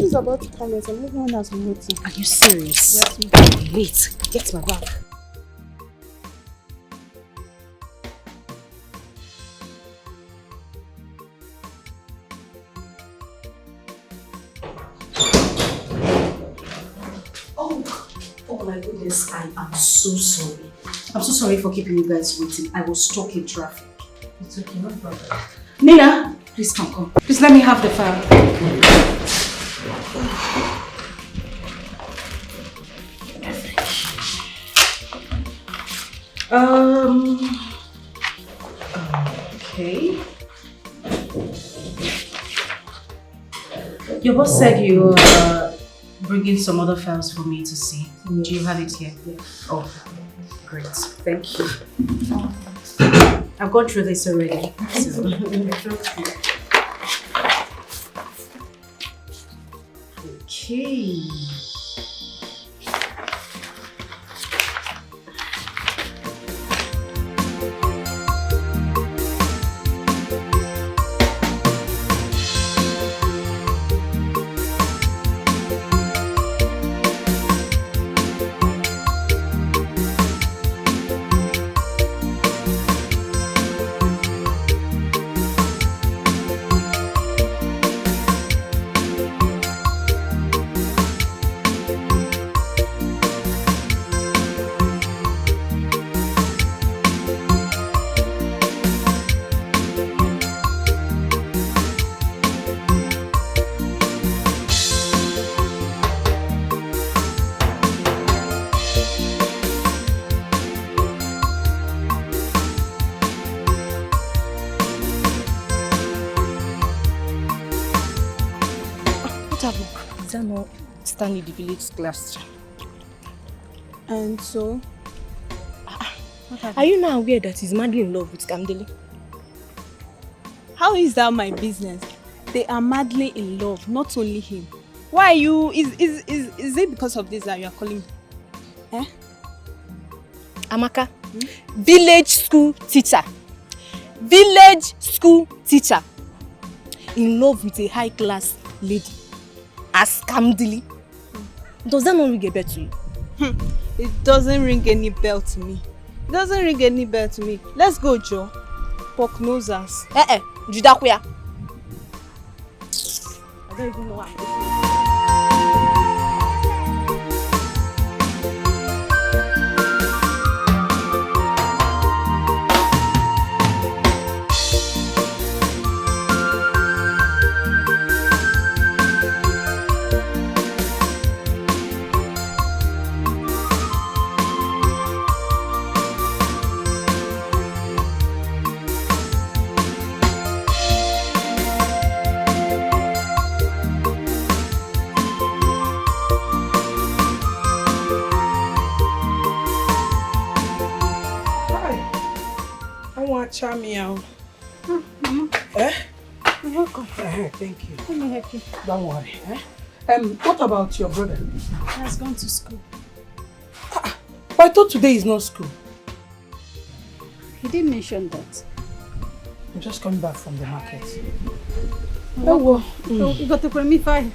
is about to come and everyone has been waiting. Are you serious? Yes. I'm late. Get my bag. Oh my goodness, I am so sorry. I'm so sorry for keeping you guys waiting. I was stuck in traffic. It's okay, no problem. Nina, please come. Please let me have the file. Okay. Your boss said you were bringing some other files for me to see. Yes. Do you have it here? Yes. Oh, great. Thank you. I've gone through this already. So. Okay. Stanley the village class. And so? Are you now aware that he's madly in love with Kamdele? How is that my business? They are madly in love, not only him. Why are you? Is it because of this that you are calling me? Eh? Amaka, village school teacher. Village school teacher. In love with a high class lady. As Kamdele. Does that not ring a bell to you? It doesn't ring any bell to me. It doesn't ring any bell to me. Let's go, Joe. Pork nosers. Judakuya. I don't even know what I'm doing. Charm me out. Mama. You're welcome. Thank you. Let me help you. Don't worry. What about your brother? He has gone to school. But I thought today is not school. He did mention that. I'm just coming back from the market. Oh, you got to put me fire.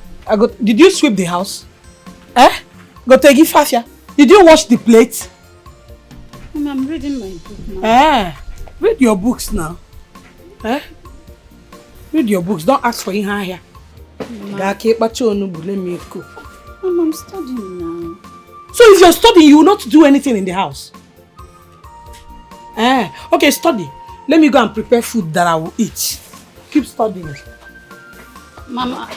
Did you sweep the house? Got to give Fafia. Did you wash the plate? I'm reading my book now. Read your books now. Read your books. Don't ask for it here. Mom, I'm studying now. So if you're studying, you will not do anything in the house. Okay, study. Let me go and prepare food that I will eat. Keep studying. Mama.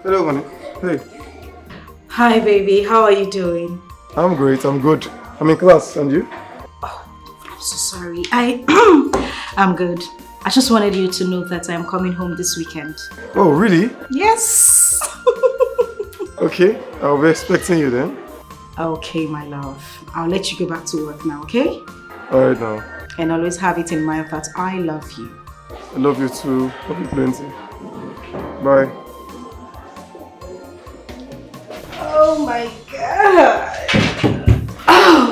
Hello, honey. Hey. Hi, baby. How are you doing? I'm great. I'm good. I'm in class. And you? Oh, I'm so sorry. I'm good. I just wanted you to know that I'm coming home this weekend. Oh, really? Yes. Okay. I'll be expecting you then. Okay, my love. I'll let you go back to work now, okay? Alright now. And always have it in mind that I love you. I love you too. Love you plenty. Bye. Oh my god. Oh.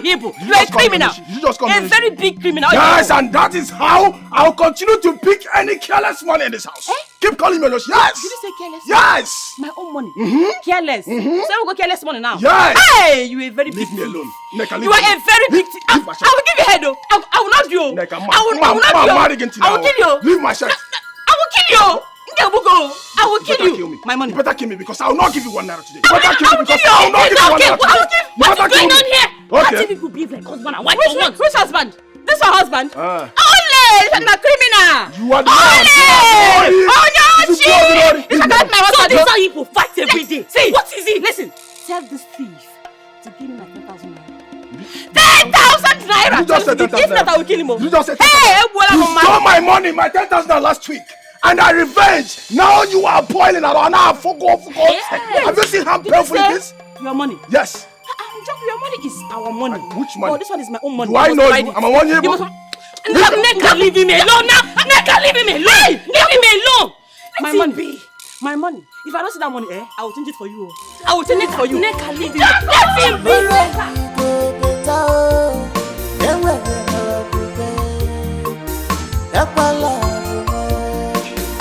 You're a criminal. A very big criminal. Yes, and that is how I'll continue to pick any careless money in this house. Eh? Keep calling me Oloshi. Yes. Did you say careless? Yes. My own money. Careless. So we go careless money now. Yes. Hey, you a very big. Leave me alone. Neka, you are a very big. I will give you head though. I will not do. Neka, I will not do. I will kill you. Leave my shirt. I will kill you. I will kill you. My money. You better kill me because I will not give you 1 naira today. You I better kill me because I will not give you 1 naira today. What is going on here? Okay. How people behave like husband and wife? Which husband? This your husband? Only! I'm a criminal! You are the Only! Oh no, This this is not my husband. So this is how people fight every day. See, what is it? Listen, tell this thief to give me my 10,000 naira. 10,000 naira! You just said 10,000 naira. If not, I will kill him. You just said 10,000 Hey, You stole my money, my 10,000 last week. And I revenge. Now you are boiling around. Now fuck off. Yes. Have you seen how painful it is? Your money. Yes. Your money is our money. Which money? Oh, this one is my own money. Do I know you? I'm a 1 year old. Neka, leave me alone now. Neka, leave me alone. Leave me alone. My money. My money. If I don't see that money, I will change it for you. I will change it for you. Neka, leave me. Let him be.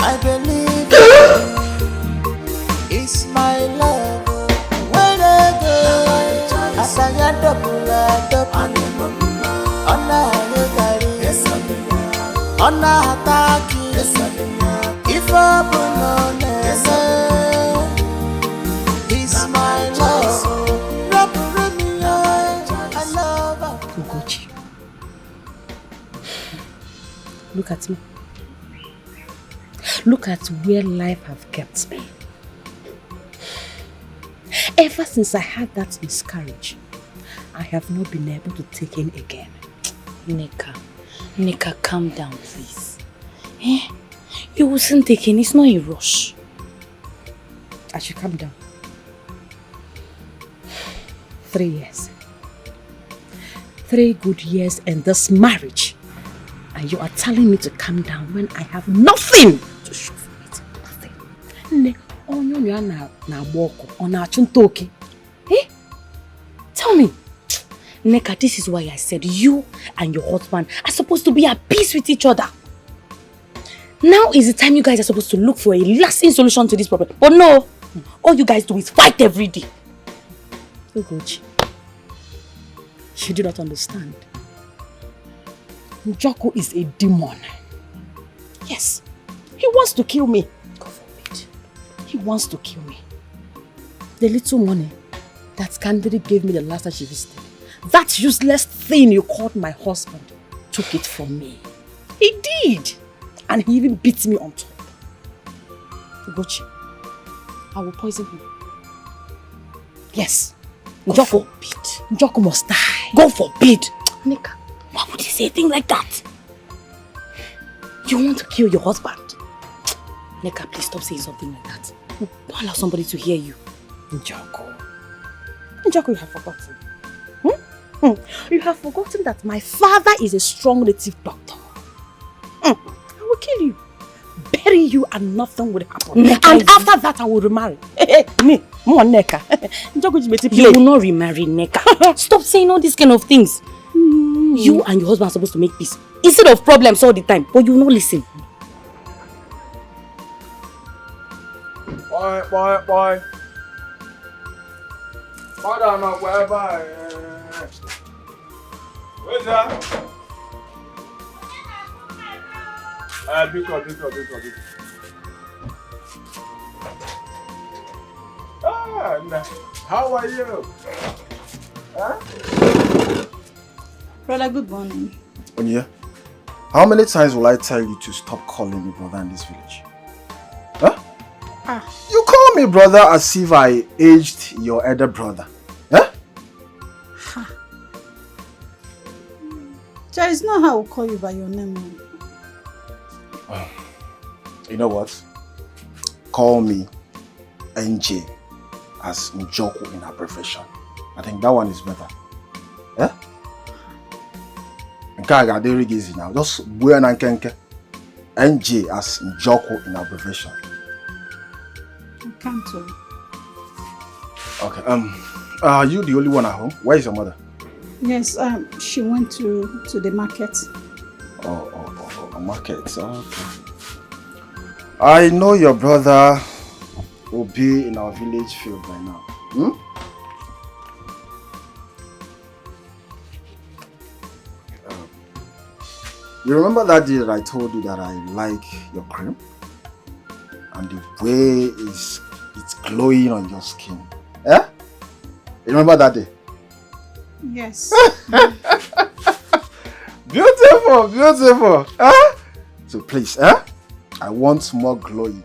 I believe it's my love. When I go, I sang a double. On a attack, if I put it's my love. I love Ugochi, look at me. Look at where life have kept me. Ever since I had that miscarriage, I have not been able to take in again. Neka, calm down, please. You wasn't taking, it's not a rush. I should calm down. 3 years. 3 good years in this marriage. And you are telling me to calm down when I have nothing to show for it. Nothing. Tell me. Neka, this is why I said you and your husband are supposed to be at peace with each other. Now is the time you guys are supposed to look for a lasting solution to this problem. But no, all you guys do is fight every day. Ugochi, you do not understand. Njoko is a demon. Yes, he wants to kill me. God forbid. He wants to kill me. The little money that Kandiri gave me the last time she visited, that useless thing you called my husband, took it from me. He did. And he even beat me on top. Ugochi, I will poison him. Yes. Njoko must die. God forbid. Neka, why would you say a thing like that? You want to kill your husband? Neka, please stop saying something like that. Don't allow somebody to hear you. Njoko, you have forgotten. You have forgotten that my father is a strong native doctor. I will kill you, bury you, and nothing will happen. Neka, and after that, I will remarry. Me, more Neka. You will not remarry, Neka. Stop saying all these kind of things. You and your husband are supposed to make peace instead of problems all the time, but you will not listen. Boy. Hold on, wherever. Where's that? Big. How are you? Huh? Brother, good morning. Onya, how many times will I tell you to stop calling me brother in this village? Huh? You call me brother as if I aged your elder brother. Huh? Jai, it's not how I'll call you by your name. You know what? Call me NJ as Njoku in her profession. I think that one is better. Eh? Now, just Buena Kenke. NJ as Njoku in her profession. I can't tell. Okay, are you the only one at home? Where is your mother? Yes, she went to the market. Oh, market. Okay. I know your brother will be in our village field by now. You remember that day that I told you that I like your cream? And the way it's glowing on your skin. Eh? You remember that day? Yes. Beautiful, beautiful. Eh? So please, I want more glowing.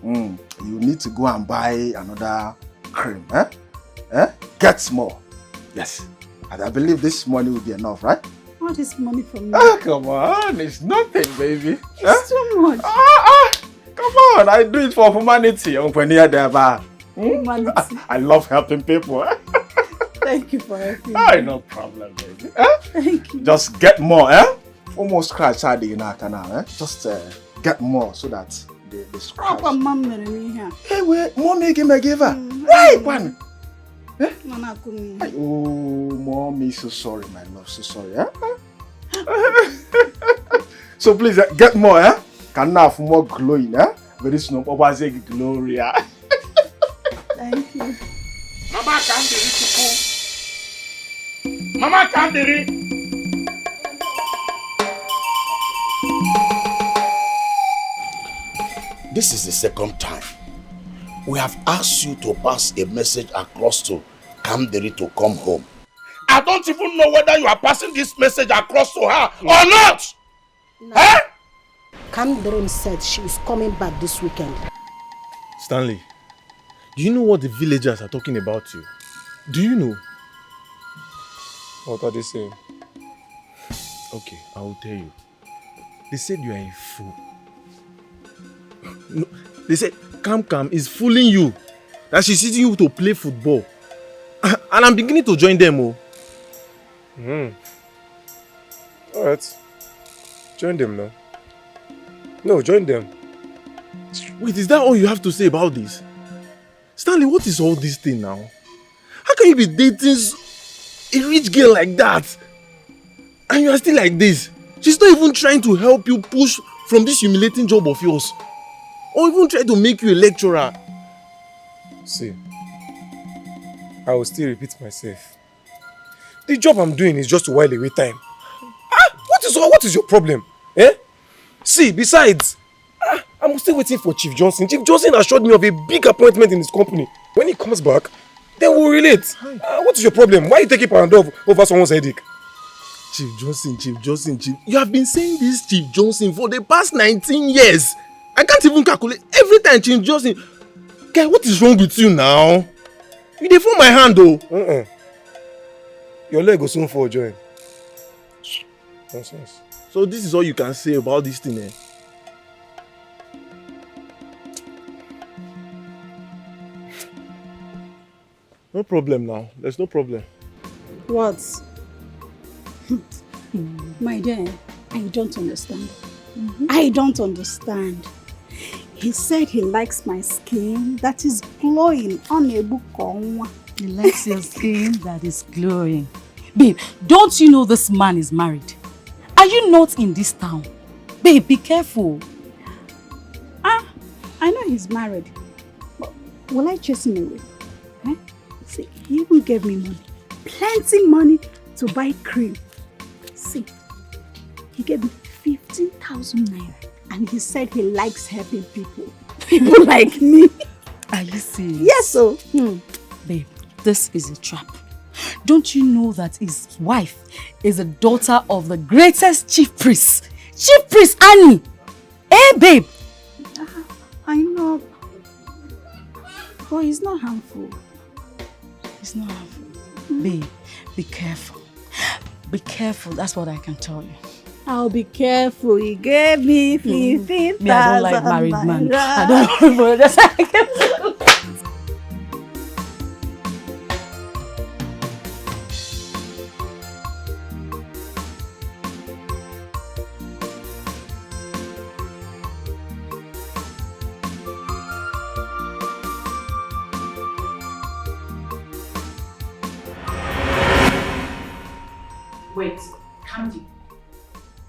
You need to go and buy another cream. Get more. Yes. And I believe this money will be enough, right? What is money for me? Come on. It's nothing, baby. It's too much. Come on. I do it for humanity. Humanity. I love helping people. Thank you for helping me. No problem, baby. Thank you. Just get more, Almost scratch out the canal, Just get more so that the scratch. Papa, mom, here. Hey, wait, mommy, give me a giver. Right, one. Mama, come here. Oh, mommy, so sorry, my love, so sorry, So please, get more, Can have more glowing, Very soon, Papa say Gloria. Thank you. Mama can't be rich. Mama can't be rich. This is the second time. We have asked you to pass a message across to Kamdiri to come home. I don't even know whether you are passing this message across to her or not. No. Kamdiri said she is coming back this weekend. Stanley, do you know what the villagers are talking about you? Do you know? What are they saying? Okay, I will tell you. They said you are a fool. No, they said Kam is fooling you. That she's using you to play football. And I'm beginning to join them. Alright. Join them now. No, join them. Wait, is that all you have to say about this? Stanley, what is all this thing now? How can you be dating a rich girl like that? And you are still like this? She's not even trying to help you push from this humiliating job of yours. Or even try to make you a lecturer. See, I will still repeat myself. The job I'm doing is just to while away time. What is your problem? See, besides, I'm still waiting for Chief Johnson. Chief Johnson assured me of a big appointment in his company. When he comes back, then we'll relate. What is your problem? Why are you taking Panadol over someone's headache? Chief Johnson. You have been saying this Chief Johnson for the past 19 years. I can't even calculate. Every time Chief Johnson... Guy, what is wrong with you now? You dey fall my hand though. Your leg will soon fall, join. Nonsense. So this is all you can say about this thing, No problem now. There's no problem. What? My dear, I don't understand. I don't understand. He said he likes my skin that is glowing on a book. He likes your skin that is glowing. Babe, don't you know this man is married? Are you not in this town? Babe, be careful. I know he's married. But will I chase him away? See, he even gave me money. Plenty money to buy cream. See, he gave me 15,000 naira. And he said he likes helping people. People like me. Are you serious? Yes, so. Babe, this is a trap. Don't you know that his wife is a daughter of the greatest chief priest? Chief priest Annie! Hey, babe! I know. But it's not harmful. It's not harmful. Babe, be careful. Be careful, that's what I can tell you. I'll be careful. He gave me 15,000. Me, I don't like married man. I don't know. That's how I can. Wait, Candy.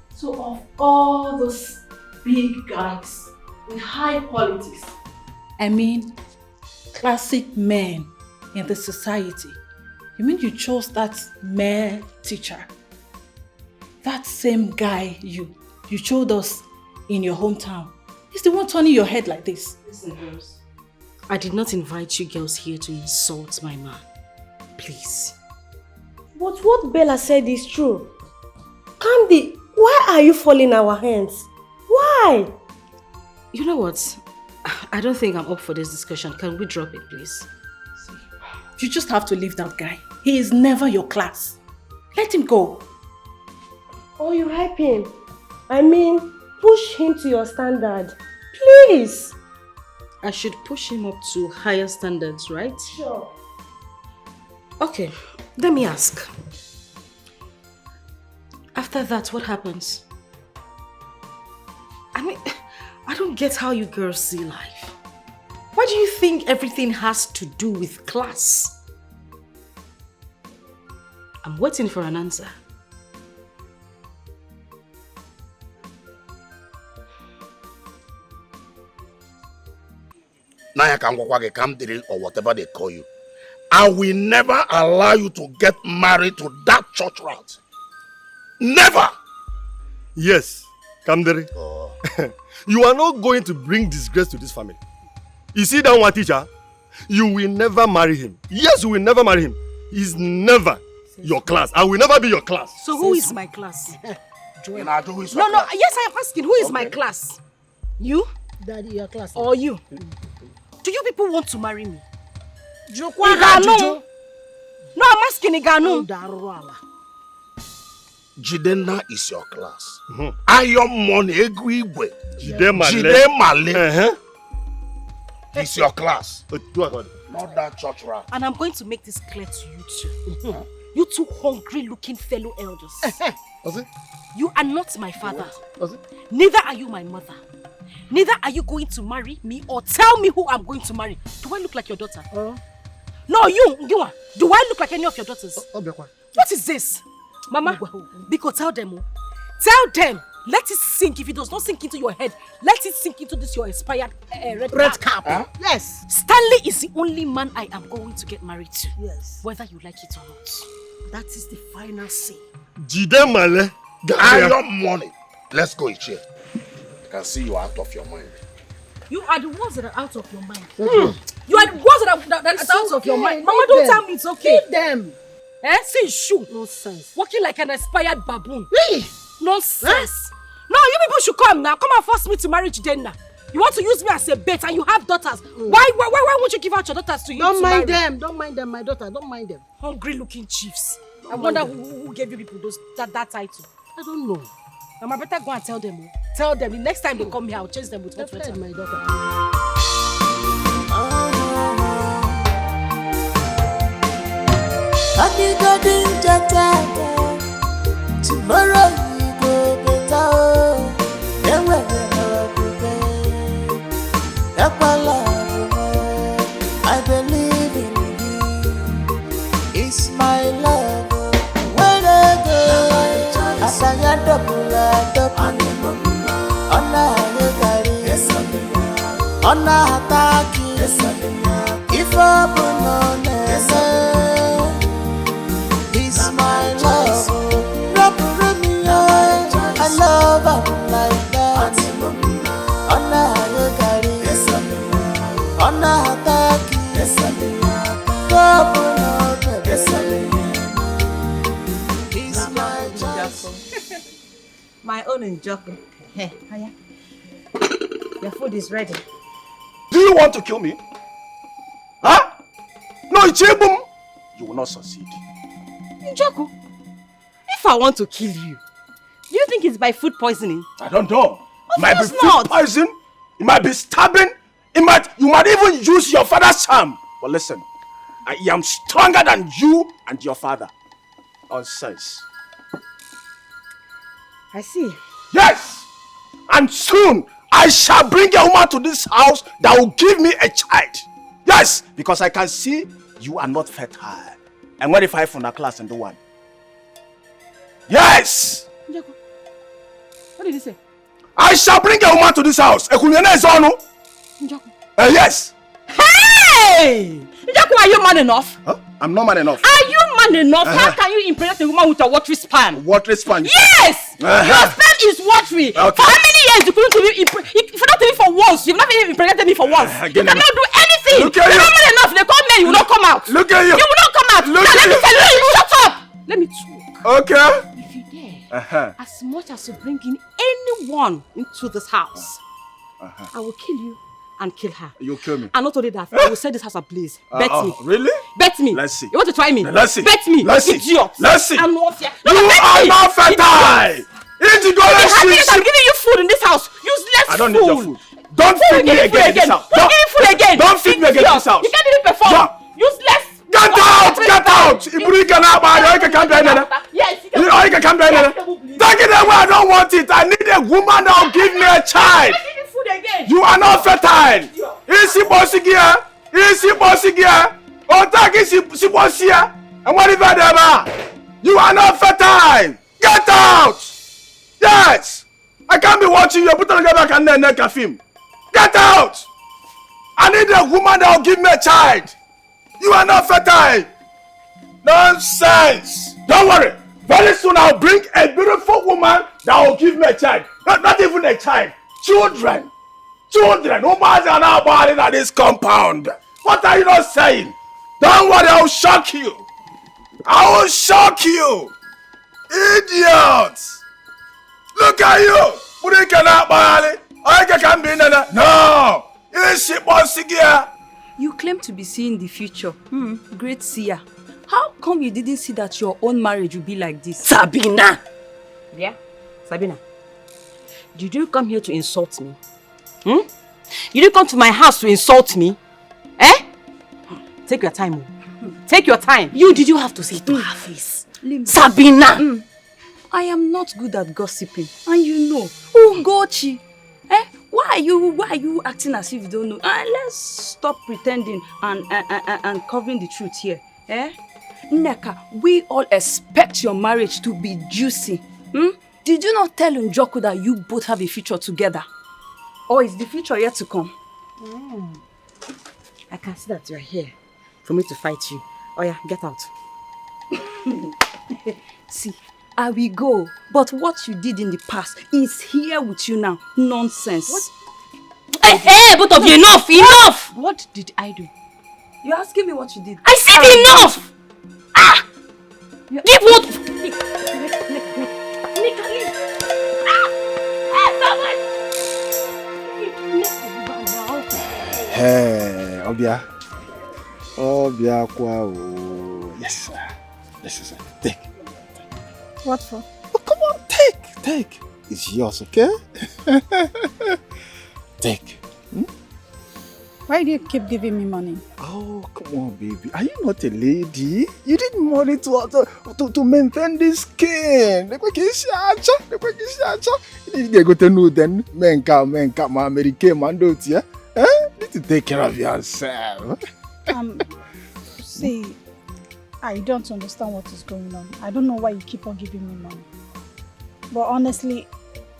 So of all those big guys with high qualities, I mean classic men in the society, you mean you chose that male teacher? That same guy you showed us in your hometown. He's the one turning your head like this. Listen, girls. I did not invite you girls here to insult my man. Please. But what Bella said is true. Candy, why are you falling our hands? Why? You know what? I don't think I'm up for this discussion. Can we drop it, please? You just have to leave that guy. He is never your class. Let him go. Oh, you hype him. I mean, push him to your standard. Please. I should push him up to higher standards, right? Sure. Okay, let me ask. After that, what happens? I mean, I don't get how you girls see life. Why do you think everything has to do with class? I'm waiting for an answer. Naya Kamdiri or whatever they call you. I will never allow you to get married to that church rat. Never! Yes, Kamdiri. Oh. You are not going to bring disgrace to this family. You see that one teacher? You will never marry him. Yes, you will never marry him. He's never your class. I will never be your class. So who is my class? No, yes, I am asking. Who is my class? You? Daddy, your class. Or you? Do you people want to marry me? Iganu. No, I'm asking Iganu. Jidenna is your class. Iron Money Egwigwe. Jide Male. It's your class. Not that church rat. And I'm going to make this clear to you two. You two hungry looking fellow elders. You are not my father. Neither are you my mother. Neither are you going to marry me or tell me who I'm going to marry. Do I look like your daughter? No, you, Ngiwa. Do I look like any of your daughters? What is this? Mama, Biko, tell them. Tell them. Let it sink. If it does not sink into your head, let it sink into this your expired red cap. Huh? Yes. Stanley is the only man I am going to get married to. Yes. Whether you like it or not. That is the final say. Jide Male. Iron Money. Let's go, Ichie. I can see you out of your mind. You are the ones that are out of your mind. You are the ones that are out of your mind. Mama, don't tell me it's okay. Keep them. See, shoe. Nonsense. Walking like an expired baboon. Nonsense. No, you people should come now. Come and force me to marry Jidenna. You want to use me as a bait and you have daughters. Why won't you give out your daughters to you? Don't mind them. Don't mind them, my daughter. Don't mind them. Hungry looking chiefs. I wonder who gave you people that title. I don't know. Mama, better go and tell them. Tell them the next time they come here, I'll chase them with hot water. My daughter. Tomorrow we go better. Then we're I believe in you. It's my love. When I go, I sang a double. On a attack, if I it's my love. I love her like that. On a attack, My own in Joko. Hey, Aya. Your food is ready. Do you want to kill me? Huh? No, Ichebum. You will not succeed. Joko, if I want to kill you, do you think it's by food poisoning? I don't know. It might be course not. food poison. It might be stabbing. You might even use your father's charm. But listen, I am stronger than you and your father. Nonsense. I see. Yes! And soon, I shall bring a woman to this house that will give me a child. Yes! Because I can see you are not fertile. And what if I from a class and do one? Yes! Joko, what did he say? I shall bring a woman to this house. Joko. Yes! Hey! Joko, are you man enough? Huh? I'm not man enough. Are you man enough? How can you impregnate a woman with a watery sperm? Watery sperm? Yes! Your sperm is watery. Okay. For how many years you couldn't even not even for once? You've not even impregnated me for once. You cannot do anything. Look at You're you. not man enough. They call me, you will not come out. Look at you. You will not come out. Look now, at let me you. tell you, shut up. Let me talk. Okay. If you dare, as much as you bring in anyone into this house, I will kill you and kill her. You'll kill me. And not only that, I will set this house ablaze. Bet me. Really? Bet me. Let's see. You want to try me? Let's see. Bet me. Let's see. Idiot. Let's see. I'm not here. You are not fertile. I'm giving you food in this house. Useless I don't fool. need your food. Don't feed me again in this house. Don't give me food again. Don't feed me again in this house. You can't even perform. Yeah. Useless. Get out! Get out! Iburi can have I can come down there. Yes, you I can come down there. Take it away. I don't want it. I need a woman that will give me a child. You are not fertile. Isi bosigia. Isi bosigia. Otaki si bosia. And what if I you are not fertile. Get out. Yes. I can't be watching you. Put on the back and then a film. Get out. I need a woman that will give me a child. You are not fertile. Nonsense. Don't worry. Very soon I'll bring a beautiful woman that will give me a child. Not even a child. Children. Children. Who are now body at this compound? What are you not saying? Don't worry. I will shock you. I will shock you. Idiots. Look at you. No. You claim to be seeing the future. Great seer. How come you didn't see that your own marriage would be like this? Sabina! Yeah? Sabina, did you come here to insult me? You didn't come to my house to insult me? Eh? Take your time. Take your time. Did you have to say it to her face? Sabina! I am not good at gossiping. And you know. Ugochi. Why are you acting as if you don't know? Let's stop pretending and covering the truth here. Nneka, we all expect your marriage to be juicy. Did you not tell Njoku that you both have a future together? Or is the future yet to come? I can see that you're here for me to fight you. Oh yeah, get out. See, I will go. But what you did in the past is here with you now. Nonsense. What? Hey, both of you, enough! Enough! What did I do? You're asking me what you did. I said enough! Give what? Hey, Obia. Obia kwa. Yes, sir. Yes, sir. Take. What for? Oh, come on, take. It's yours, okay? Take. Why do you keep giving me money? Oh, come on, baby. Are you not a lady? You need money to maintain this skin. You go to know then. Menka, my American man, don't you? Need to take care of yourself. See, I don't understand what is going on. I don't know why you keep on giving me money. But honestly,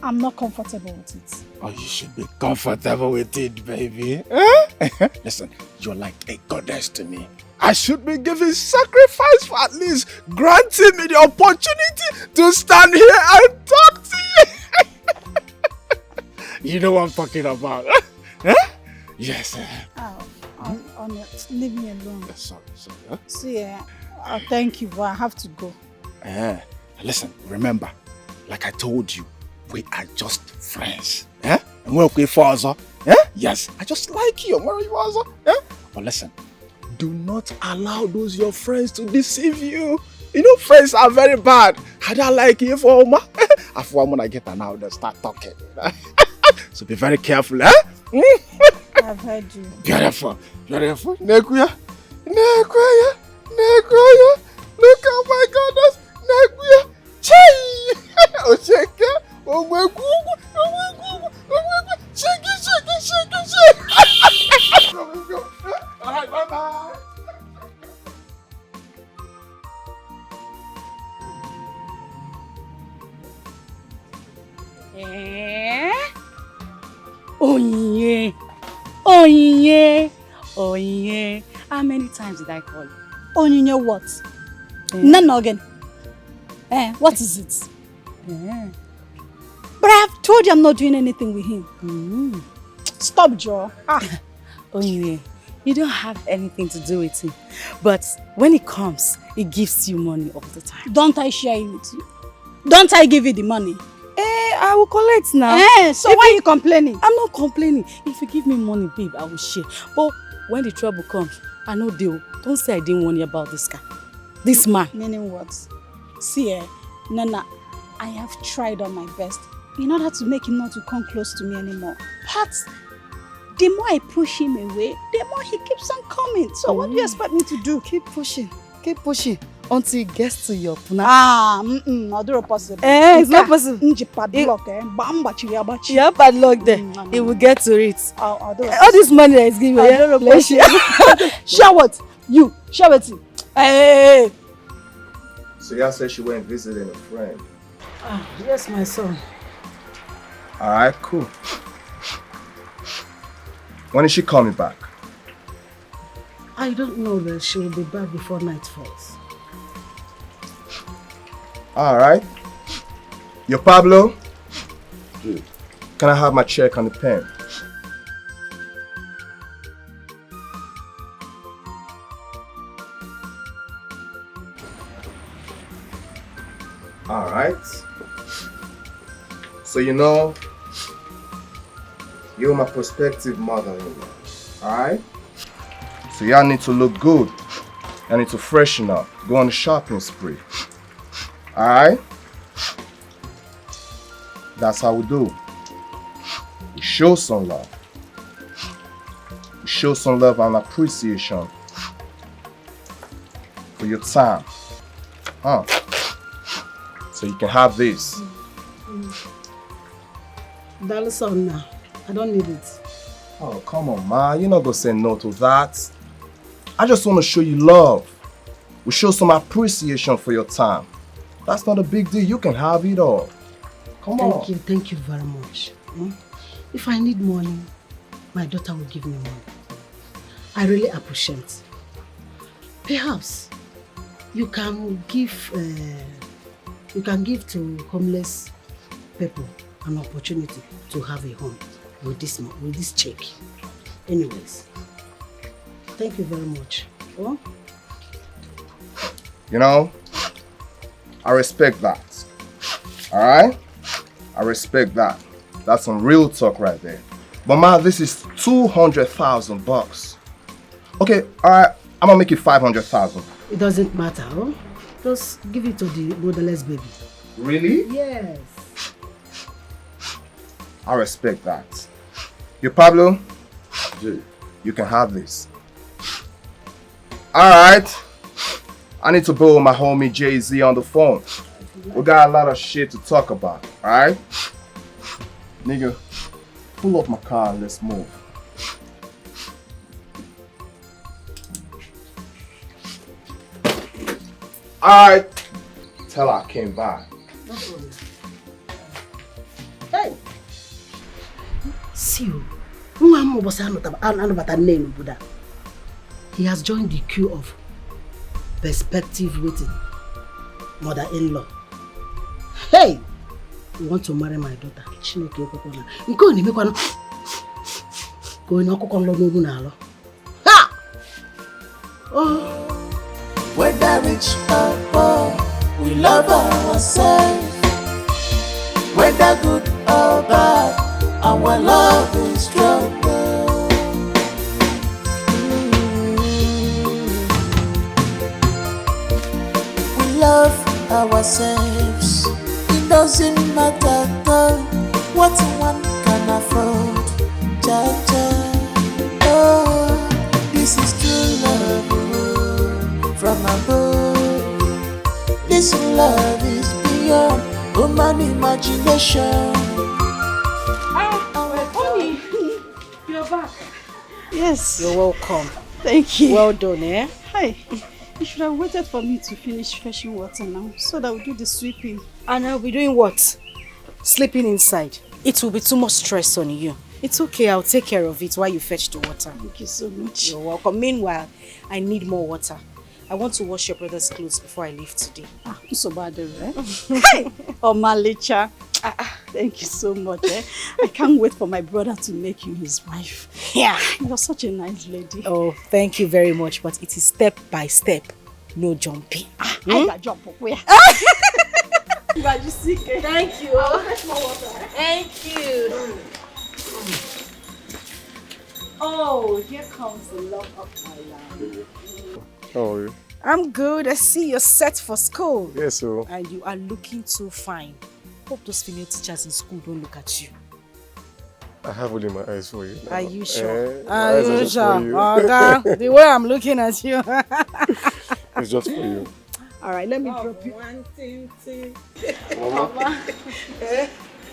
I'm not comfortable with it. Oh, you should be comfortable with it, baby. Listen, you're like a goddess to me. I should be giving sacrifice for at least granting me the opportunity to stand here and talk to you. You know what I'm talking about. Yes. Leave me alone. Sorry. See, thank you, but I have to go. Listen, remember, like I told you, We are just friends. Eh? And we're okay for us. Eh? Yes, I just like you. Where are you also? Eh? But listen, do not allow those your friends to deceive you. You know, friends are very bad. I don't like you for Oma. After when I get an out, they start talking. So be very careful, eh? I've heard you. Beautiful, beautiful. Nekuya, Nekuya, Nekuya. Look at my goodness. Nekuya. Chai. Ocheke. Oh my God. Oh my God. Oh my God. Shake it, shake it, shake it, shake it. All right, bye-bye. Onyinye. Onyinye. Onyinye. How many times did I call you? Onyinye what? None again. What is it? But I have told you I'm not doing anything with him. Stop, Joe. Onyinye, you don't have anything to do with him. But when he comes, he gives you money all the time. Don't I share it with you? Don't I give you the money? I will collect now. So why are you complaining? I'm not complaining. If you give me money, babe, I will share. But when the trouble comes, I know deal. Don't say I didn't warn you about this guy. This man. Meaning what? See, Nana, I have tried on my best in order to make him not to come close to me anymore. But the more I push him away, the more he keeps on coming. So what do you expect me to do? Keep pushing. Keep pushing. Until it gets to your puna. Not possible. It's not possible. You have padlock there. He will get to it. All this money that is giving you, let's share. Share what? You. Share what? Hey. So y'all said she went visiting a friend. Yes, my son. Alright, cool. When is she coming back? I don't know that she will be back before night falls. Alright. Yo, Pablo? Can I have my check on the pen? Alright. So you know, you're my prospective mother-in-law. Alright? So y'all need to look good. Y'all need to freshen up. Go on a shopping spree. Alright? That's how we do. We show some love. We show some love and appreciation for your time. So you can have this. Darling son now. I don't need it. Oh, come on, ma. You're not gonna say no to that. I just want to show you love. We show some appreciation for your time. That's not a big deal. You can have it all. Come on. Thank you very much. If I need money, my daughter will give me money. I really appreciate. Perhaps you can give to homeless people an opportunity to have a home with this check. Anyways, thank you very much. Oh? You know, I respect that. Alright? I respect that. That's some real talk right there. But ma, this is 200,000 bucks. Okay, alright, I'm gonna make it 500,000. It doesn't matter, huh? Just give it to the motherless baby. Really? Yes. I respect that. You, Pablo, you can have this. Alright. I need to borrow my homie Jay-Z on the phone. We got a lot of shit to talk about, alright? Nigga, pull up my car and let's move. Alright. Tell her I came by. No problem. Hey! See you. He has joined the queue of prospective waiting mother-in-law. Hey! You want to marry my daughter? Whether rich or poor, we love ourselves. whether good or bad, our love is stronger. We love ourselves. It doesn't matter though what one can afford. Cha-cha. Oh, this is true love, oh, from above. This love is beyond human imagination. Honey, you're back. Yes. You're welcome. Thank you. Well done, eh? Hi. You should have waited for me to finish fetching water now, so that we'll do the sweeping. And I'll be doing what? Sleeping inside. It will be too much stress on you. It's okay, I'll take care of it while you fetch the water. Thank you so much. You're welcome. Meanwhile, I need more water. I want to wash your brother's clothes before I leave today. So bad, eh? Hey! Oh, Malicha. Thank you so much, eh? I can't wait for my brother to make you his wife. Yeah. You're such a nice lady. Oh, thank you very much, but it is step by step. No jumping. I can jump up where? Thank you. I'll fetch more water. Thank you. Oh, here comes the love of my life. How are you? I'm good. I see you're set for school. Yes, so. And you are looking too fine. Hope those female teachers in school don't look at you. I have only my eyes for you. Are you sure? Are you sure? Okay. The way I'm looking at you. It's just for you. All right, let me drop you. One, two, three. Mama.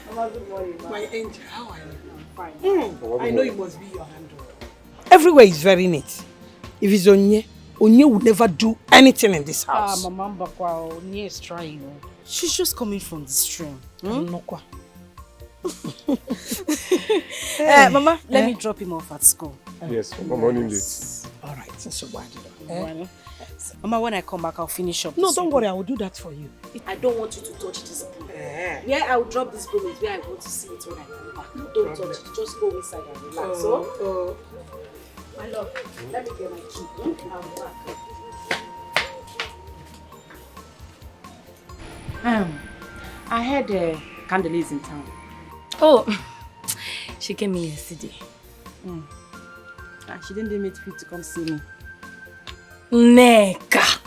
Mama, good morning, ma. My angel, how are you? I'm fine. I know it must be your handle. Everywhere is very neat. If it's Onye would never do anything in this house. Mama Mbakwa, Onye is trying. She's just coming from the stream. Mama, let me drop him off at school. Yes, I'm running late. All right, so bad. Mama, when I come back, I'll finish up. No, don't worry, I will do that for you. I don't want you to touch this broom. Where I will drop this broom is where I want to see it when I come back. Don't touch it, just go inside and relax. My love, let me get my key. I'll be back. I heard Candle is in town. Oh, she came in yesterday. She didn't deem it fit to come see me. Neka!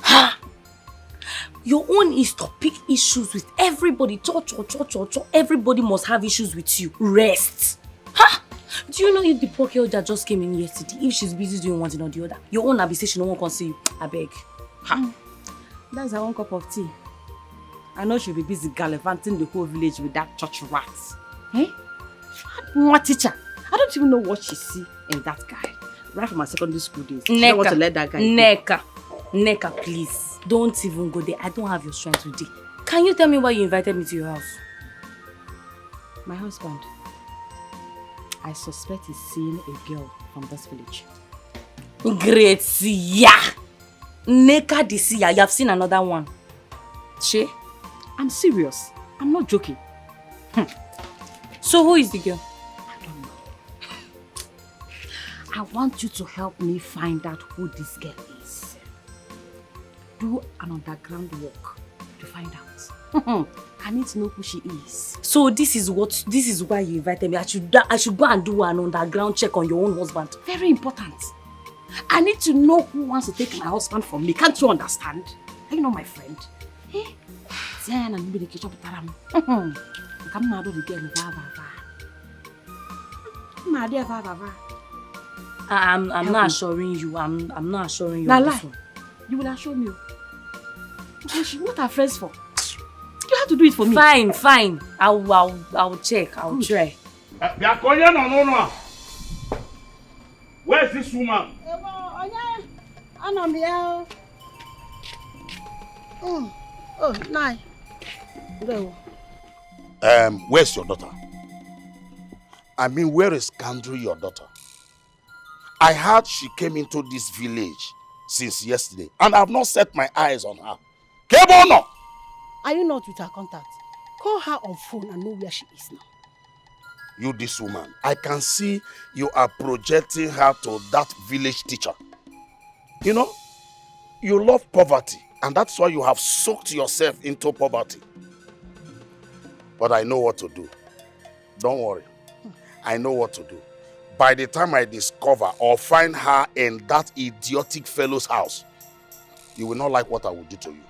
Ha! Your own is to pick issues with everybody. Everybody must have issues with you. Rest. Ha! Do you know if the poor girl that just came in yesterday, if she's busy doing one thing or the other, your own will be saying she no one can see you. I beg. Ha! That's her one cup of tea. I know she'll be busy gallivanting the whole village with that church rat. Eh? What teacher? I don't even know what she see in that guy. Right from my secondary school days. She don't want to let that guy go. Neka, please. Don't even go there. I don't have your strength today. Can you tell me why you invited me to your house? My husband. I suspect he's seeing a girl from this village. Great, yeah. Neka this year, you have seen another one. She? I'm serious. I'm not joking. So who is the girl? I don't know. I want you to help me find out who this girl is. Do an underground work to find out. I need to know who she is. So this is why you invited me. I should go and do an underground check on your own husband. Very important. I need to know who wants to take my husband from me. Can't you understand? Are you not my friend? Eh? I'm not assuring you. I'm not assuring you. Now lie. You will assure me. What are friends for? You have to do it for me. Fine. I'll check. I'll try. Where is this woman? Oh, nine. Where's your daughter? I mean, where is Garri, your daughter? I heard she came into this village since yesterday, and I have not set my eyes on her. Kebono! Are you not with her contact? Call her on phone and know where she is now. You, this woman, I can see you are projecting her to that village teacher. You know, you love poverty, and that's why you have soaked yourself into poverty. But I know what to do. Don't worry. I know what to do. By the time I discover or find her in that idiotic fellow's house, you will not like what I will do to you.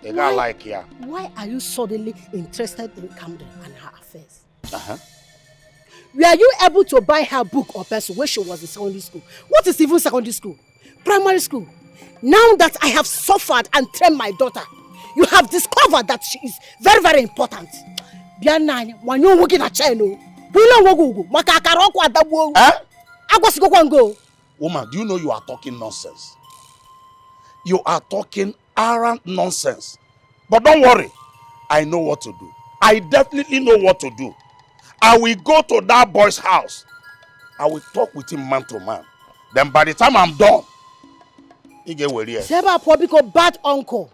A guy like here. Why are you suddenly interested in Camden and her affairs? Uh-huh. Were you able to buy her book or pencil when she was in secondary school? What is even secondary school? Primary school. Now that I have suffered and trained my daughter, you have discovered that she is very, very important. Woman, do you know you are talking nonsense? You are talking arrant nonsense. But don't worry. I know what to do. I definitely know what to do. I will go to that boy's house. I will talk with him man to man. Then by the time I'm done, he get where he is. Seba Pobiko, bad uncle.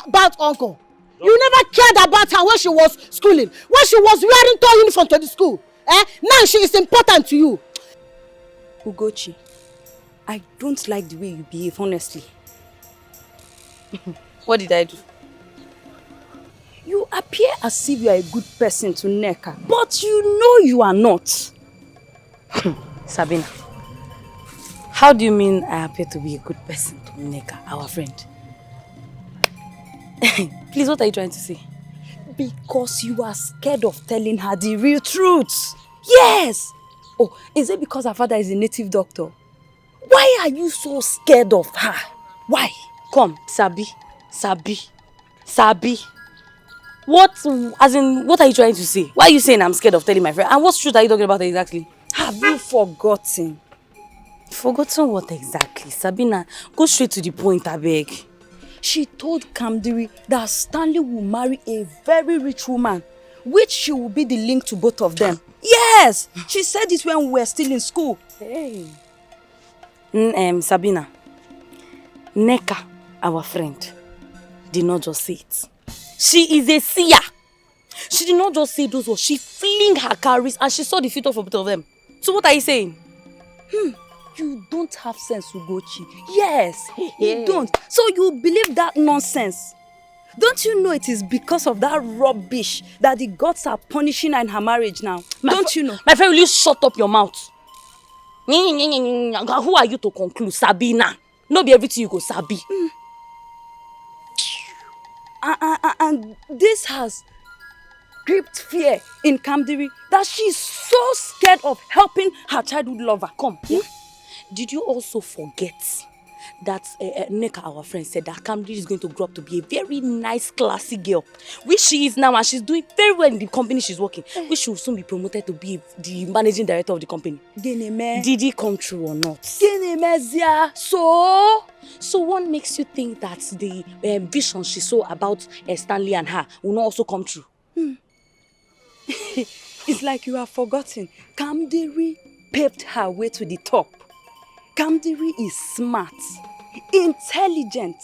Bad uncle. You never cared about her when she was schooling. When she was wearing toy uniform to the school. Now she is important to you. Ugochi, I don't like the way you behave, honestly. What did I do? You appear as if you are a good person to Neka, but you know you are not. Sabina, how do you mean I appear to be a good person to Neka, our friend? Please, what are you trying to say? Because you are scared of telling her the real truth. Yes! Oh, is it because her father is a native doctor? Why are you so scared of her? Why? Come, Sabi. What are you trying to say? Why are you saying I'm scared of telling my friend? And what truth are you talking about exactly? Have you forgotten? Forgotten what exactly? Sabina, go straight to the point, I beg. She told Kamdiri that Stanley will marry a very rich woman, which she will be the link to both of them. Yes! She said it when we were still in school. Hey. Sabina, Neka, our friend, did not just say it. She is a seer. She did not just say those words. She flinged her carries and she saw the future for both of them. So what are you saying? You don't have sense, Ugochi. Yes, you don't. So you believe that nonsense. Don't you know it is because of that rubbish that the gods are punishing her in her marriage now? Don't you know? My friend, will you shut up your mouth? Who are you to conclude, Sabina? Not be everything you go Sabi. And this has gripped fear in Kamdiri that she's so scared of helping her childhood lover. Come, yeah? Did you also forget that Neka, our friend, said that Kamdiri is going to grow up to be a very nice, classy girl, which she is now, and she's doing very well in the company she's working, which she will soon be promoted to be the managing director of the company. Did it come true or not? So what makes you think that the vision she saw about Stanley and her will not also come true? It's like you have forgotten. Kamdiri paved her way to the top. Kamdiri is smart, intelligent,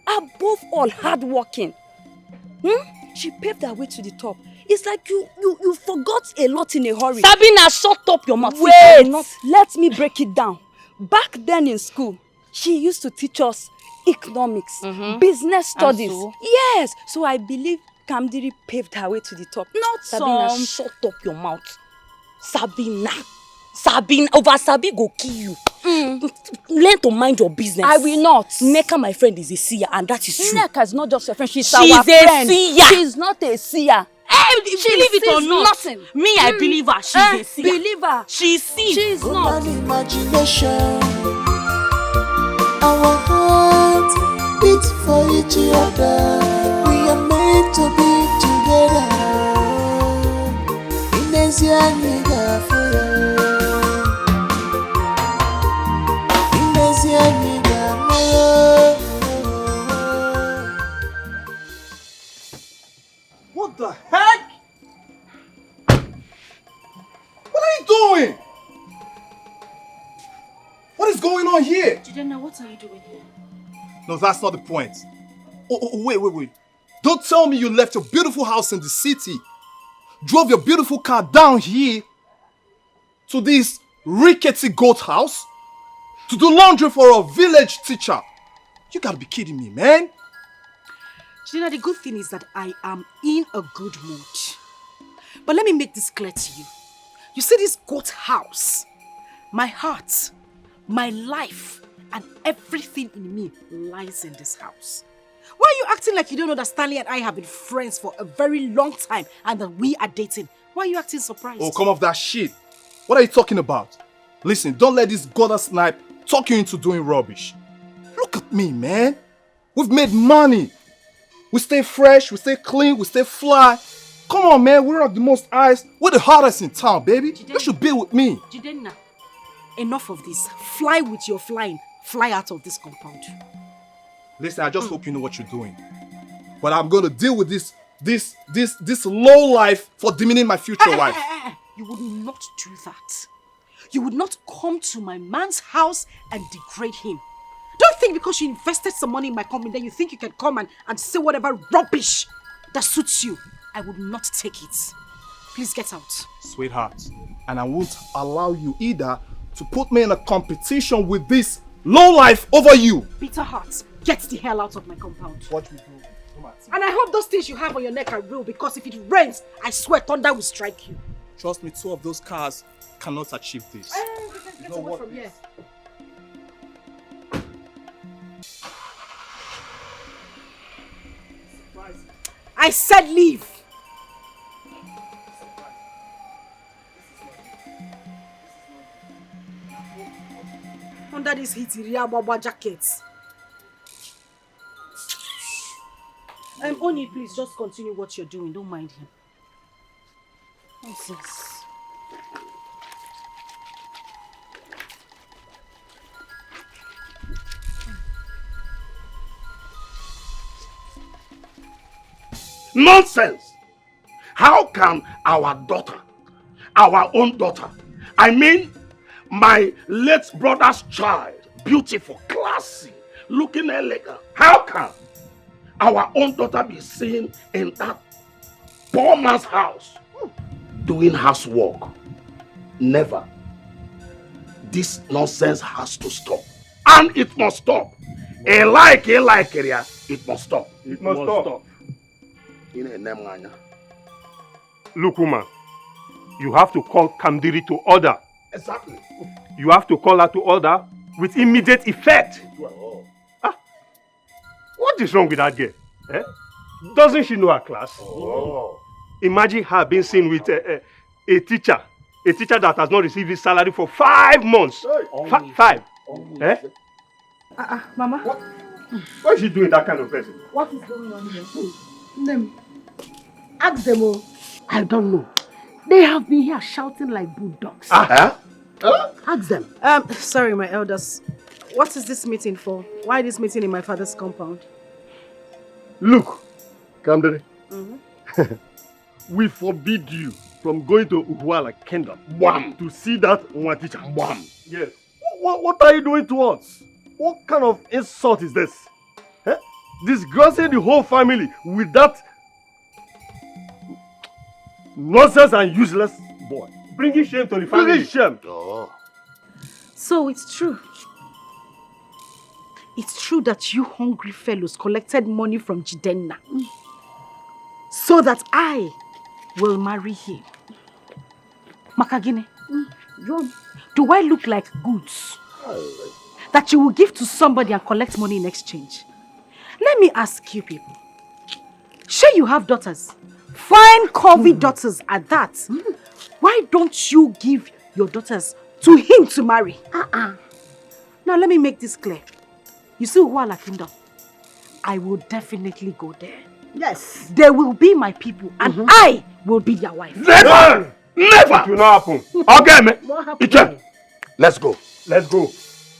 above all hardworking. She paved her way to the top. It's like you forgot a lot in a hurry. Sabina, shut up your mouth. Wait, let me break it down. Back then in school, she used to teach us economics, business studies. Yes, so I believe Kamdiri paved her way to the top. Not Sabina, shut up your mouth. Sabina, over Sabi go kill you. Learn to mind your business. I will not. Neka, my friend, is a seer, and that is true. Neka is not just your friend, she's our friend. She's a seer. She's not a seer. Believe it or not. Nothing. Me, I believe her. She's a seer. Believe her. She sees. She's not. Imagination. Our hearts beat for each other. We are meant to be together. Inezia niga for What the heck? What are you doing? What is going on here? Jidena, what are you doing here? No, that's not the point. Wait. Don't tell me you left your beautiful house in the city, drove your beautiful car down here to this rickety goat house to do laundry for a village teacher. You gotta be kidding me, man. Gina, the good thing is that I am in a good mood. But let me make this clear to you. You see this goat house? My heart, my life, and everything in me lies in this house. Why are you acting like you don't know that Stanley and I have been friends for a very long time and that we are dating? Why are you acting surprised? Oh, come off that shit. What are you talking about? Listen, don't let this gutter snipe talk you into doing rubbish. Look at me, man. We've made money. We stay fresh, we stay clean, we stay fly. Come on, man, we're at the most eyes. We're the hottest in town, baby. You should be with me. Jidenna, enough of this. Fly with your flying. Fly out of this compound. Listen, I just hope you know what you're doing. But I'm gonna deal with this low life for demeaning my future wife. You would not do that. You would not come to my man's house and degrade him. Don't think because you invested some money in my company that you think you can come and say whatever rubbish that suits you. I would not take it. Please get out. Sweetheart, and I won't allow you either to put me in a competition with this low life over you. Bitter heart, get the hell out of my compound. What we do? And I hope those things you have on your neck are real, because if it rains, I swear thunder will strike you. Trust me, 2 of those cars cannot achieve this. Get away from here. I said leave. Under this heat, Baba jackets. Oni, please just continue what you're doing. Don't mind him. Nonsense. Nonsense! How can our daughter, our own daughter, I mean my late brother's child, beautiful, classy, looking elegant, how can our own daughter be seen in that poor man's house doing housework? Never. This nonsense has to stop. And it must stop. It must stop. It must stop. Look, woman, you have to call Kamdiri to order. Exactly. You have to call her to order with immediate effect. What is wrong with that girl? Eh? Doesn't she know her class? Oh. Imagine her being seen with a teacher that has not received his salary for 5 months. Hey. 5. Eh? Mama. Why is she doing that kind of person? What is going on here? Them. Ask them all. I don't know. They have been here shouting like bulldogs. Ask them. Sorry, my elders. What is this meeting for? Why this meeting in my father's compound? Look, Kamdere, we forbid you from going to Uhuala Kingdom to see that one teacher. Yes. What are you doing to us? What kind of insult is this? Eh? Disgracing the whole family with that nonsense and useless boy. Bringing shame to the family. Bringing shame. So it's true. It's true that you hungry fellows collected money from Jidenna so that I will marry him. Makagine, do I look like goods that you will give to somebody and collect money in exchange? Let me ask you people. Sure, you have daughters. Fine, curvy daughters at that. Why don't you give your daughters to him to marry? Now let me make this clear. You see Uhuala Kingdom? I will definitely go there. Yes. They will be my people and I will be their wife. Never! Never! It will not happen. Okay, man. What happened? Iche, let's go. Let's go.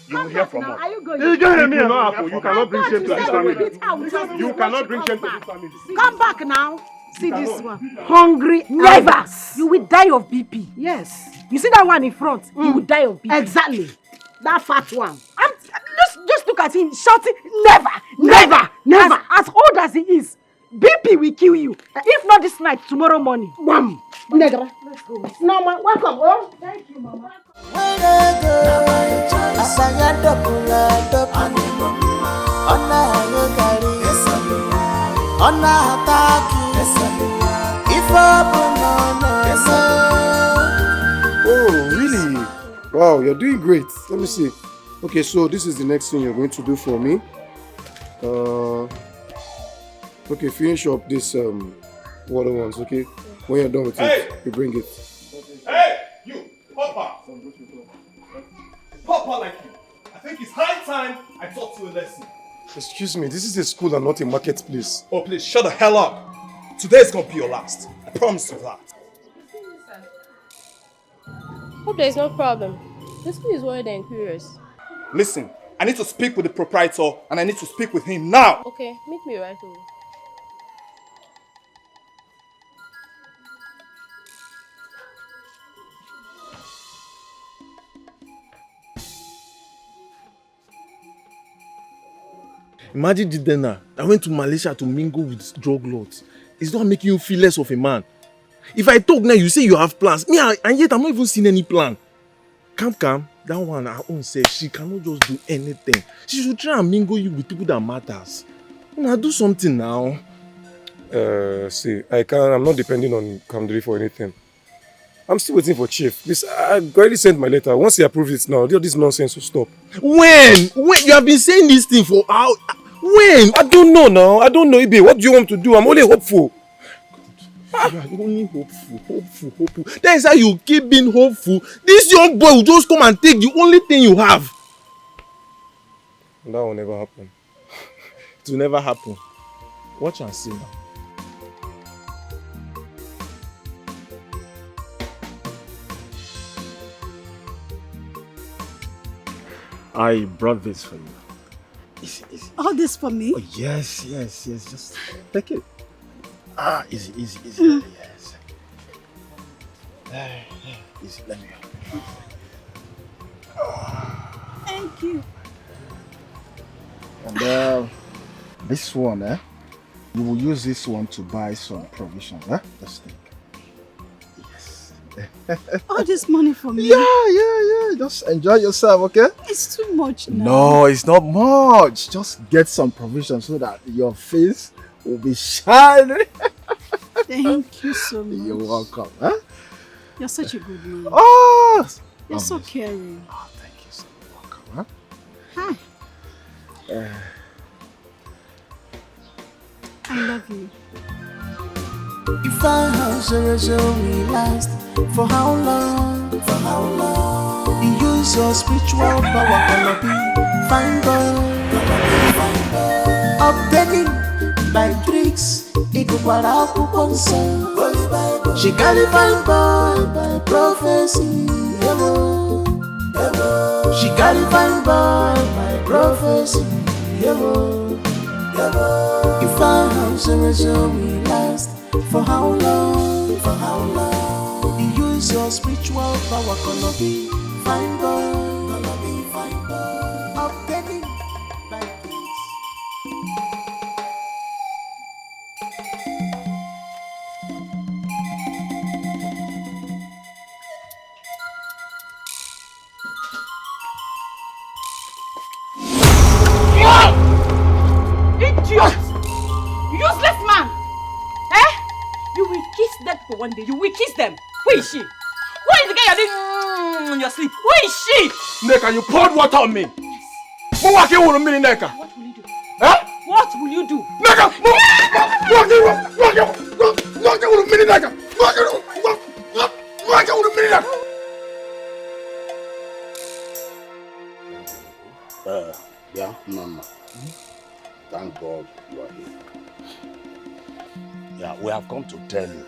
You will hear from us. Are you going? It will not happen. You cannot bring shame to this family. family. You cannot bring shame to this family. Come back now. See this one. Hungry. Never. You will die of BP. Yes. You see that one in front? You will die of BP. Exactly. That fat one. Just look at him shouting, never. As old as he is, BP will kill you. If not this night, tomorrow morning. Wham. Negra. Let's go. No, ma. Welcome. Oh. Thank you, Mama. attack you. If open Oh, really? Wow, you're doing great. Let me see. Okay, so this is the next thing you're going to do for me. Okay, finish up this water ones, okay? When you're done with it, you bring it. Hey, you, Papa! Papa like you. I think it's high time I taught you a lesson. Excuse me, this is a school and not a marketplace. Oh, please, shut the hell up. Today's gonna be your last. I promise you that. Hope there's no problem. The school is worried and curious. Listen, I need to speak with the proprietor and I need to speak with him now. Okay, meet me right over. Imagine the dinner. I went to Malaysia to mingle with drug lords. It's not making you feel less of a man. If I talk now, you say you have plans. Me, and yet I'm not even seeing any plan. Calm. That one, her own self, she cannot just do anything. She should try and mingle you with people that matters. Now do something now. See, I'm not depending on Kamdiri for anything. I'm still waiting for Chief. This, I already sent my letter. Once he approves it now, this nonsense will stop. When? You have been saying this thing for how? When? I don't know now. I don't know, Ibe. What do you want to do? I'm only hopeful. You are only hopeful. That is how you keep being hopeful. This young boy will just come and take the only thing you have. That will never happen. It will never happen. Watch and see now. I brought this for you. Easy. All this for me? Oh, yes. Just take it. Easy. Yes. Easy, let me go. Thank you. And this one, you will use this one to buy some provisions, Just take. Yes. All this money for me? Yeah. Just enjoy yourself, okay? It's too much now. No, it's not much. Just get some provisions so that your face will be shining. Thank you so much. You're welcome. You're such a good man. Oh! You're so caring. Oh, thank you so much. Welcome. Hi. I love you. If I have we last, for how long? You use your spiritual power, gonna be fine boy. Obtaining by tricks, Ikupara Kuponsa. She got it fine boy by prophecy. She got it fine boy by prophecy. If I have we last, for how long? You use your spiritual power, gonna be fine boy. Obtaining by tricks. Idiot! Useless man! You will kiss that for one day. You will kiss them. Who is she? Who is the guy you're doing in your sleep? Who is she? Neka, you poured water on me. Yes. What will you do, Neka? What will you do? Huh? What will you do? Neka! Yeah, Mama. Thank God you are here. Yeah, we have come to tell you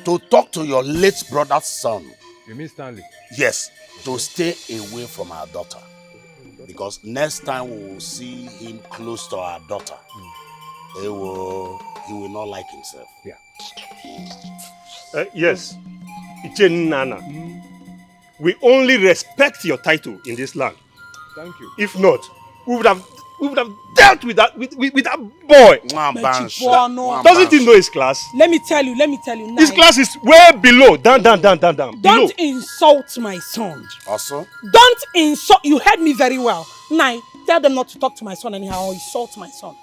to talk to your late brother's son. You mean Stanley? Yes, to stay away from our daughter. Because next time we will see him close to our daughter, he will not like himself. Yeah. Yes, Ichen Nana. We only respect your title in this land. Thank you. If not, we would have dealt with that boy. Doesn't he know his class? Let me tell you now. His class is way below. Down. Don't Below. insult my son. Also? Don't insult. You heard me very well. Now, tell them not to talk to my son anyhow or insult my son.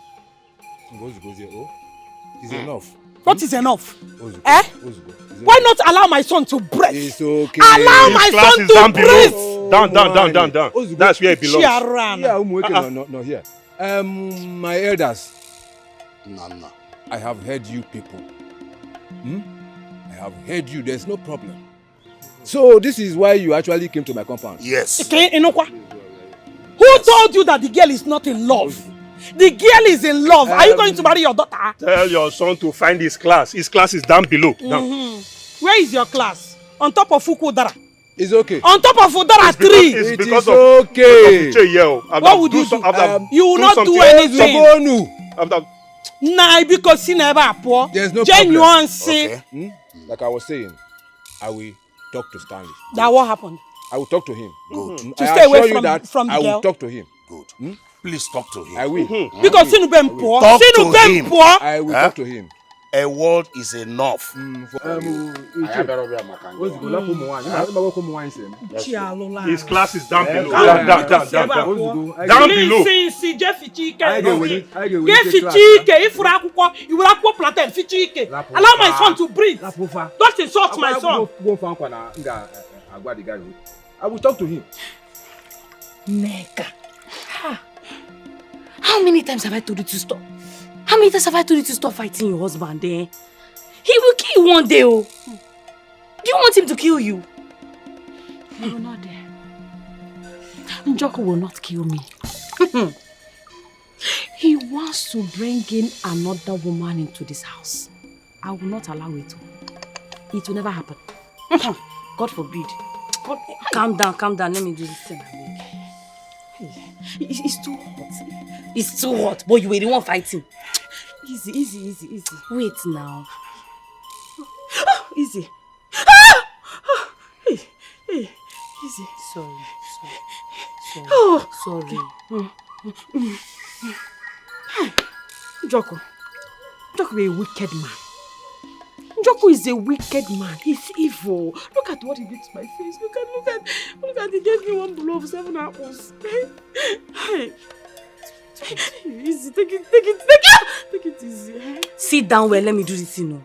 It's enough. What is enough? Ozuko, Eh? Ozuko, it's Why enough. not allow my son to breathe? It's okay. Allow my son to breathe. Down. Ozuko. That's where it belongs. Yeah, no, here. My elders. Nana. I have heard you people. I have heard you. There's no problem. So this is why you actually came to my compound. Yes. Okay, Inokwa. Who told you that the girl is not in love? The girl is in love. Are you going to marry your daughter? Tell your son to find his class. His class is down below. Down. Where is your class? On top of Fukudara. It's okay. On top of Udara tree. It is okay. What would you do? You will not do anything. Nah, because you never poor. There's no genuine problem. Like I was saying, I will talk to Stanley. That what happened? I will talk to him. Good. To stay away from that the I girl. will talk to him. Good. Please talk to him. I will. Because you know poor. Talk to him. I will talk to him. A word is enough. His class is down below. Down below. See, Jeff Fichike. If you will have plantain, Fichike. Allow my son to breathe. Don't insult my son. I will talk to him. Neka. How many times have I told you to stop? How many times have I told you to stop fighting your husband, eh? He will kill you one day, oh. Do you want him to kill you? He will not dare. Njoko will not kill me. He wants to bring in another woman into this house. I will not allow it to. It will never happen. God forbid. God, calm down. Let me do this thing. It's too hot. It's too hot. Boy, you were the one fighting. Easy. Wait now. Easy. Hey. Easy. Sorry. Joko is a wicked man. Joko is a wicked man. He's evil. Look at what he did to my face. Look at he gave me one blow of 7 apples. Hey. Easy, take it easy. Sit down well, let me do this, you know.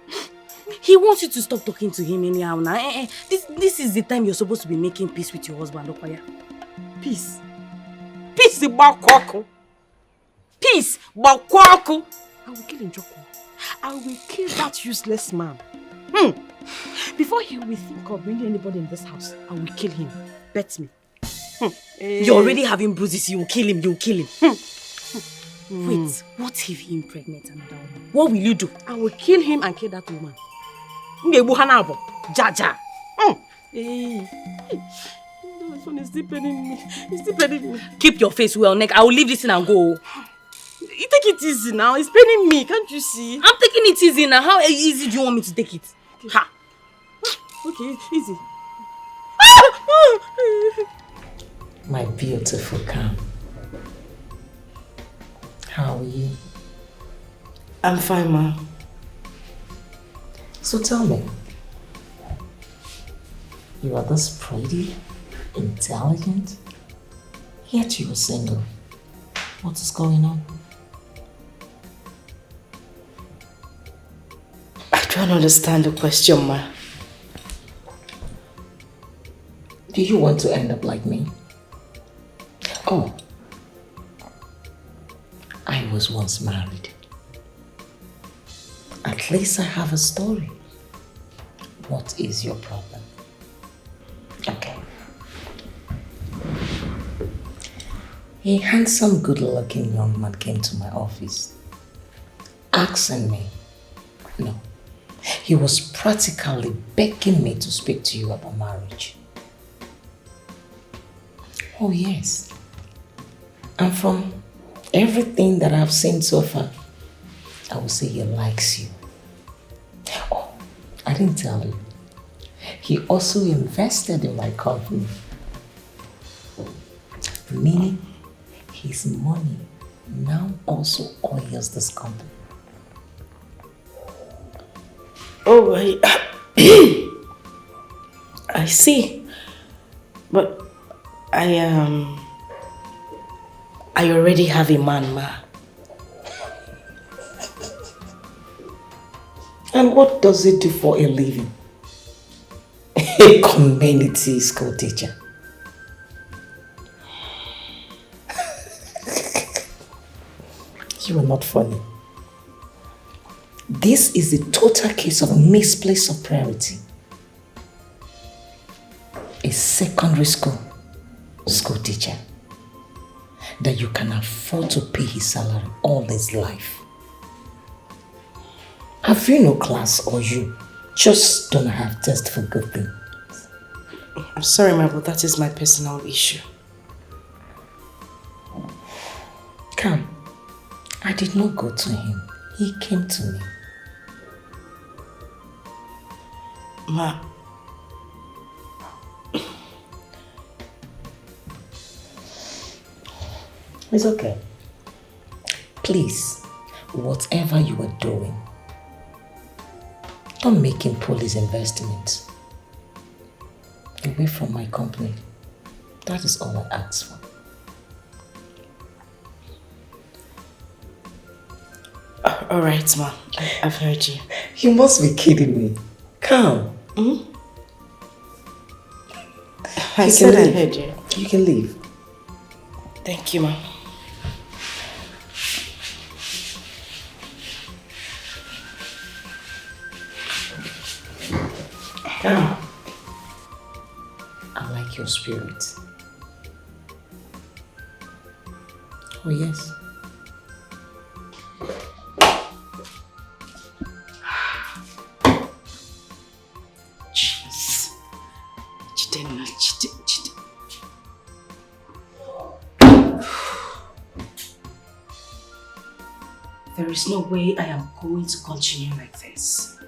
He wants you to stop talking to him anyhow now. This is the time you're supposed to be making peace with your husband, Okoya. Peace. Peace about Kwako. Peace about Kwako. I will kill him, Joko. I will kill that useless man. Before he will think of bringing anybody in this house, I will kill him. Bet me. You're already having bruises, you will kill him. Wait, what if he impregnates another woman? What will you do? I will kill him and kill that woman. Jaja. This one is still paining me. Keep your face well, neck. I will leave this in and go. You take it easy now. It's paining me. Can't you see? I'm taking it easy now. How easy do you want me to take it? Ha. Okay, easy. My beautiful Cam. How are you? I'm fine, ma. So tell me, you are this pretty, intelligent, yet you are single. What is going on? I don't understand the question, ma. Do you want to end up like me? Oh, I was once married. At least I have a story. What is your problem? Okay. A handsome, good-looking young man came to my office, asking me. No, he was practically begging me to speak to you about marriage. Oh yes. And from everything that I've seen so far, I would say he likes you. Oh, I didn't tell you. He also invested in my company. Meaning, his money now also oils this company. Oh, I see. But I already have a man, ma. And what does he do for a living? A community school teacher. You are not funny. This is a total case of misplaced of priority. A secondary school teacher that you can afford to pay his salary all his life. Have you no class, or you just don't have taste for good things? I'm sorry, ma, but that is my personal issue. Come. I did not go to him. He came to me. Ma. It's okay. Please, whatever you are doing, don't make him pull his investments away from my company. That is all I ask for. All right, ma. I've heard you. You must be kidding me. Come. I said I heard you. You can leave. Thank you, ma. Come. I like your spirit. Oh, yes. Jeez. There is no way I am going to continue like this.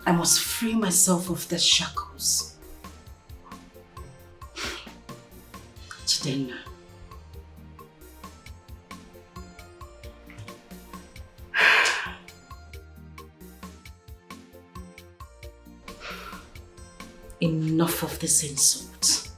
I must free myself of the shackles. Chidenna. Enough of this insult.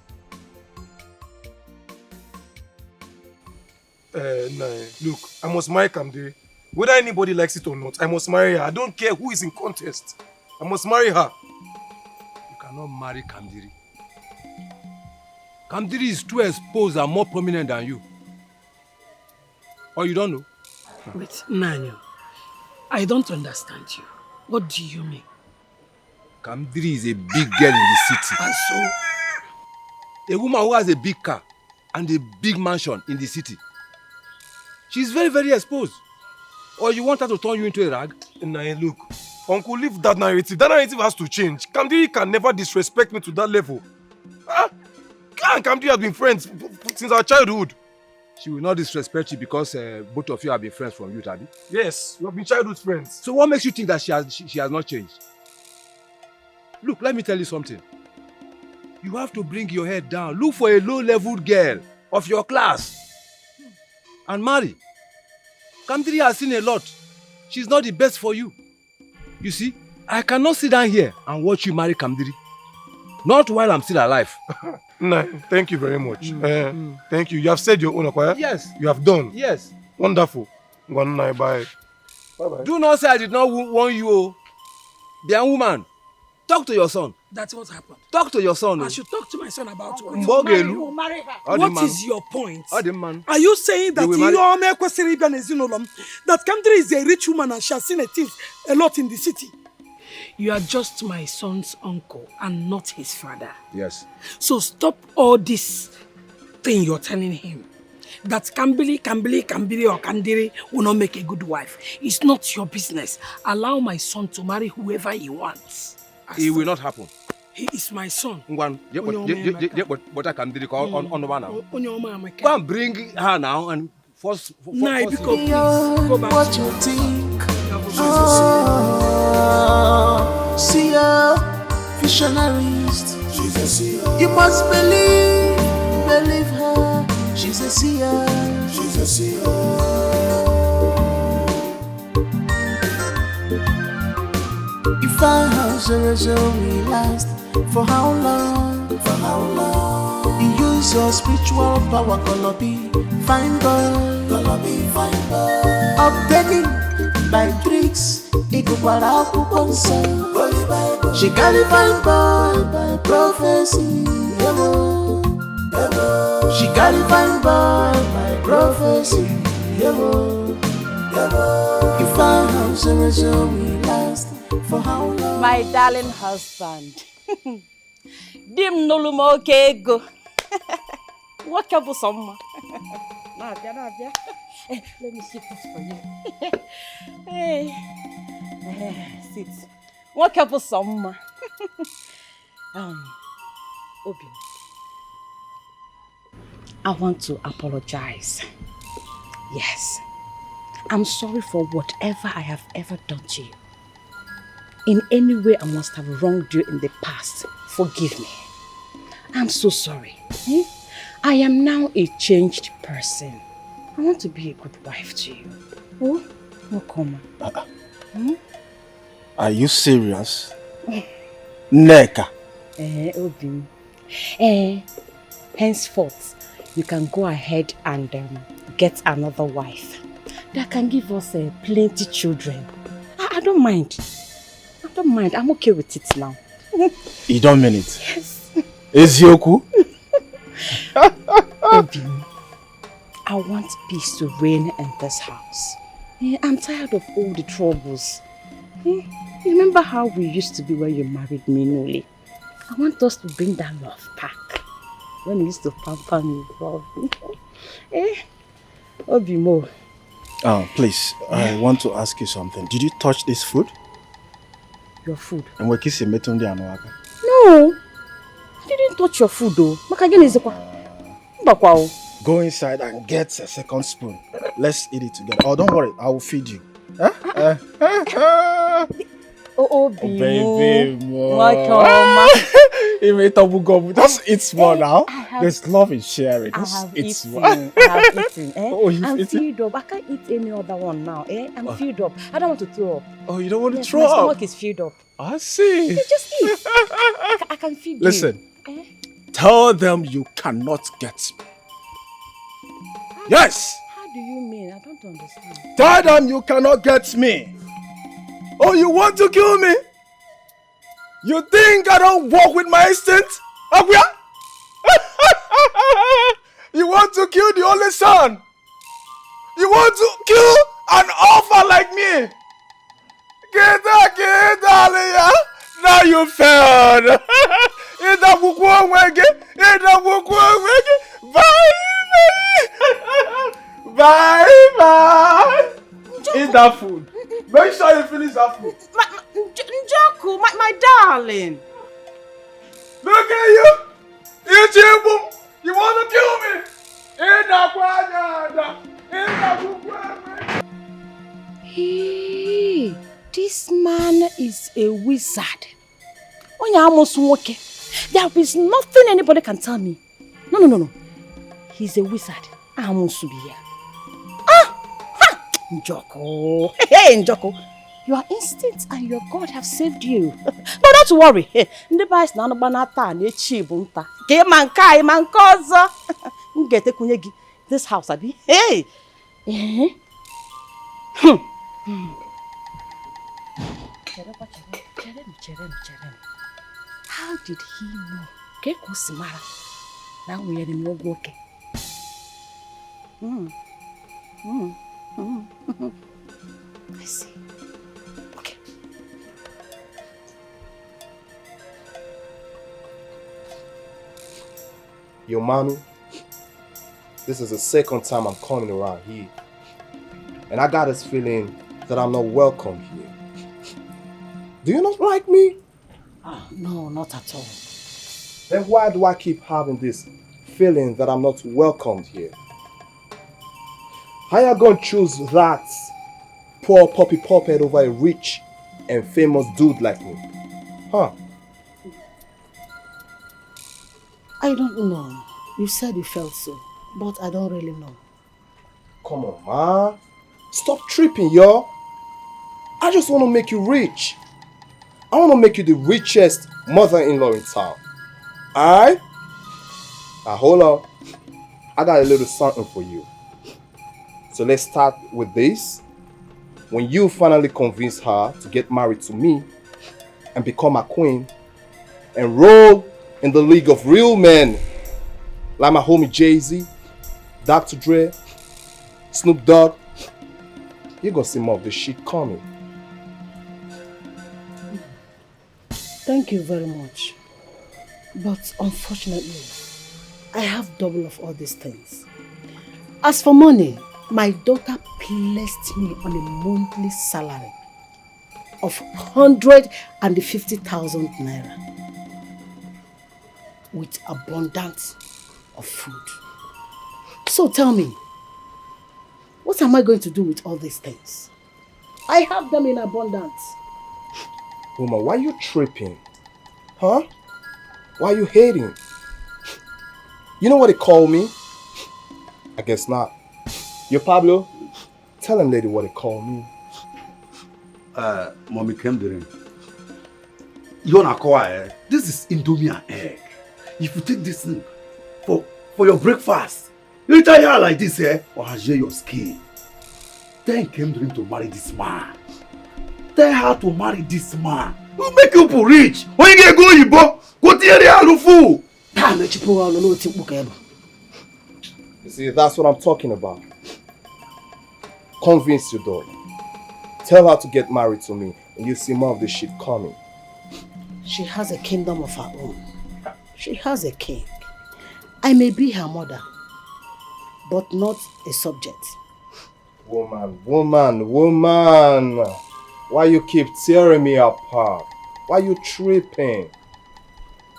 Look, I must marry Kamdiri. Whether anybody likes it or not, I must marry her. I don't care who is in contest. I must marry her. You cannot marry Kamdiri. Kamdiri is too exposed and more prominent than you. Or you don't know? Wait, Nanyo, I don't understand you. What do you mean? Kamdiri is a big girl in the city. And so? A woman who has a big car and a big mansion in the city. She's very, very exposed. Or you want her to turn you into a rag? Nah, look, Uncle, leave that narrative. That narrative has to change. Kamdiri can never disrespect me to that level. And Kamdiri has been friends since our childhood. She will not disrespect you because both of you have been friends from youth, Abi? Yes, we have been childhood friends. So what makes you think that she has not changed? Look, let me tell you something. You have to bring your head down. Look for a low-level girl of your class and marry. Kamdiri has seen a lot. She's not the best for you. You see, I cannot sit down here and watch you marry Kamdiri. Not while I'm still alive. Nah, thank you very much. Thank you. You have said your own, Akwaya? Yes. You have done? Yes. Wonderful. Bye. Bye-bye. Do not say I did not warn you. The young woman, talk to your son. That's what happened. Talk to your son. I should talk to my son about what? You marry her. What is your point? Man. Are you saying that that Kamdiri is a rich woman and she has seen a lot in the city? You are just my son's uncle and not his father. Yes. So stop all this thing you're telling him. That Kambili or Kandiri will not make a good wife. It's not your business. Allow my son to marry whoever he wants. It will not happen. He is my son. Go and bring her now and force go back. What you think? See her, visionarist. She's a seer. You must believe her. She's a seer. She's a seer. If our house will last, for how long? For how long? You use your spiritual power, gonna be fine boy. Gonna be fine boy. Updating by tricks ịgụkwara akwụkwọ nsọ. She got a fine boy by prophecy. She got a fine boy by prophecy. If I have so we last for how long? My darling husband. Dim nolumo kego. What can be some? Let me sit this for you. Hey. Sit. What can be some? Obi. I want to apologize. Yes. I'm sorry for whatever I have ever done to you. In any way I must have wronged you in the past, forgive me. I'm so sorry. I am now a changed person. I want to be a good wife to you. Oh, come on. Are you serious? Neka. Obi. Henceforth, you can go ahead and get another wife that can give us plenty children. I don't mind. I don't mind. I'm okay with it now. You don't mean it? Yes. Ezioku? Obi, I want peace to reign in this house. I'm tired of all the troubles. Remember how we used to be when you married me, Noli? I want us to bring that love back. When you used to pamper me. Obi Mo. Please, I want to ask you something. Did you touch this food? Your food? And we're kissing Metundi and Waka. No, I didn't touch your food though. Go inside and get a second spoon. Let's eat it together. Oh, don't worry, I will feed you. Oh, baby, just eat small now. There's love in sharing. Just eat small. I have eaten. Oh, I'm filled up. I can't eat any other one now. I'm filled up. I don't want to throw up. Oh, you don't want to throw my up? My stomach is filled up. I see. You just eat. I can feed you. Listen, tell them you cannot get me. Yes! How do you mean? I don't understand. Tell them you cannot get me. Oh, you want to kill me? You think I don't walk with my instinct? Aguya? You want to kill the only son? You want to kill an orphan like me? Now you failed. Bye. Eat that food. Make sure you finish that food. Njoku, my darling. Look at you. You want to kill me? Hey, this man is a wizard. There is nothing anybody can tell me. No. He's a wizard. I must be here. Njoko. Hey, Njoko. Your instincts and your God have saved you. But don't worry. The boys na no banata na chibunta. Ke mankai mankozo. Ngete kunyegi this house abi. Hey. How did he know? Ke kusimara. Na we are in okay. I see. Okay. Yo, mommy, this is the second time I'm coming around here. And I got this feeling that I'm not welcome here. Do you not like me? No, not at all. Then why do I keep having this feeling that I'm not welcomed here? How you gonna choose that poor puppy puppet over a rich and famous dude like me? Huh? I don't know. You said you felt so, but I don't really know. Come on, ma. Stop tripping, yo. I just want to make you rich. I want to make you the richest mother-in-law in town. Alright? Now hold on. I got a little something for you. So let's start with this. when you finally convince her to get married to me and become a queen and roll in the league of real men like my homie Jay-Z, Dr. Dre, Snoop Dogg, you're gonna see more of this shit coming. Thank you very much. But unfortunately, I have double of all these things. As for money, my daughter placed me on a monthly salary of 150,000 naira with abundance of food. So tell me, what am I going to do with all these things? I have them in abundance. Woman, why are you tripping? Huh? Why are you hating? You know what they call me? I guess not. Yo, Pablo, tell him lady what they call me. Mommy came during. You wanna call her? This is Indomie and egg. If you take this thing for your breakfast, you tell her like this, or share your skin. Then came during to marry this man. Tell her to marry this man. Who make you rich? When you get go, you go to the fool. You see, that's what I'm talking about. Convince your daughter. Tell her to get married to me and you see more of this shit coming. She has a kingdom of her own. She has a king. I may be her mother, but not a subject. Woman. Why you keep tearing me apart? Why you tripping?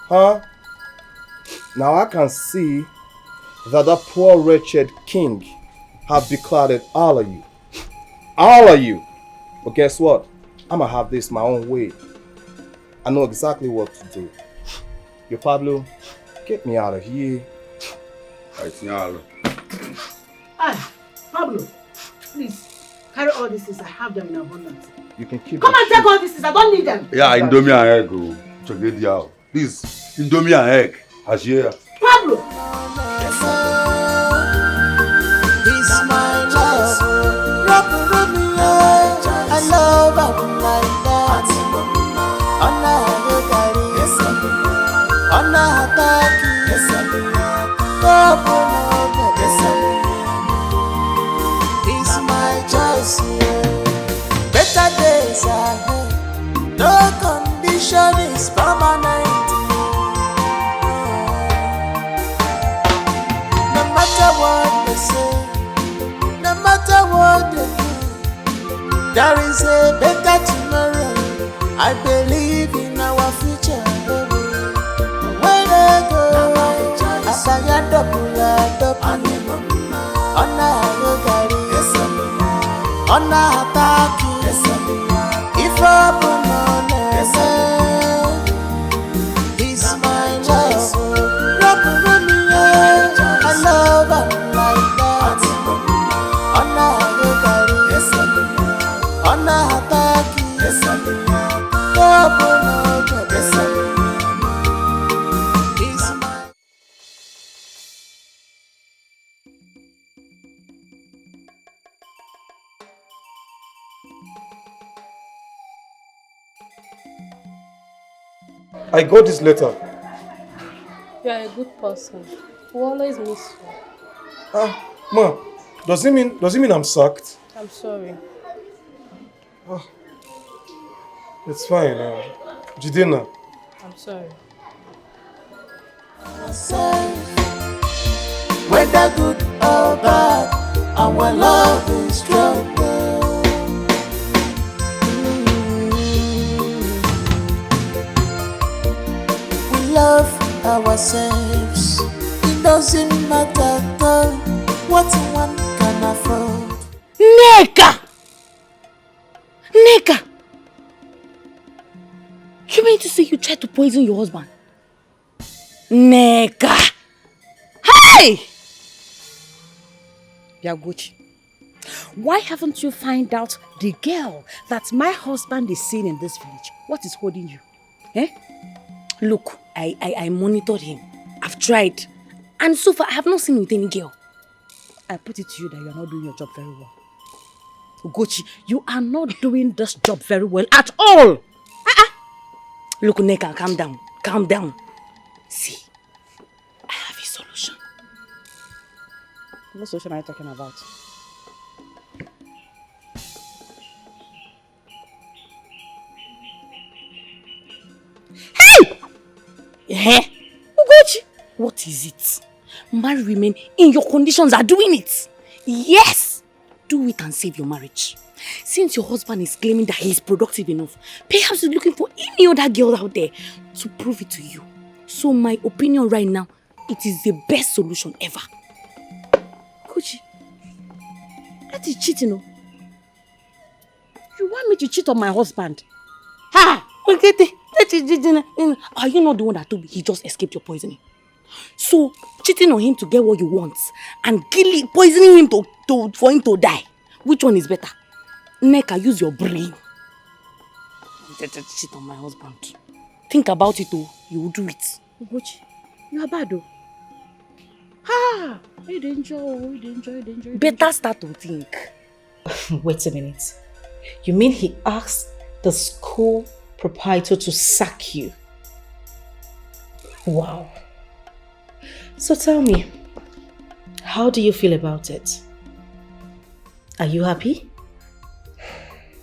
Huh? Now I can see that the poor wretched king have declared all of you. All of you. But guess what? I'm gonna have this my own way. I know exactly what to do. Yo, Pablo, get me out of here. Hey, Pablo, please carry all these things. I have them in abundance. You can keep Come and take all these things. I don't need them. Yeah, Indomie and egg. Check it out. Please, Indomie and egg. Ashia. Pablo! It's my love. Rock Romeo. I love her like that. Anna Garri. Anna Hataki. It's my choice. Better days ahead. No condition is permanent. No matter what they say, no matter what they do, there is a better tomorrow. I believe in our future. When I go, I say a double. Anna Garri. Anna Hataki. If I it's my love. Rock Romeo. I love her like that. Anna Garri. Anna Hataki. I got this letter. You are a good person. We always miss you. Ma, does it mean I'm sacked? I'm sorry. It's fine. Jidena. I'm sorry. Whether good or bad, our love is stronger. We love ourselves. It doesn't matter what one can afford. Neka! You mean to say you tried to poison your husband? Neka! Hey! Biaguchi, why haven't you find out the girl that my husband is seeing in this village? What is holding you? Eh? Look, I monitored him. I've tried. And so far, I have not seen with any girl. I put it to you that you are not doing your job very well. Ugochi, you are not doing this job very well at all. Look, Neka, calm down. Calm down. See, I have a solution. What solution are you talking about? Hey! Yeah. Ugochi, what is it? Married women in your conditions are doing it. Yes! Do it and save your marriage. Since your husband is claiming that he is productive enough, perhaps he's looking for any other girl out there to prove it to you. So my opinion right now, it is the best solution ever. Ugochi, that is cheating, no? You want me to cheat on my husband? Ha! Are you not the one that told me he just escaped your poisoning? So, cheating on him to get what you want and poisoning him for him to die. Which one is better? Neka, use your brain. Cheat on my husband. Think about it, oh. You will do it. Ugochi, you are bad, oh. Ha! You enjoy. Better start to think. Wait a minute. You mean he asked the school proprietor to sack you? Wow. So tell me, how do you feel about it? Are you happy?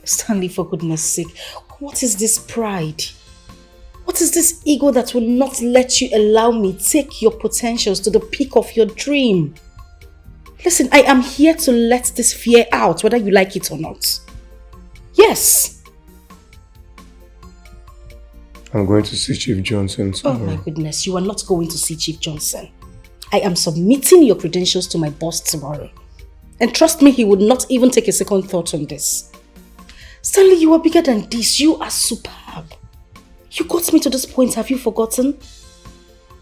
Stanley, for goodness sake, what is this pride? What is this ego that will not let you allow me take your potentials to the peak of your dream? Listen, I am here to let this fear out, whether you like it or not. Yes. I'm going to see Chief Johnson tomorrow. Oh my goodness, you are not going to see Chief Johnson. I am submitting your credentials to my boss tomorrow. And trust me, he would not even take a second thought on this. Stanley, you are bigger than this. You are superb. You got me to this point, have you forgotten?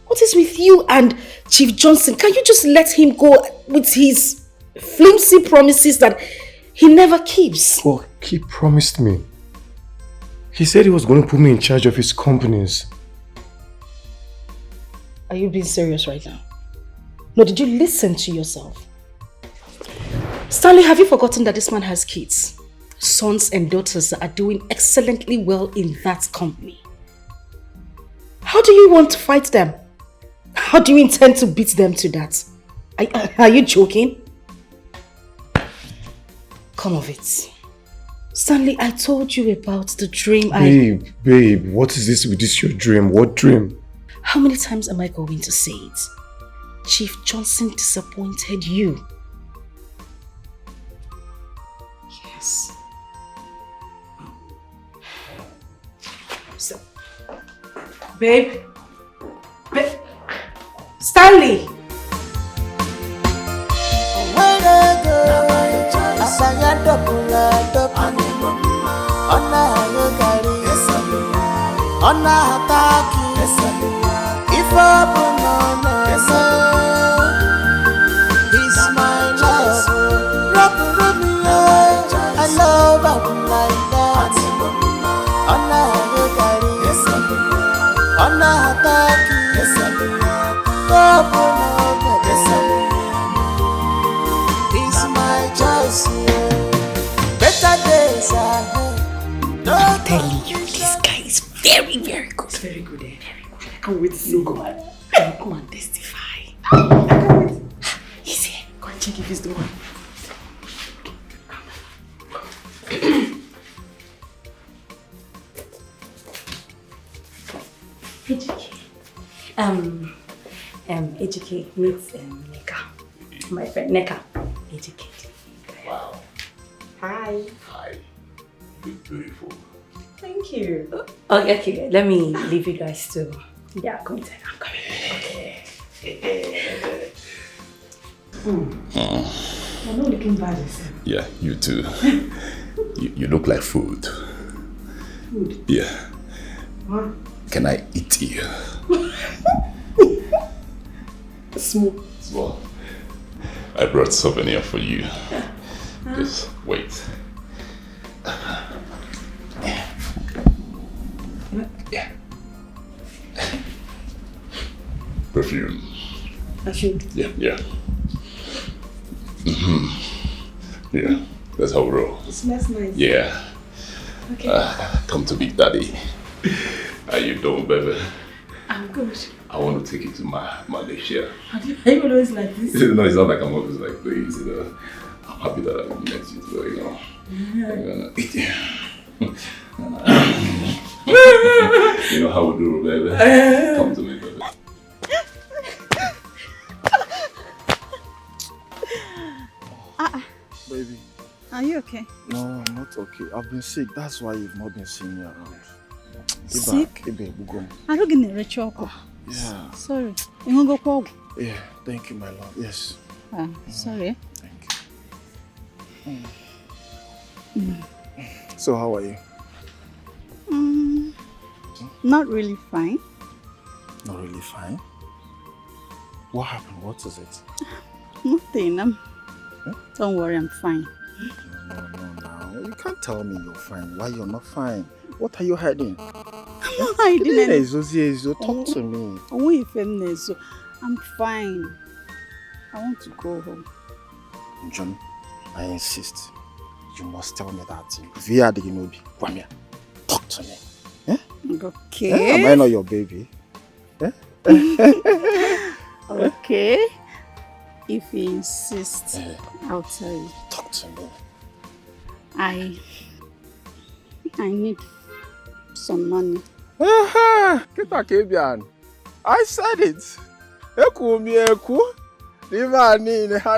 What is with you and Chief Johnson? Can you just let him go with his flimsy promises that he never keeps? Well, he promised me. He said he was going to put me in charge of his companies. Are you being serious right now? No, did you listen to yourself? Stanley, have you forgotten that this man has kids? Sons and daughters that are doing excellently well in that company. How do you want to fight them? How do you intend to beat them to that? Are you joking? Come of it. Stanley, I told you about the dream Babe, what is this with this your dream? What dream? How many times am I going to say it? Chief Johnson disappointed you. Yes. So, babe. Stanley! I'm telling you, this guy is very, very good. It's very good, eh? Very good. I can't wait to see him. Come and testify. I can't wait. He's here. Go and check if he's the one. Ejike meets Neka. My friend Neka. Ejike. Wow. Hi. Hi. You're beautiful. Thank you. Okay, let me leave you guys to. Yeah, come inside. I'm coming. Okay. You're not looking bad, yourself. Yeah, you too. you look like food. Food? Yeah. What? Can I eat you? Small. I brought souvenir for you. Just wait. Yeah. Perfume. I should. Yeah. Yeah, that's how we roll. smells nice. Yeah. Okay. Come to Big Daddy. How you doing, baby? I'm good. I want to take you to Malaysia. Are you always like this? No, it's not like I'm always like this, you know. I'm happy that I met you too, you know. You know how we do, baby. Come to me, baby. Baby. Are you okay? No, I'm not okay. I've been sick. That's why you've not been seeing me around. Sick? Ibe, I don't get a ritual. Yeah. Sorry. You want to go? Yeah, thank you, my love. Yes. Sorry. So, how are you? Not really fine. Not really fine? What happened? What is it? Nothing. Don't worry, I'm fine. No. You can't tell me you're fine. Why you're not fine? What are you hiding? I'm not hiding anything. Talk to me. I'm fine. I want to go home. John, I insist. You must tell me that thing. Via the Ginobi. Come here. Talk to me. Eh? Okay. Eh? Am I not your baby? Eh? Okay. If you insist, I'll tell you. Talk to me. I need some money. I said it. I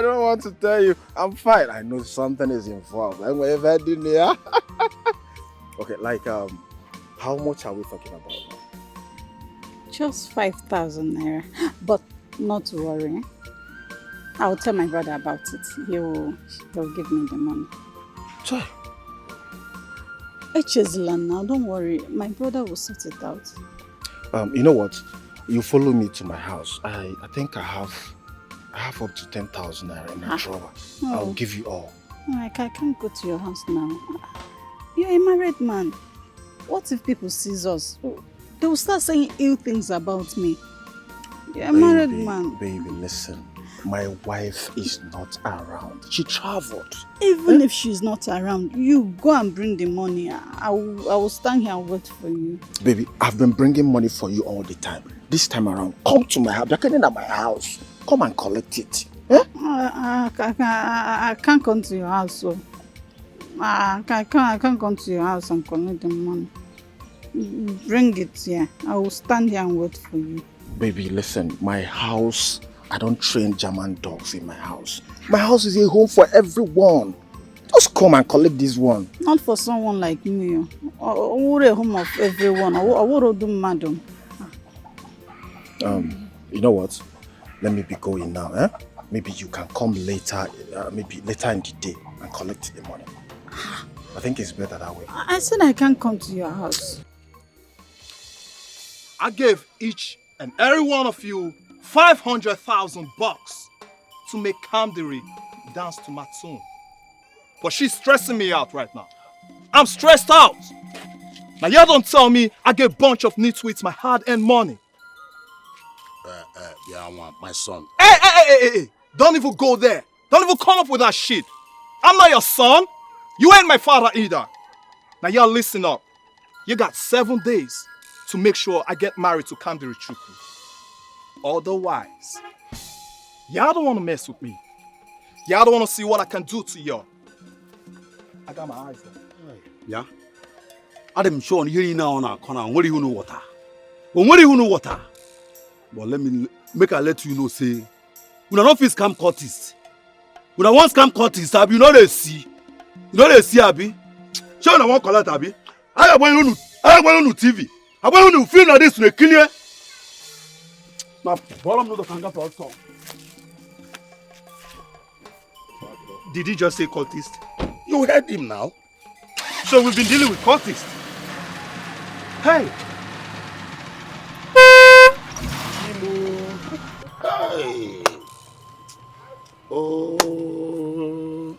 don't want to tell you. I'm fine. I know something is involved. Okay, like how much are we talking about now? Just 5,000 naira. But not to worry. I'll tell my brother about it. He'll give me the money. Sure. Now, don't worry. My brother will sort it out. You know what? You follow me to my house. I think I have up to 10,000 naira in my drawer. Oh. I'll give you all. I can't go to your house now. You're a married man. What if people see us? They will start saying ill things about me. You're a married man. Baby, listen. My wife is not around. She traveled. Even if she's not around, you go and bring the money. I will stand here and wait for you. Baby, I've been bringing money for you all the time. This time around, come to my house. They're coming at my house. Come and collect it. Eh? I can't come to your house, so I can't come to your house and collect the money. Bring it here. I will stand here and wait for you. Baby, listen. My house, I don't train German dogs in my house. My house is a home for everyone. Just come and collect this one. Not for someone like me. We're a home of everyone. I would do madam. You know what? Let me be going now. Eh? Maybe you can come later. Maybe later in the day and collect the money. I think it's better that way. I said I can't come to your house. I gave each and every one of you 500,000 bucks to make Kamdiri dance to my tune. But she's stressing me out right now. I'm stressed out. Now y'all don't tell me I gave a bunch of nitwits my hard-earned money. Yeah, I want my son. Hey. Don't even go there. Don't even come up with that shit. I'm not your son. You ain't my father either. Now y'all listen up. You got 7 days to make sure I get married to Kamdiri Chukwu. Otherwise, y'all don't want to mess with me. Y'all don't want to see what I can do to y'all. I got my eyes there. Yeah? I'm sure you now on our corner. What do you know water? Well, what do you know water? But let me let you know, say, when I don't feel scam courtist. When I want scam courtist, Abi, you know they see. You know they see, Abi. Sure, I want collect, Abi. I want you TV. I want you to feel like this to kill you. Now, bottom no the kanga for us. Did he just say cultist? You heard him now. So we've been dealing with cultists. Hey! Hey! Oh!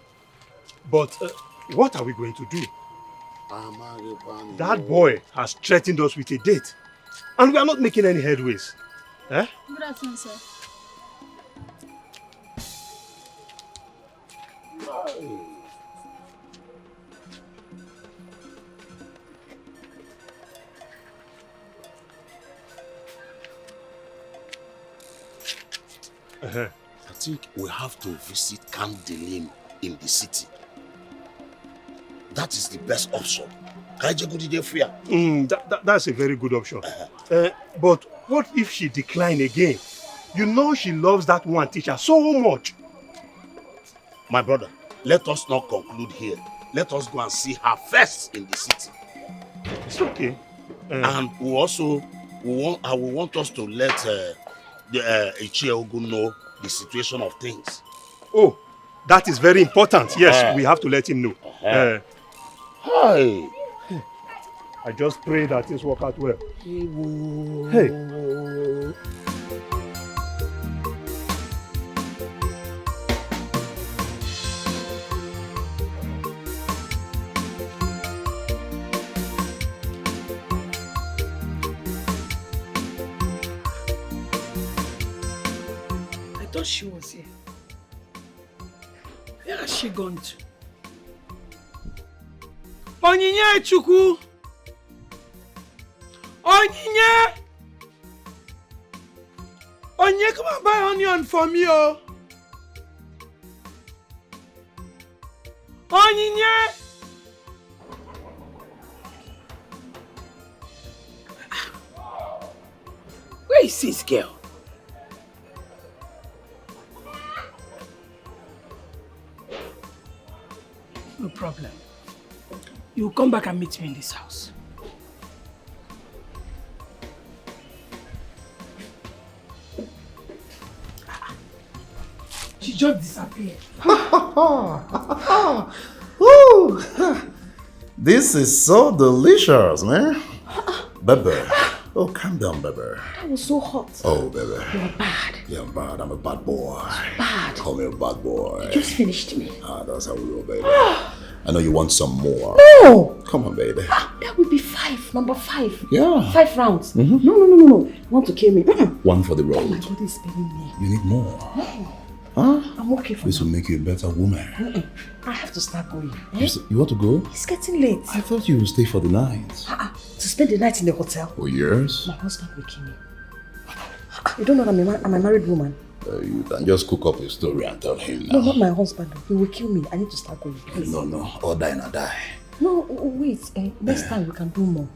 But what are we going to do? That boy has threatened us with a date. And we are not making any headways. Eh? Good afternoon, sir. I think we have to visit Camp Delim in the city. That is the best option. That's a very good option. But what if she decline again? You know she loves that one teacher so much. My brother, let us not conclude here. Let us go and see her first in the city. It's okay. And I will want us to let Ichie Ogun know the situation of things. Oh, that is very important. Yes, we have to let him know. Hi. I just pray that things work out well. Hey. I thought she was here. Where has she gone to? Onyinye Chukwu! Onyinye! Onyinye, come and buy onion for me, oh! Onyinye! Where is this girl? No problem. You will come back and meet me in this house. She just disappeared. Woo! This is so delicious, man. Baby. Oh, calm down, baby. That was so hot. Oh, baby. You're bad. Yeah, I'm bad. I'm a bad boy. Bad. Call me a bad boy. You just finished me. That's how we roll, baby. I know you want some more. No! Come on, baby. That would be 5. Number 5. Yeah. 5 rounds. Mm-hmm. No. You want to kill me? One for the My road. body is paining me. You need more. No. Huh? I'm okay for This will make you a better woman. I have to start going. Eh? You want to go? It's getting late. I thought you would stay for the night. To spend the night in the hotel? Oh, yes? My husband will kill me. You don't know that I'm a married woman? You can just cook up a story and tell him now. No, not my husband. He will kill me. I need to start going. Please. No. Or die and die. No, wait. Next time we can do more.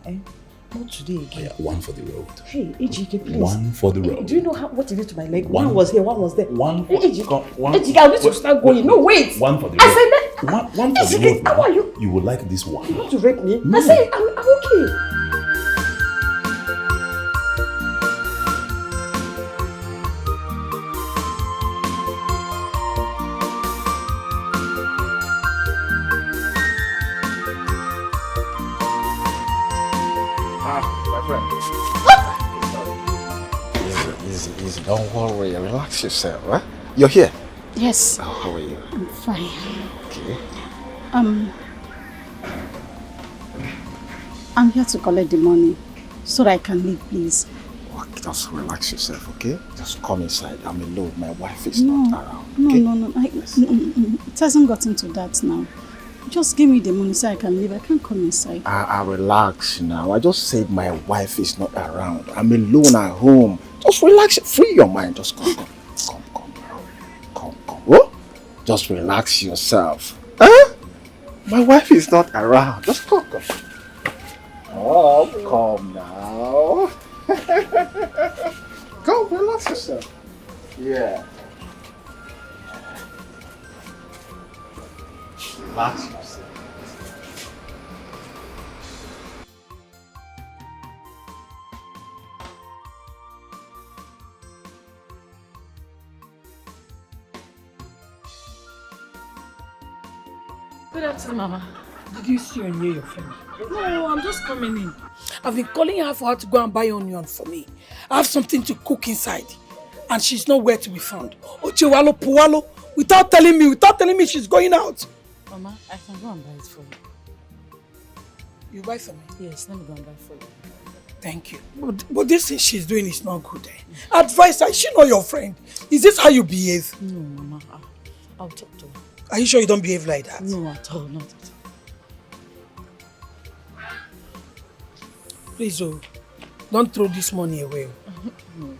Not today again. Yeah, one for the road. Hey, Ejike, please. One for the road. Do you know what it did to my leg? One was here, one was there. One for Ejike, I need to start going. No, wait. One for the road. I said that. One for the road. How are you? You will like this one. You want to rape me? No. I said I'm okay. Easy. Don't worry. Relax yourself, huh? You're here? Yes. Oh, how are you? I'm fine. Okay. I'm here to collect the money so that I can leave, please. Okay, just relax yourself, okay? Just come inside. I'm alone. My wife is not around. Okay? No. It hasn't gotten to that now. Just give me the money so I can leave. I can't come inside. I relax now. I just said my wife is not around. I'm alone at home. Just relax. Free your mind. Just come. What? Just relax yourself. Huh? My wife is not around. Just come. Oh, come now. Come, relax yourself. Yeah. Relax yourself. Good afternoon, Mama. Did you see or hear your friend? No, I'm just coming in. I've been calling her for her to go and buy onion for me. I have something to cook inside. And she's nowhere to be found. Ochewalo Puwalo, without telling me she's going out. Mama, I can go and buy it for you. You buy for me? Yes, let me go and buy it for you. Thank you. But this thing she's doing is not good. Advise her, is she not your friend? Is this how you behave? No, Mama, I'll talk to her. Are you sure you don't behave like that? No, at all, not at all. Please, don't throw this money away. No.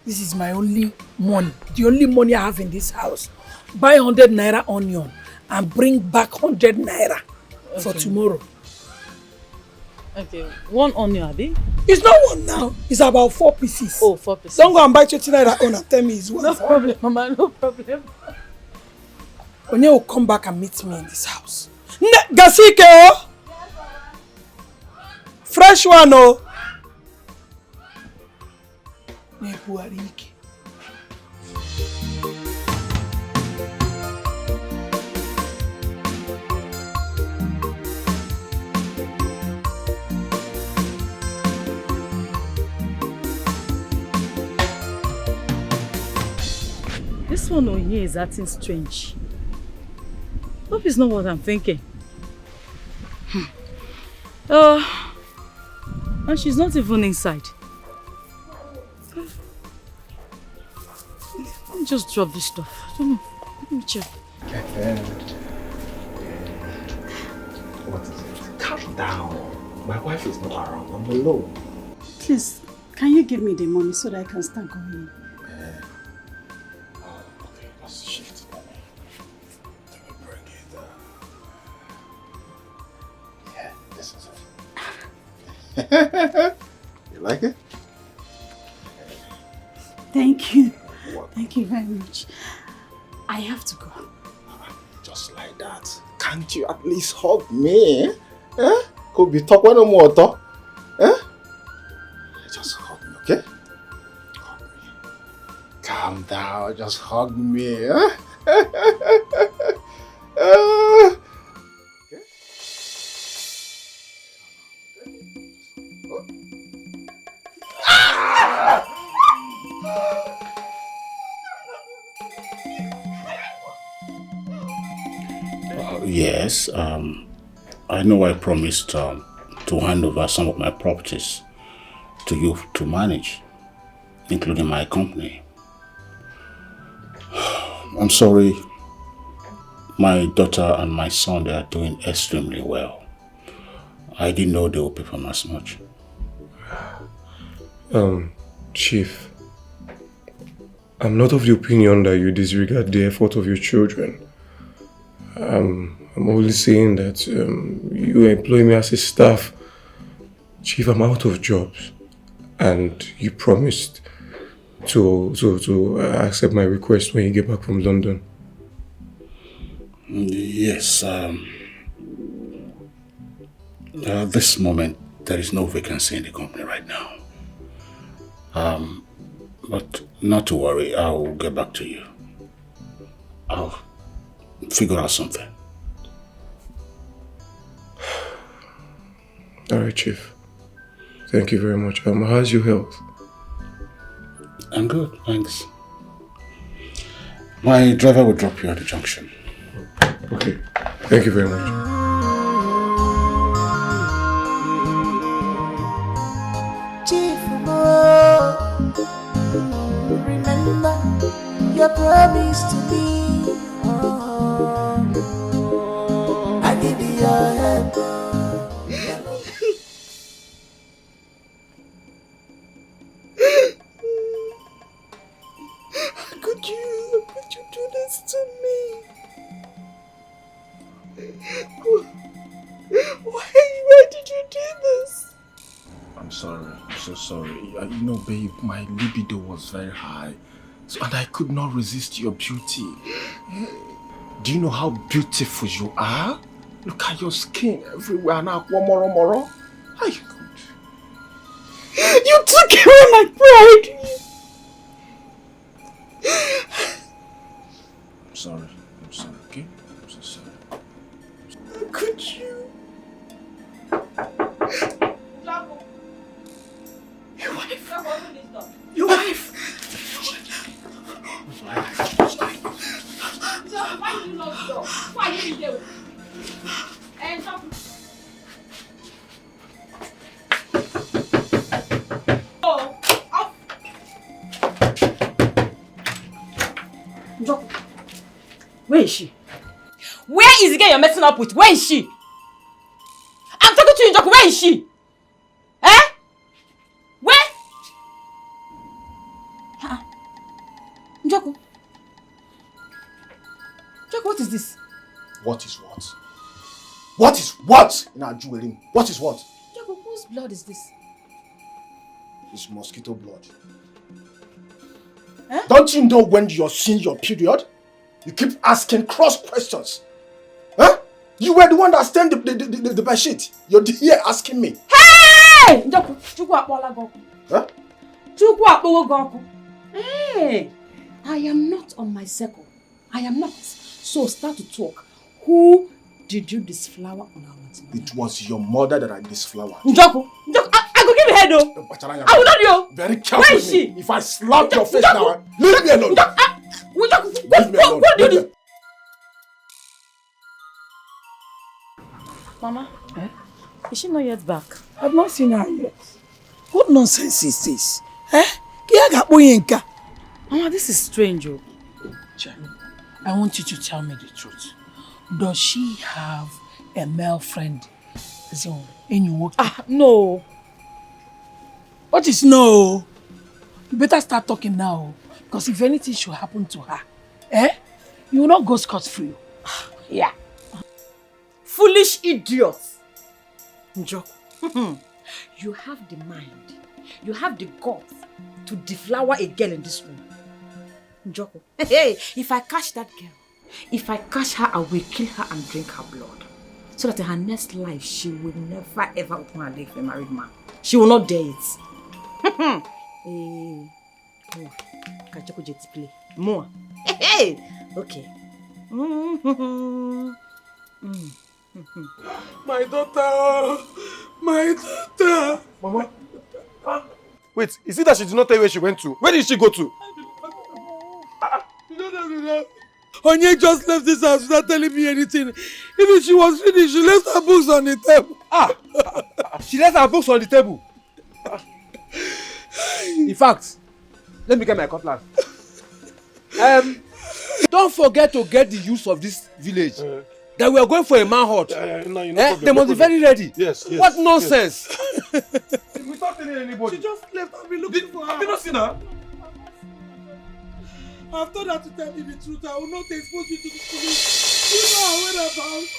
This is my only money. The only money I have in this house. Buy 100 naira onion and bring back 100 naira for tomorrow. Okay, 1 onion, Abi? It's not one now. It's about 4 pieces. Oh, 4 pieces. Don't go and buy 20 naira on and tell me it's one. No problem, Mama, no problem. Onye will come back and meet me in this house. Gasike, oh! Fresh one, oh! This one over here is acting strange. Hope it's not what I'm thinking. And she's not even inside. Let me just drop this stuff. I don't know. Let me check. What is it? Calm down. My wife is not around. I'm alone. Please, can you give me the money so that I can start going? Okay, let's shift. Let me bring it. Yeah, this is it. You like it? Thank you. Thank you very much. I have to go. Just like that. Can't you at least hug me? Eh? Could be talk one more talk. Eh? Just hug me, okay? Hug me. Calm down, just hug me. Eh? Yes, I know I promised to hand over some of my properties to you to manage, including my company. I'm sorry, my daughter and my son, they are doing extremely well. I didn't know they would perform as much. Chief, I'm not of the opinion that you disregard the effort of your children. I'm only saying that you employ me as a staff. Chief, I'm out of jobs. And you promised to accept my request when you get back from London. Yes, at this moment, there is no vacancy in the company right now. But not to worry, I'll get back to you. I'll figure out something. Alright, Chief. Thank you very much. How's your health? I'm good, thanks. My driver will drop you at the junction. Okay. Thank you very much. Remember your promise to me. I give you your help. How could you do this to me? Why did you do this? I'm sorry. I'm so sorry. You know, babe, my libido was very high. And I could not resist your beauty. Do you know how beautiful you are? Look at your skin everywhere now. Moro. How you good? You took away my pride! I'm sorry, okay? I'm so sorry. How could you? Your wife! Your wife! Why do you not stop? Why are you here? And stop. Where is she? Where is the girl you're messing up with? Where is she? I'm talking to you, Njoku. Where is she? Eh? Where? this? What is what? What is what in our jewelry? What is what? Jacob, whose blood is this? It's mosquito blood. Huh? Don't you know when you're seeing your period? You keep asking cross questions. Huh? You were the one that stained the bed sheet. You're here asking me. Hey! Jacob, huh? Hey! I am not on my circle. I am not. So start to talk. Who did you disflower on our matrimony? It was your mother that I disflowered. Njoko, I go give you head though. I will not you. Very careful. Where is she? If I slap your face now, leave me alone. Leave me alone. Go do this. Mama, is she not yet back? I've not seen her yet. What nonsense is this? Mama, this is strange. I want you to tell me the truth. Does she have a male friend? No. What is no? You better start talking now. Because if anything should happen to her, you will not go scot-free. Yeah. Foolish idiot. Njo, you have the mind. You have the guts to deflower a girl in this room. Njoko, hey, if I catch that girl, if I catch her, I will kill her and drink her blood. So that in her next life, she will never ever open her leg for a married man. She will not dare it. Hey, Kachoko Jetty play. More. Hey, okay. My daughter! My daughter! Mama? Wait, is it that she did not tell you where she went to? Where did she go to? Onye just left this house without telling me anything. Even she was finished, she left her books on the table. She left her books on the table. In fact, let me get my cutlass. Don't forget to get the use of this village. That we are going for a manhunt. No they must be very ready. Yes. What nonsense? Yes. Without telling anybody. She just left. I've been looking for her. Have you not seen her? I've told her to tell me the truth. I will not expose you to the police. You know her whereabouts.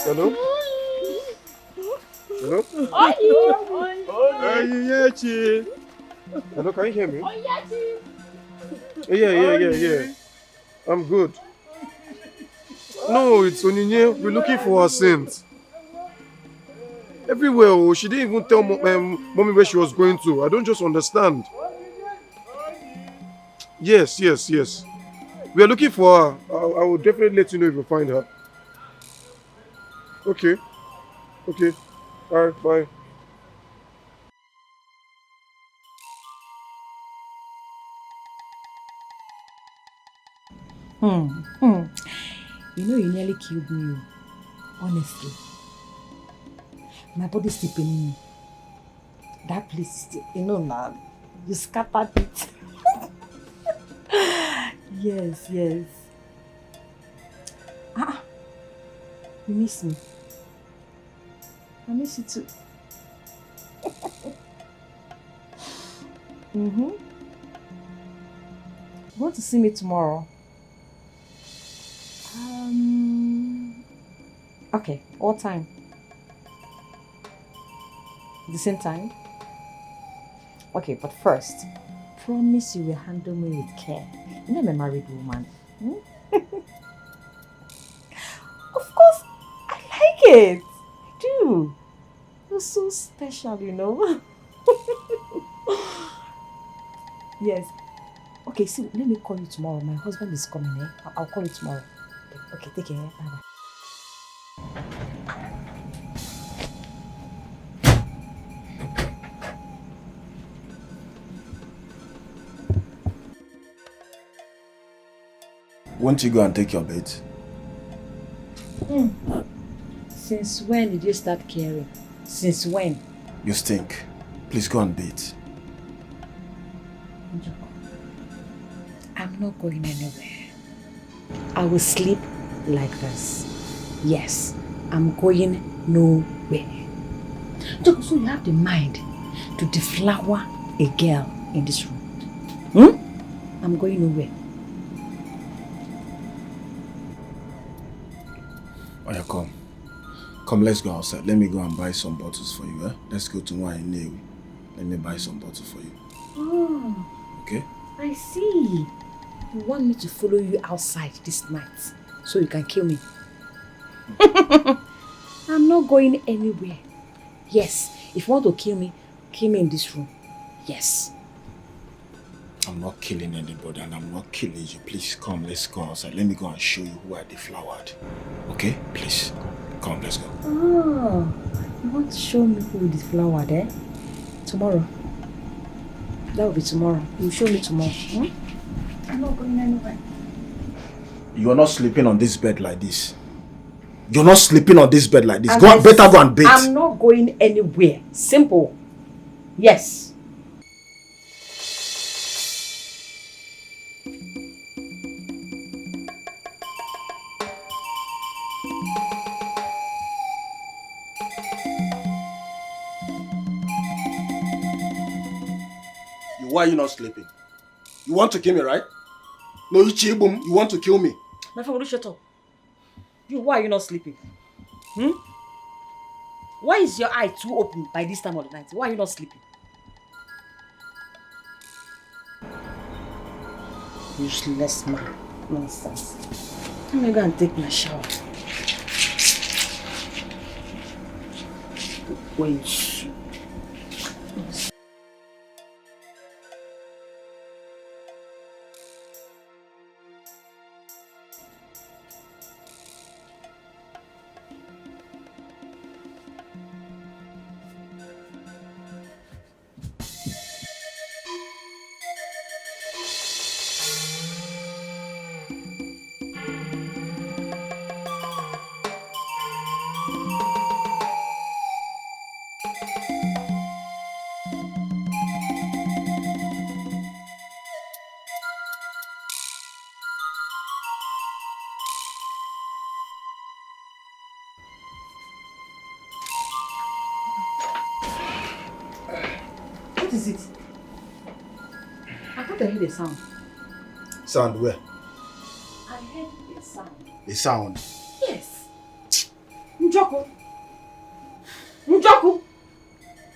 Hello? Hello? Hello, can you hear me? Yeah. I'm good. No, it's Onyinye. We're looking for her since. Everywhere. Oh, she didn't even tell mommy where she was going to. I don't just understand. Yes. We are looking for her. I will definitely let you know if we find her. Okay. Alright, bye. You know you nearly killed me, honestly. My body's still paining me. That place is still, now, you scattered it. Yes. You miss me. I miss you too. You want to see me tomorrow? Okay, what time? The same time? Okay, but first, promise you will handle me with care. You know I'm a married woman. Of course, I like it. I do. You're so special, you know. Yes. Okay, see, let me call you tomorrow. My husband is coming, eh? I'll call you tomorrow. Okay, take care. Bye-bye. Won't you go and take your bait? Since when did you start caring? Since when? You stink. Please go and bathe. I'm not going anywhere. I will sleep like this. Yes, I'm going nowhere. So you have the mind to deflower a girl in this room? I'm going nowhere. Oya, come. Come, let's go outside. Let me go and buy some bottles for you, eh? Let's go to Nollywood. Let me buy some bottles for you. Oh, Okay? I see. You want me to follow you outside this night so you can kill me? I'm not going anywhere. Yes, if you want to kill me in this room. Yes. I'm not killing anybody and I'm not killing you. Please come, let's go outside. Let me go and show you who I deflowered. Okay? Please. Come, let's go. Oh, you want to show me who is flowered, eh? Tomorrow. That will be tomorrow. You show me tomorrow. I'm not going anywhere. You're not sleeping on this bed like this. You're not sleeping on this bed like this. And Better go and bathe. I'm not going anywhere. Simple. Yes. Why are you not sleeping? You want to kill me, right? No, you want to kill me. My friend, will you shut up? Why are you not sleeping? Why is your eye too open by this time of the night? Why are you not sleeping? Useless man. Nonsense. Let me go and take my shower. Wait. What is it? I thought I heard a sound. Sound where? I heard a sound. A sound? Yes. Njoku. Njoku.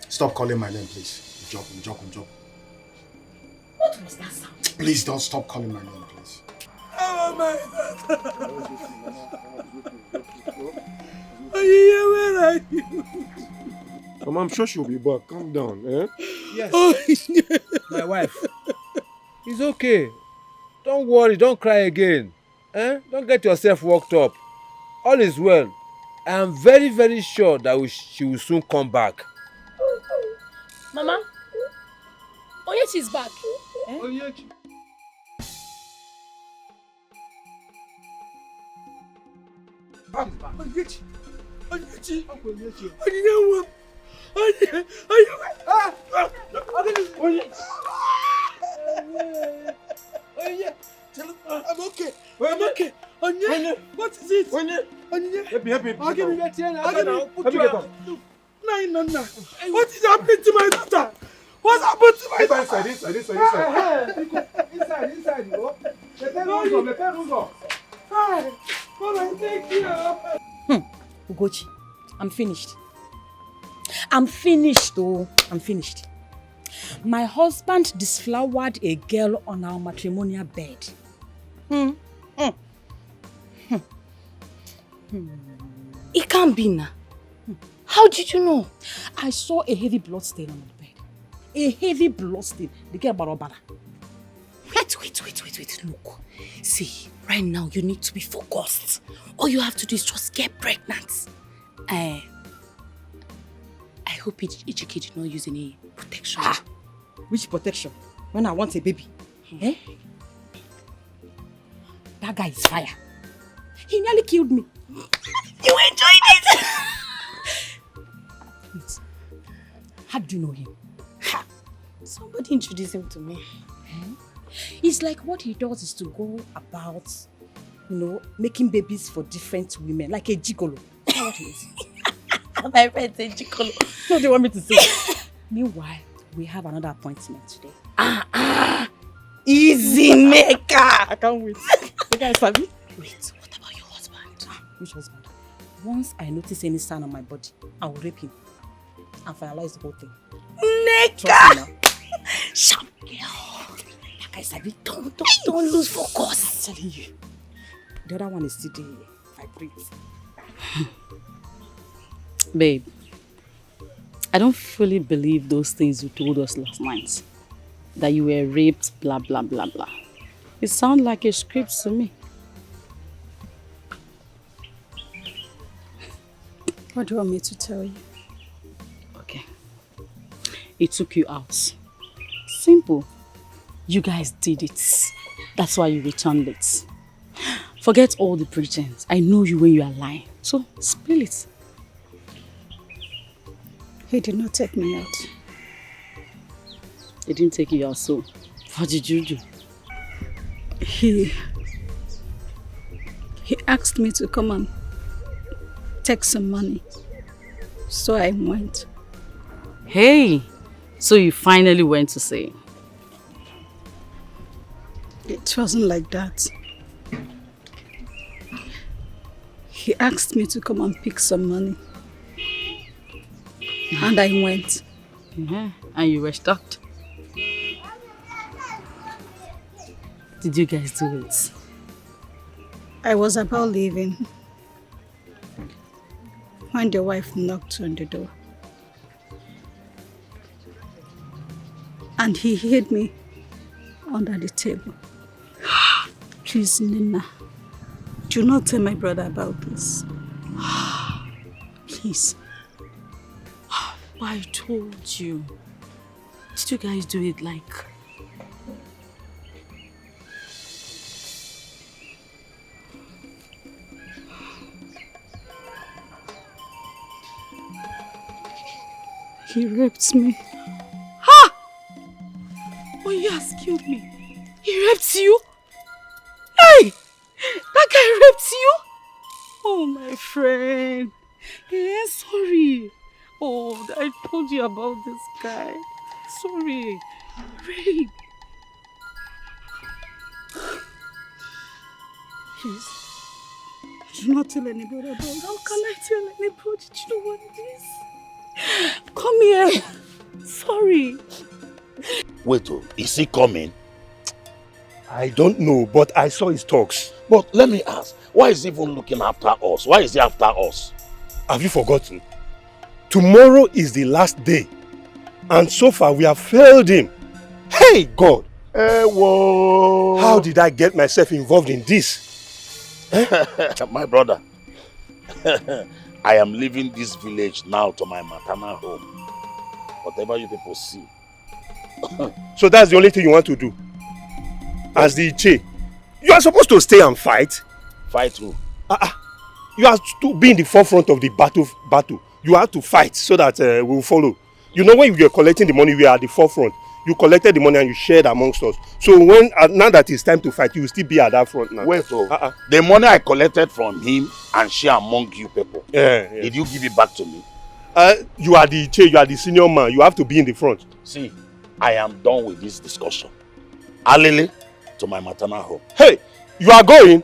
Stop calling my name, please. Njoku. What was that sound? Please don't stop calling my name, please. Oh my God. Where are you? Mama, I'm sure she'll be back. Calm down, eh? Yes. My wife. It's okay. Don't worry, don't cry again. Don't get yourself worked up. All is well. I am very, very sure that she will soon come back. Mama, Onyechi is back. Onyechi. I'm okay. What is it? Help me. I'll give you that here. I'll put you out. No. What is happening to my daughter? What's happened to my daughter? Inside. Ugochi, I'm finished. I'm finished. My husband disflowered a girl on our matrimonial bed. It can't be now. How did you know? I saw a heavy blood stain on the bed. A heavy blood stain. The girl barabara. Wait. Look. See, right now you need to be focused. All you have to do is just get pregnant. I hope Ichike did not use any protection. Which protection? When I want a baby? Eh? That guy is fire. He nearly killed me. You enjoyed it! Wait. How do you know him? Somebody introduced him to me. It's like what he does is to go about, making babies for different women, like a gigolo. Is that what it is? My friend said gigolo. What do you want me to say? Meanwhile, we have another appointment today. Easy maker! I can't wait. You guys have me? Wait, what about your husband? Which husband? Once I notice any sign on my body, I will rape him and finalize the whole thing. Nigga! Sharp girl. Like I said, don't lose focus. I'm telling you. The other one is still there. Vibrate. Babe, I don't fully believe those things you told us last night. That you were raped, blah, blah, blah, blah. It sounds like a script to me. What do you want me to tell you? Okay. It took you out. Simple. You guys did it. That's why you returned late. Forget all the pretense. I know you when you are lying. So, spill it. He did not take me out. He didn't take you out, so what did you do? He asked me to come and take some money. So I went. Hey, so you finally went to say? It wasn't like that. He asked me to come and pick some money. And I went. And you were shocked? Did you guys do it? I was about leaving when the wife knocked on the door. And he hid me under the table. Please, Nina, do not tell my brother about this. Please. But I told you. Did you guys do it like... He raped me. Ha! Oh, he has killed me. He raped you? Hey! That guy raped you? Oh, my friend. Yeah, sorry. Oh, I told you about this guy. Sorry. Rape. Please. Do not tell anybody about this. How can I tell anybody? Do you know what it is? Come here. Sorry. Wait, is he coming? I don't know, but I saw his talks. But let me ask, why is he even looking after us? Why is he after us? Have you forgotten? Tomorrow is the last day. And so far we have failed him. Hey, God! Whoa. How did I get myself involved in this? My brother, I am leaving this village now to my maternal home. Whatever you people see. So that's the only thing you want to do? As the Iche, you are supposed to stay and fight. Fight who? You have to be in the forefront of the battle. You have to fight so that we will follow. You know, when you are collecting the money, we are at the forefront. You collected the money and you shared amongst us. So when now that it's time to fight, you will still be at that front now. Wait, the money I collected from him and share among you people. Yeah. Did you give it back to me? You are the Iche, you are the senior man. You have to be in the front. See, I am done with this discussion. Alele to my maternal home. Hey, you are going?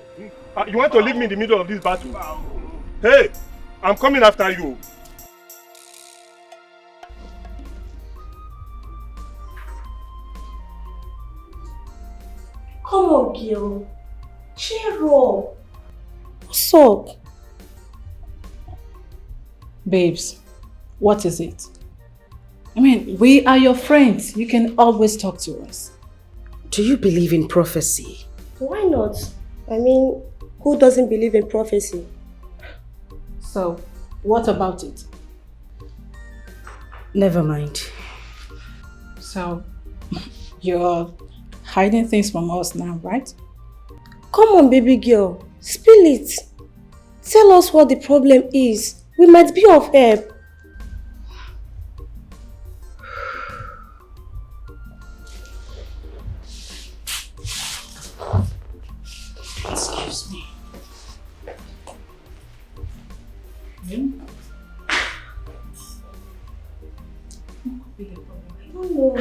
You want to leave me in the middle of this battle? Hey, I'm coming after you. Come on, girl. Cheer up. What's up? Babes, what is it? I mean, we are your friends. You can always talk to us. Do you believe in prophecy? Why not? I mean, who doesn't believe in prophecy? So, what about it? Never mind. So, you're hiding things from us now, right? Come on, baby girl. Spill it. Tell us what the problem is. We might be of help. Excuse me. No.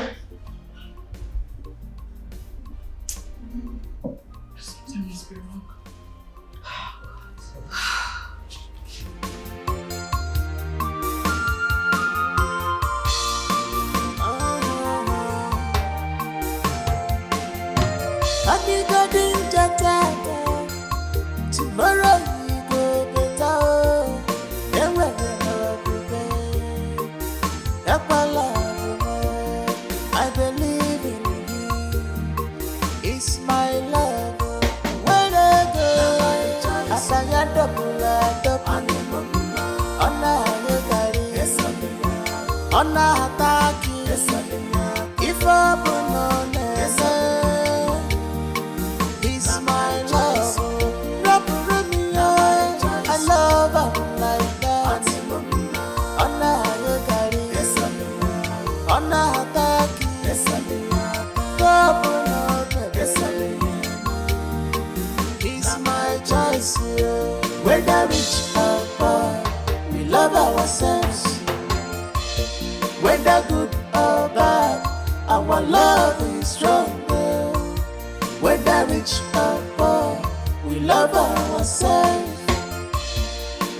Something must be wrong. Tomorrow you go better. I believe in you. It's my love. When I go, I say I double. On a attack, if I it's my love. I love her like that. On a attack, it's my choice. Whether rich or poor, we love ourselves. Whether good or bad, our love is stronger. Whether rich or poor, we love ourselves.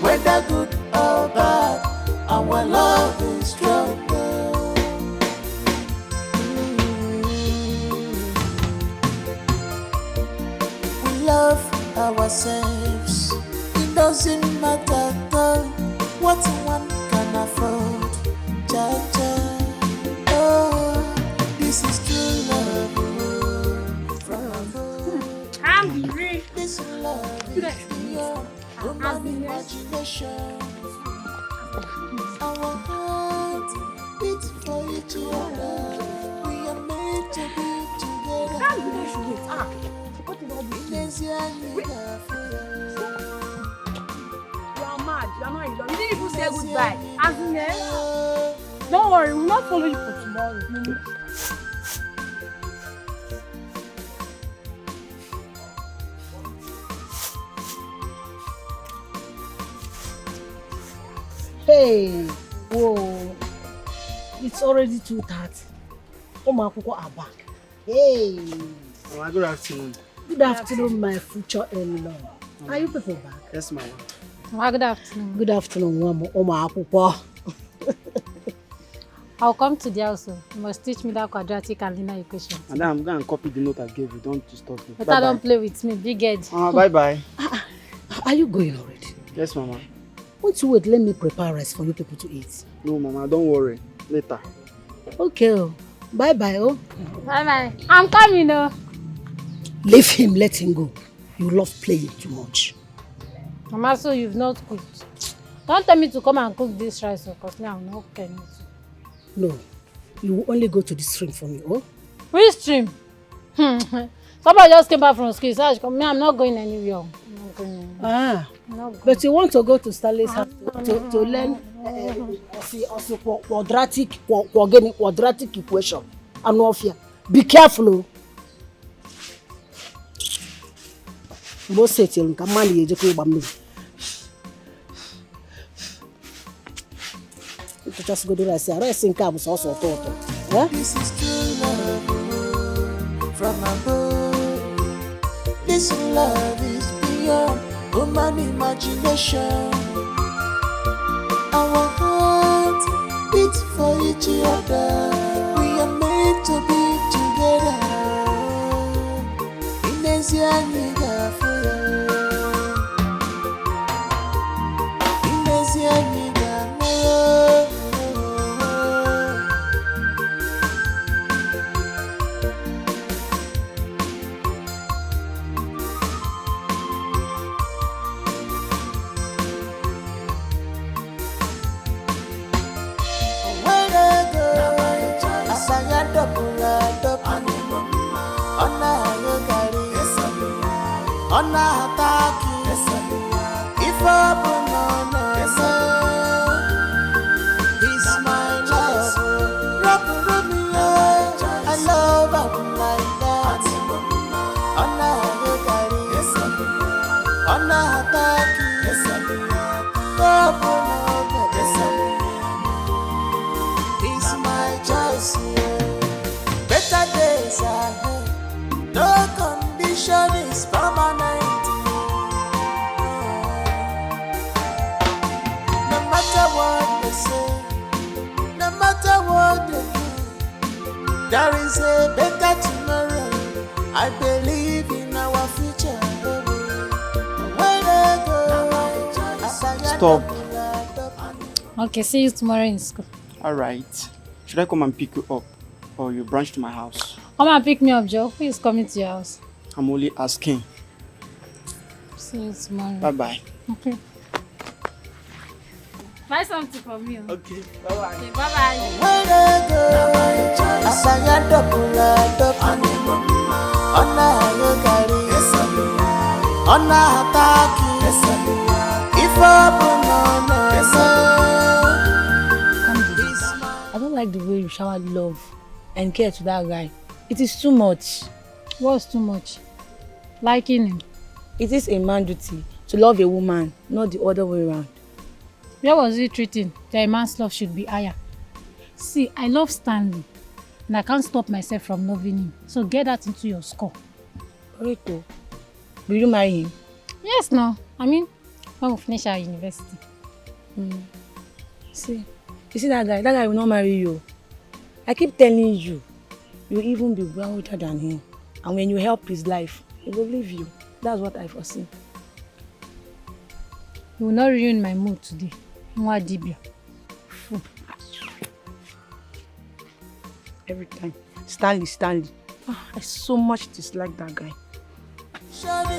Whether good or bad, our love is stronger. We love ourselves. It doesn't matter what one can afford. Oh, this is true love from above. I'm ready. This love is beyond human imagination. Our hearts beat for each other. We are meant to be together. You are mad. You are not in love. You didn't even say goodbye. Don't worry, we'll not follow you for tomorrow. Hey, whoa. It's already 2:30. Omakuko are back. Hey. Mama, good afternoon. Good afternoon, my future in-law. Are you people back? Yes, Mama. Mama, good afternoon. Good afternoon, Omakuko. I'll come to the house. You must teach me that quadratic and linear equation. And then I'm going to copy the note I gave you. Don't disturb me. Better don't play with me, big head. Bye-bye. Are you going already? Yes, Mama. Won't you wait? Let me prepare rice for you people to eat. No, Mama, don't worry. Later. Okay. Bye-bye. Oh. Bye-bye. I'm coming, oh. Leave him, let him go. You love playing too much. Mama, so you've not cooked. Don't tell me to come and cook this rice, because now I'm not cooking it. No, you will only go to the stream for me, oh? Which stream? Somebody just came back from school, so I'm not going anywhere. But you want to go to Stanley's house to learn quadratic equation. Anofia. Be careful. Both say to come on, you just go to the rest in cabs also. This is true love from above. This love is beyond human imagination. Our hearts beat for each other. We are meant to be together. Inezia niga fire. Inezia niga fire. hataki. If open no. He's my love. Rub me, I love him like that. Ona Garri, Ona hataki. Open He's my choice. Better days ahead. No condition is permanent. No matter what they say, no matter what they do, there is a better tomorrow. I believe in our future. When I go, Stop. Okay, see you tomorrow in school. Alright. Should I come and pick you up? Or you branch to my house? Come and pick me up, Joe. Who is coming to your house? I'm only asking. See you tomorrow. Bye-bye. Okay. Buy something for me. Okay, bye-bye. Okay, bye-bye. When I go, Ona Garri, Ona hataki. If open no. I don't like the way you shower love and care to that guy. It is too much. What's too much? Liking him. It is a man duty to love a woman, not the other way around. Where was he treating that a man's love should be higher? See, I love Stanley, and I can't stop myself from loving him. So get that into your score. Rito, will you marry him? Yes, no. I mean, when we finish our university. See, you see that guy will not marry you. I keep telling you, you'll even be wilder than him. And when you help his life, he will leave you. That's what I foresee. You will not ruin my mood today. Mwadibia. Every time. Stanley. I so much dislike that guy.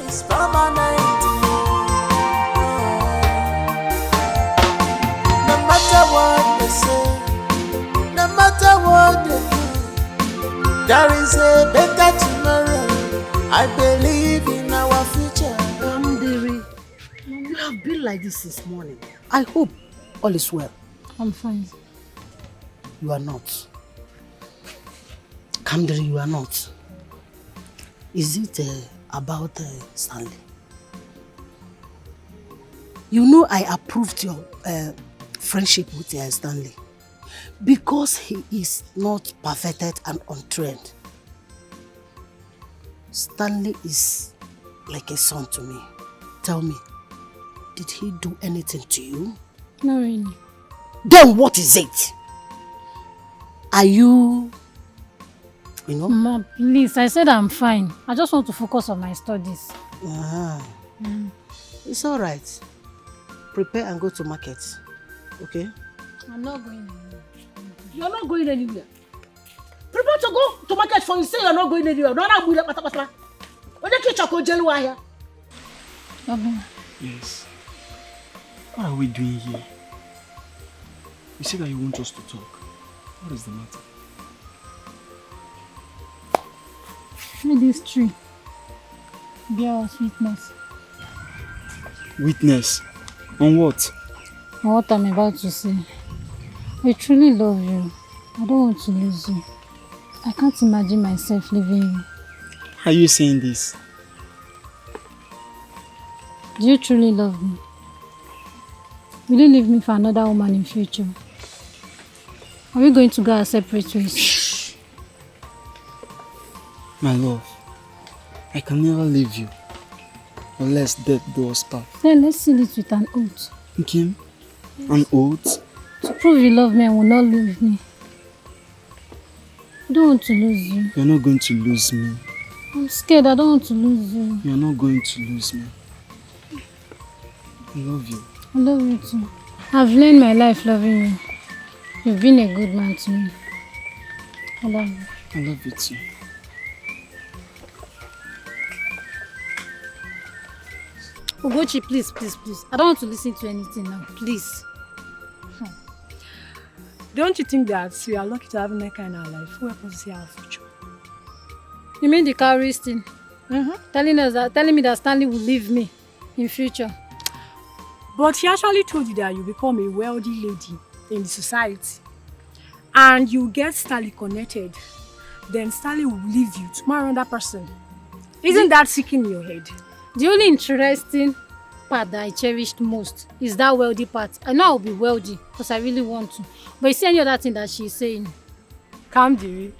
Is permanent. No matter what they say, no matter what they do, there is a better tomorrow. I believe in our future. Garri, you have been like this since morning. I hope all is well. I'm fine. You are not. Garri, you are not. Is it about Stanley? You know I approved your friendship with Stanley because he is not perfected and untrained. Stanley is like a son to me. Tell me, did he do anything to you? Not really. Then what is it? Are you know? Mom, please, I said I'm fine. I just want to focus on my studies. It's all right. Prepare and go to market, okay? I'm not going anywhere. You're not going anywhere. Prepare to go to market for you say you're not going anywhere. Yes. What are we doing here? You said that you want us to talk. What is the matter? Read this tree. Bear us witness. Witness? On what? On what I'm about to say. I truly love you. I don't want to lose you. I can't imagine myself leaving you. Are you saying this? Do you truly love me? Will you leave me for another woman in future? Are we going to go our separate ways? Shh. My love, I can never leave you unless death do us part. Then let's seal it with an oath. Okay? An oath? To prove you love me and will not leave me. I don't want to lose you. You're not going to lose me. I'm scared. I don't want to lose you. You're not going to lose me. I love you. I love you too. I've learned my life loving you. You've been a good man to me. I love you. I love you too. Ugochi, please. I don't want to listen to anything now. Please. Don't you think that we are lucky to have Neka in our life who helps us see our future? You mean the cowries thing? Telling me that Stanley will leave me in future. But he actually told you that you become a wealthy lady in the society. And you get Stanley connected. Then Stanley will leave you to marry another person. Isn't that sick in your head? The only interesting part that I cherished most is that wealthy part. I know I'll be wealthy because I really want to. But you see any other thing that she's saying? Calm down.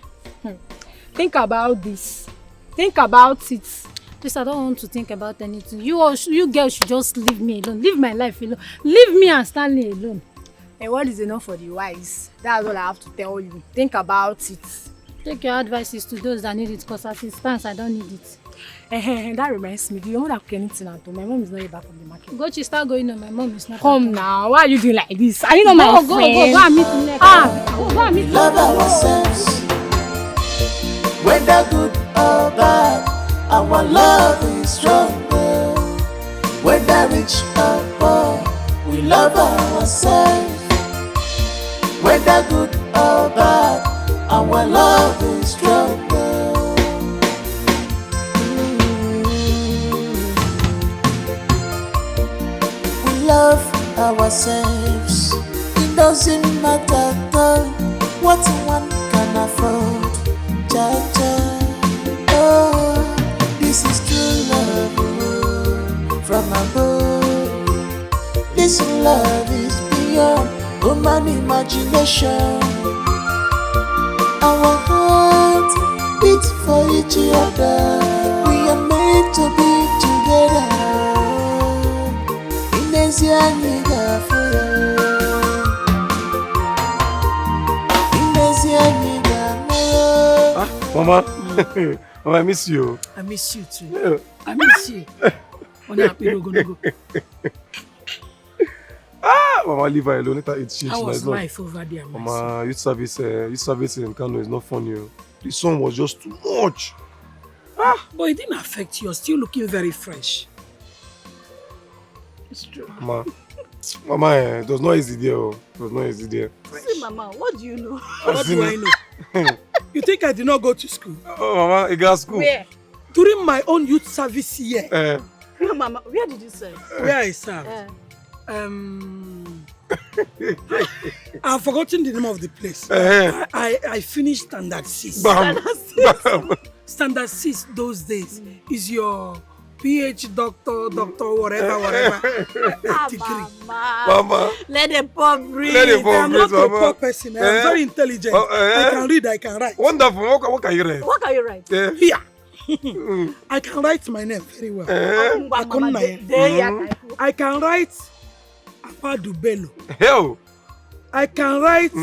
Think about this. Think about it. Please, I don't want to think about anything. You girls should just leave me alone. Leave my life alone. Leave me and Stanley alone. And what is enough for the wise? That's all I have to tell you. Think about it. Take your advices to those that need it, because as it stands, I don't need it. That reminds me, do you know that anything at home? My mom is not back from the market. Go, she start going on. My mom is not. Come now, why are you doing like this? Are you not my friend? Go and meet me. Go and meet me. Love ourselves, whether good or bad. Our love is stronger. Whether rich or poor, we love ourselves. Whether good or bad, our love is stronger. We love ourselves. It doesn't matter at all what one can afford. Oh, this is true love from above. This love is beyond human imagination. Our hearts beat for each other. We are meant to be together. Inezia niga foya. Inezia niga mo. Mama, Mama, I miss you. I miss you too. I miss you. Mama, leave her alone. Let her eat shit. How was life over there, Mama, youth service in Kano is not funny. The sun was just too much. But it didn't affect you. You're still looking very fresh. It's true. Mama, it was not easy there. It was not easy there. See, Mama, what do you know? What do I know? You think I did not go to school? Oh, Mama, I got school. Where? During my own youth service year. No, Mama, where did you serve? Where I served? I've forgotten the name of the place. I finished standard 6. Standard 6 those days is your PhD, doctor, whatever. Degree. Mama. Let the poor breathe. I'm not a poor person. I'm very intelligent. I can read, I can write. Wonderful. What can you write? What can you write? Here. I can write my name very well. I can write Apadu Bello. Hell. I can write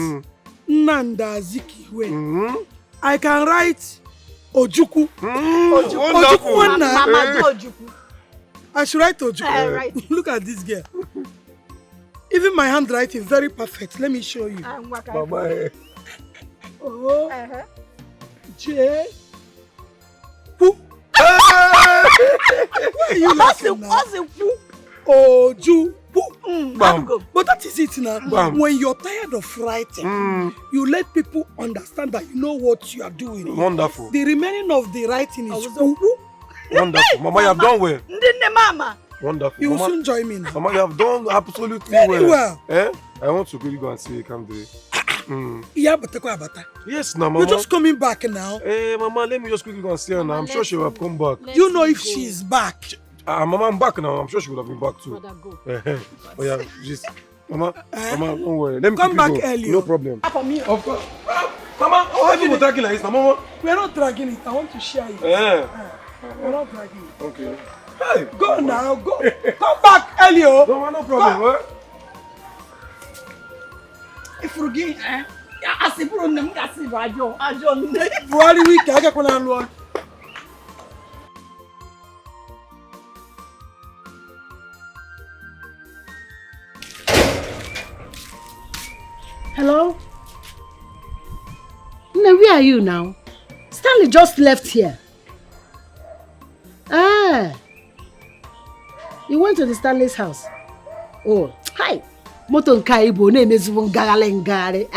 Nanda Zikiwe. I can write Ojuku. Ojuku. Mama, do Ojuku. I should write Ojuku. Right. Look at this girl. Even my handwriting is very perfect. Let me show you. Mama. Oh. J. Who? Why are you laughing now? Oju. Bam. But that is it now. Bam. When you're tired of writing, you let people understand that you know what you are doing. Wonderful. The remaining of the writing is who? Wonderful. Mama, you have done well. Mama. Wonderful. You will Mama, soon join me now. Mama, you have done absolutely Very well. I want to really go and see Kamde. Yes, now, Mama. You're just coming back now. Mama, let me just quickly go and see her now. I'm sure she will have come back. You know if she's back. Mama, I'm back now. I'm sure she would have been back too. Oh yeah, just Mama, Mama, don't worry. Let me come back go. early. No problem. Of course. Mama, why are you dragging like this, Mama? We are not dragging it. I want to share it. We're not dragging it. Okay. Hey, go now. Go. Come back early. No problem. If you get, Buhari week, I get one. Hello? No, where are you now? Stanley just left here. You went to the Stanley's house? Oh, hi. Moto nkai bo na emezibu ngagharị.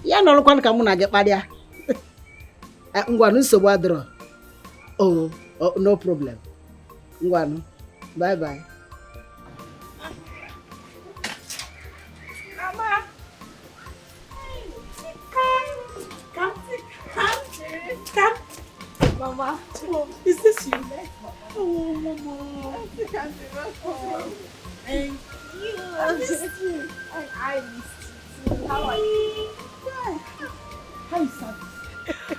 Ya nọrọkwanụ ka mụ na gị kparịa. Ngwa nsogbu adịrọ. Oh, Oh, no problem. Ngwanu. Bye-bye. Mama. Come. Mama. Is this you? Oh, Mama. Thank you. I missed you. I missed you. How are you? How is service?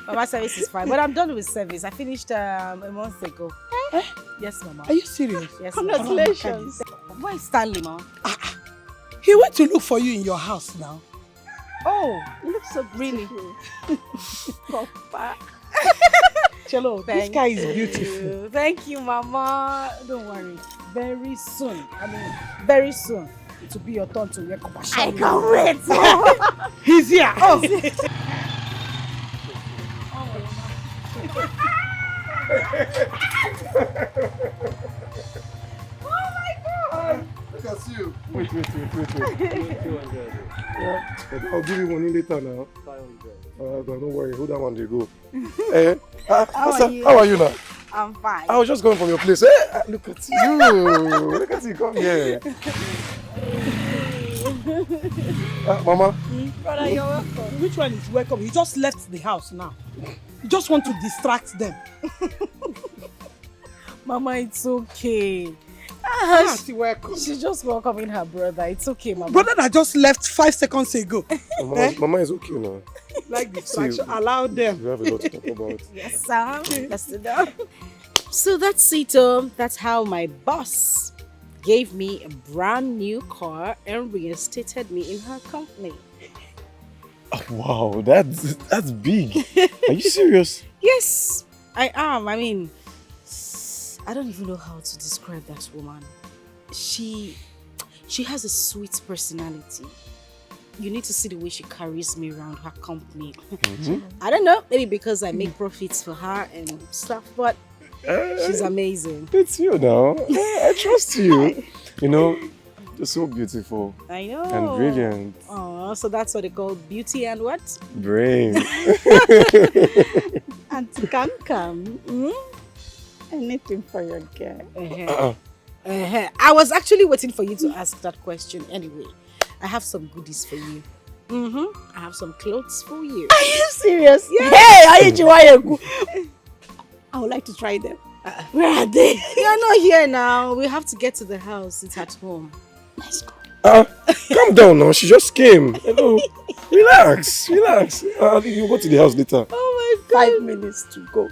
Mama, service is fine, but I'm done with service. I finished a month ago. Yes, Mama. Are you serious? Yes, Congratulations. Mama. Where is Stanley, Mama? He went to look for you in your house now. Oh, you look so beautiful. Papa. Chelo, this guy is beautiful. Thank you, Mama. Don't worry. Very soon, very soon, it will be your turn to wear Kopasha. I can't wait. He's here. Oh. Oh my God. I can see you. Wait. I'll give you money later now. 500. Don't worry, hold that one they go. How are you now? I'm fine. I was just going from your place. Hey, look at you. Look at you, come here. Mama. Brother, you're welcome. Which one is welcome? He just left the house now. You just want to distract them. Mama, it's okay. She's just welcoming her brother. It's okay, Mama. Brother that just left 5 seconds ago. Mama is okay now. Like distraction, allow them. We have a lot to talk about. Yes, Sam. Let's sit down. So that's it. That's how my boss gave me a brand new car and reinstated me in her company. Oh, wow, that's big. Are you serious? Yes, I am. I mean, I don't even know how to describe that woman. She has a sweet personality. You need to see the way she carries me around her company. I don't know, maybe because I make profits for her and stuff, but she's amazing. It's you now. I trust you. You know, you're so beautiful. I know. And brilliant. Oh, so that's what they call beauty and what? Brain. Auntie Kam. Anything for your girl. I was actually waiting for you to ask that question anyway. I have some goodies for you. I have some clothes for you. Are you serious? Yes. Hey, I would like to try them. Where are they? You're not here now. We have to get to the house. It's at home. Let's go. Calm down now. She just came. Hello. Relax. You go to the house later. Oh my God. 5 minutes to go.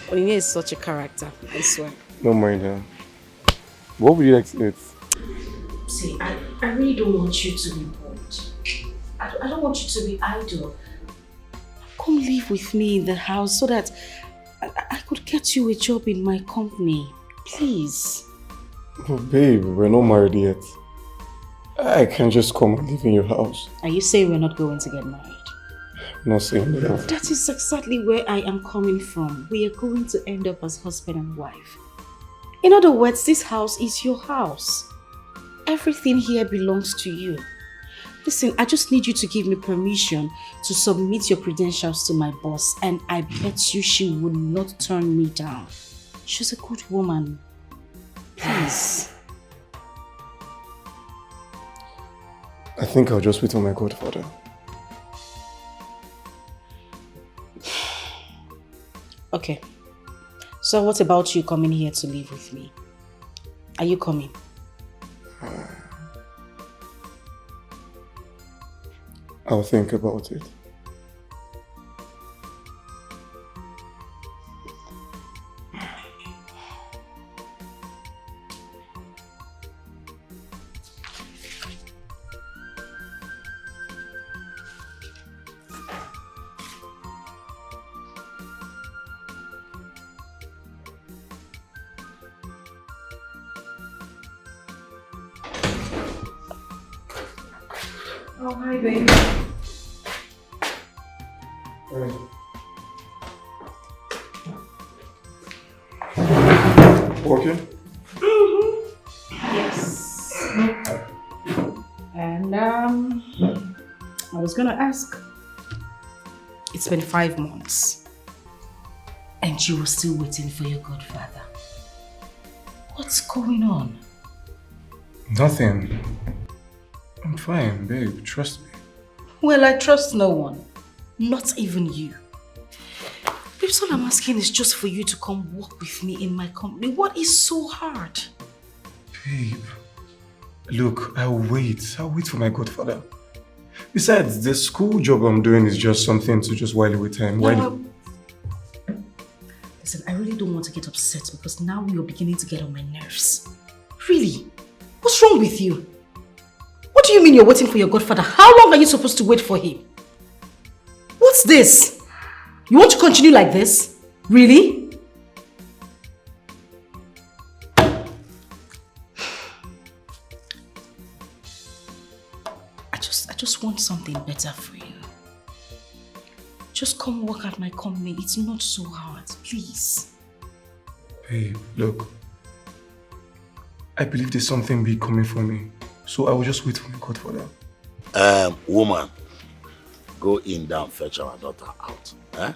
Onyinye is such a character, I swear. Don't mind her. What would you like to eat? See, I really don't want you to be bored. I don't want you to be idle. Come live with me in the house so that I could get you a job in my company. Please. Oh, babe, we're not married yet. I can't just come and live in your house. Are you saying we're not going to get married? I'm not saying that. That is exactly where I am coming from. We are going to end up as husband and wife. In other words, this house is your house. Everything here belongs to you. Listen, I just need you to give me permission to submit your credentials to my boss, and I bet you she would not turn me down. She's a good woman. Please. I think I'll just wait on my godfather. Okay. So what about you coming here to live with me? Are you coming? I'll think about it. Oh, hi, baby. Working? Yes. And I was gonna ask. It's been 5 months. And you were still waiting for your godfather. What's going on? Nothing. I'm fine, babe. Trust me. Well, I trust no one. Not even you. Babes, all I'm asking is just for you to come work with me in my company. What is so hard? Babe, look, I'll wait. I'll wait for my godfather. Besides, the school job I'm doing is just something to just while away time. Listen, I really don't want to get upset because now you're beginning to get on my nerves. Really? What's wrong with you? What do you mean you're waiting for your godfather? How long are you supposed to wait for him? What's this? You want to continue like this? Really? I just want something better for you. Just come work at my company. It's not so hard, please. Babe, look. I believe there's something big coming for me. So I will just wait for my godfather. Woman, go in down, fetch our daughter out. Eh?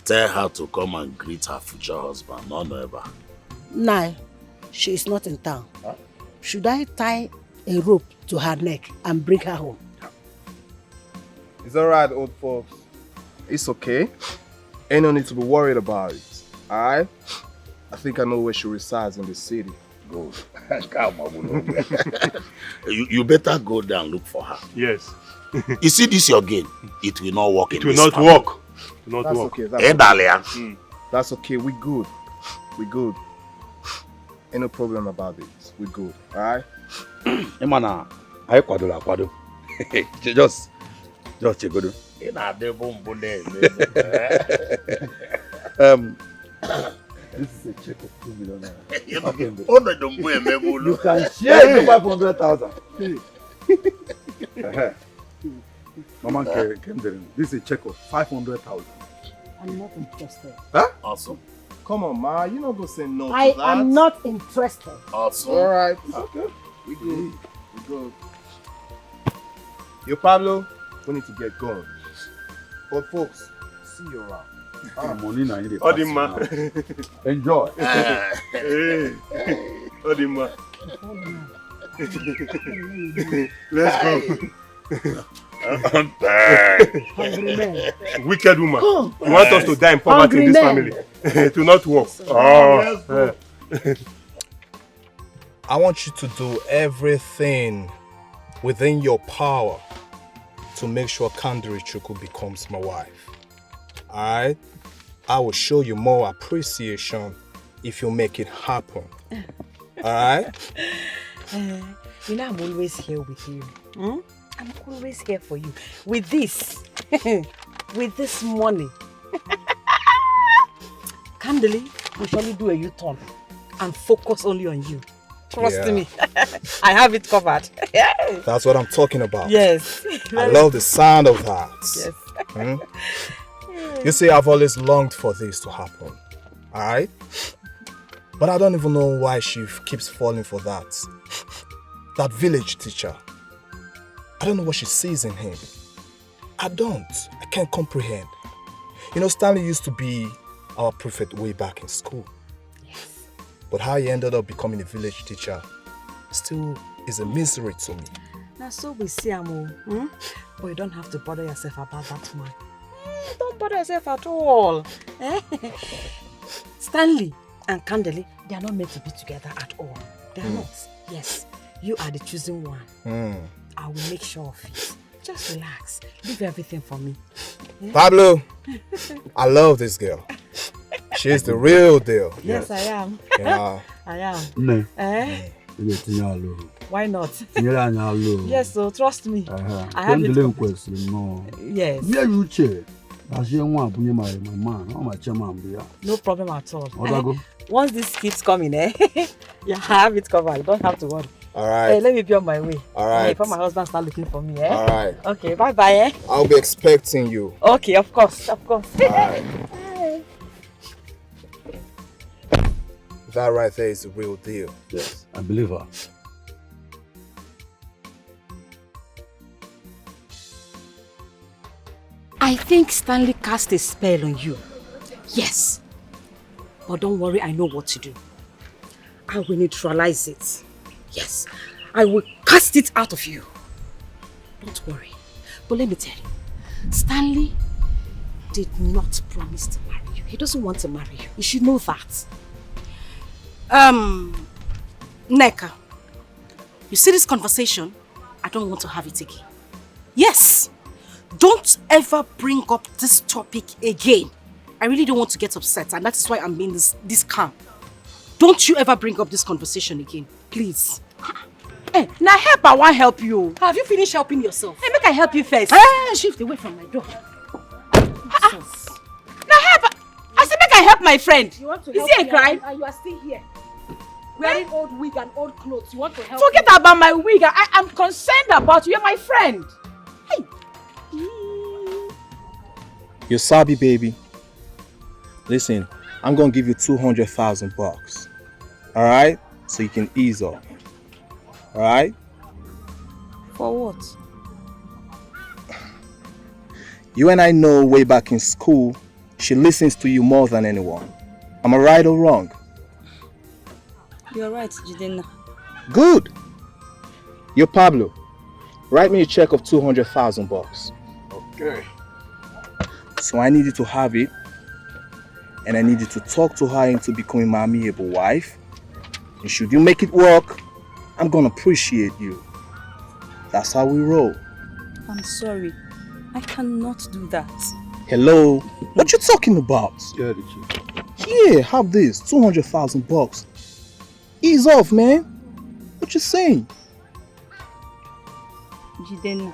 Tell her to come and greet her future husband, none ever. Nah, she is not in town. Huh? Should I tie a rope to her neck and bring her home? It's alright, old folks. It's okay. Ain't no need to be worried about it. Alright? I think I know where she resides in the city. Go. You better go there and look for her. Yes. You see this your game? It will not work. It will not work. It will not That's work. okay. That's okay. That's okay. We good. We good. Ain't no problem about this. We good. Alright? Emana, I kwado. Just check it. This is a check of 2 million naira. You can share it for 500,000. Mama came there. This is a check of 500,000. I'm not interested. Huh? Awesome. Come on, Ma. You're not going to say no to I that. am not interested. Awesome. Alright. Okay. We good. We good. Yo, Pablo, we need to get going. But folks, see you around. Money na in Odima. Enjoy. Hey. Odima. Let's go. Hungry man. Wicked woman. Come. You want us to die in poverty in this family? To not work. Oh. I want you to do everything within your power to make sure Kandiri Chukwu becomes my wife. Alright? I will show you more appreciation if you make it happen. Alright? You know, I'm always here with you. I'm always here for you. With this, with this money, Candely, we surely do a U-turn and focus only on you. Trust me, I have it covered. That's what I'm talking about. Yes. I love the sound of that. Yes. You see, I've always longed for this to happen. Alright? But I don't even know why she keeps falling for that. That village teacher. I don't know what she sees in him. I can't comprehend. You know, Stanley used to be our prefect way back in school. Yes. But how he ended up becoming a village teacher still is a mystery to me. Now, so we see Amo. But you don't have to bother yourself about that man. Don't bother yourself at all. Stanley and Candeli, they are not meant to be together at all. They are not. Yes, you are the chosen one. I will make sure of it. Just relax. Leave everything for me. Pablo, I love this girl. She's the real deal. Yes, I am. Yeah. I am. No. Why not? Yes, so trust me. I have it. Yes. No problem at all. Once this keeps coming, yeah, I have it covered. You don't have to worry. All right. Let me be on my way. All right. Before my husband start looking for me. All right. Okay, bye-bye. I'll be expecting you. Okay, of course, of course. All right. That right there is the real deal. Yes, I believe her. I think Stanley cast a spell on you. Yes. But don't worry, I know what to do. I will neutralize it. Yes, I will cast it out of you. Don't worry. But let me tell you, Stanley did not promise to marry you. He doesn't want to marry you. You should know that. Neka, you see this conversation? I don't want to have it again. Yes! Don't ever bring up this topic again. I really don't want to get upset, and that is why I'm being this calm. Don't you ever bring up this conversation again, please. Hey, now help, I want help you. Have you finished helping yourself? Hey, make I help you first. Shift away from my door. Now help, I said make I help my friend. You want to Is help he a me crime? And you are still here. Wearing old wig and old clothes. You want to help Forget me? about my wig. I'm concerned about you. You're my friend. Hey. You sabi, baby. Listen, I'm gonna give you 200,000 bucks. Alright? So you can ease off. Alright? For what? You and I know way back in school, she listens to you more than anyone. Am I right or wrong? You're right, Jidenna. Good. Yo, Pablo, write me a check of 200,000 bucks. Okay. So I need you to have it, and I need you to talk to her into becoming my amiable wife. And should you make it work, I'm gonna appreciate you. That's how we roll. I'm sorry. I cannot do that. Hello? What you talking about? Yeah, the chief. Here, have this, 200,000 bucks. Ease off, man. What you saying? Jidenna,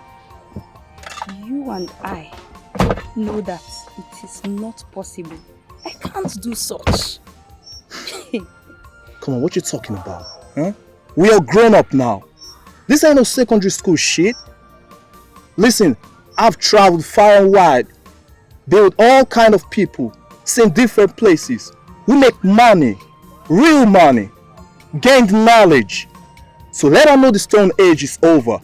you and I know that it is not possible. I can't do such. Come on, what you talking about? Huh? We are grown up now. This ain't no secondary school shit. Listen, I've traveled far and wide, been with all kind of people, seen different places. We make money, real money, gained knowledge. So let her know the stone age is over.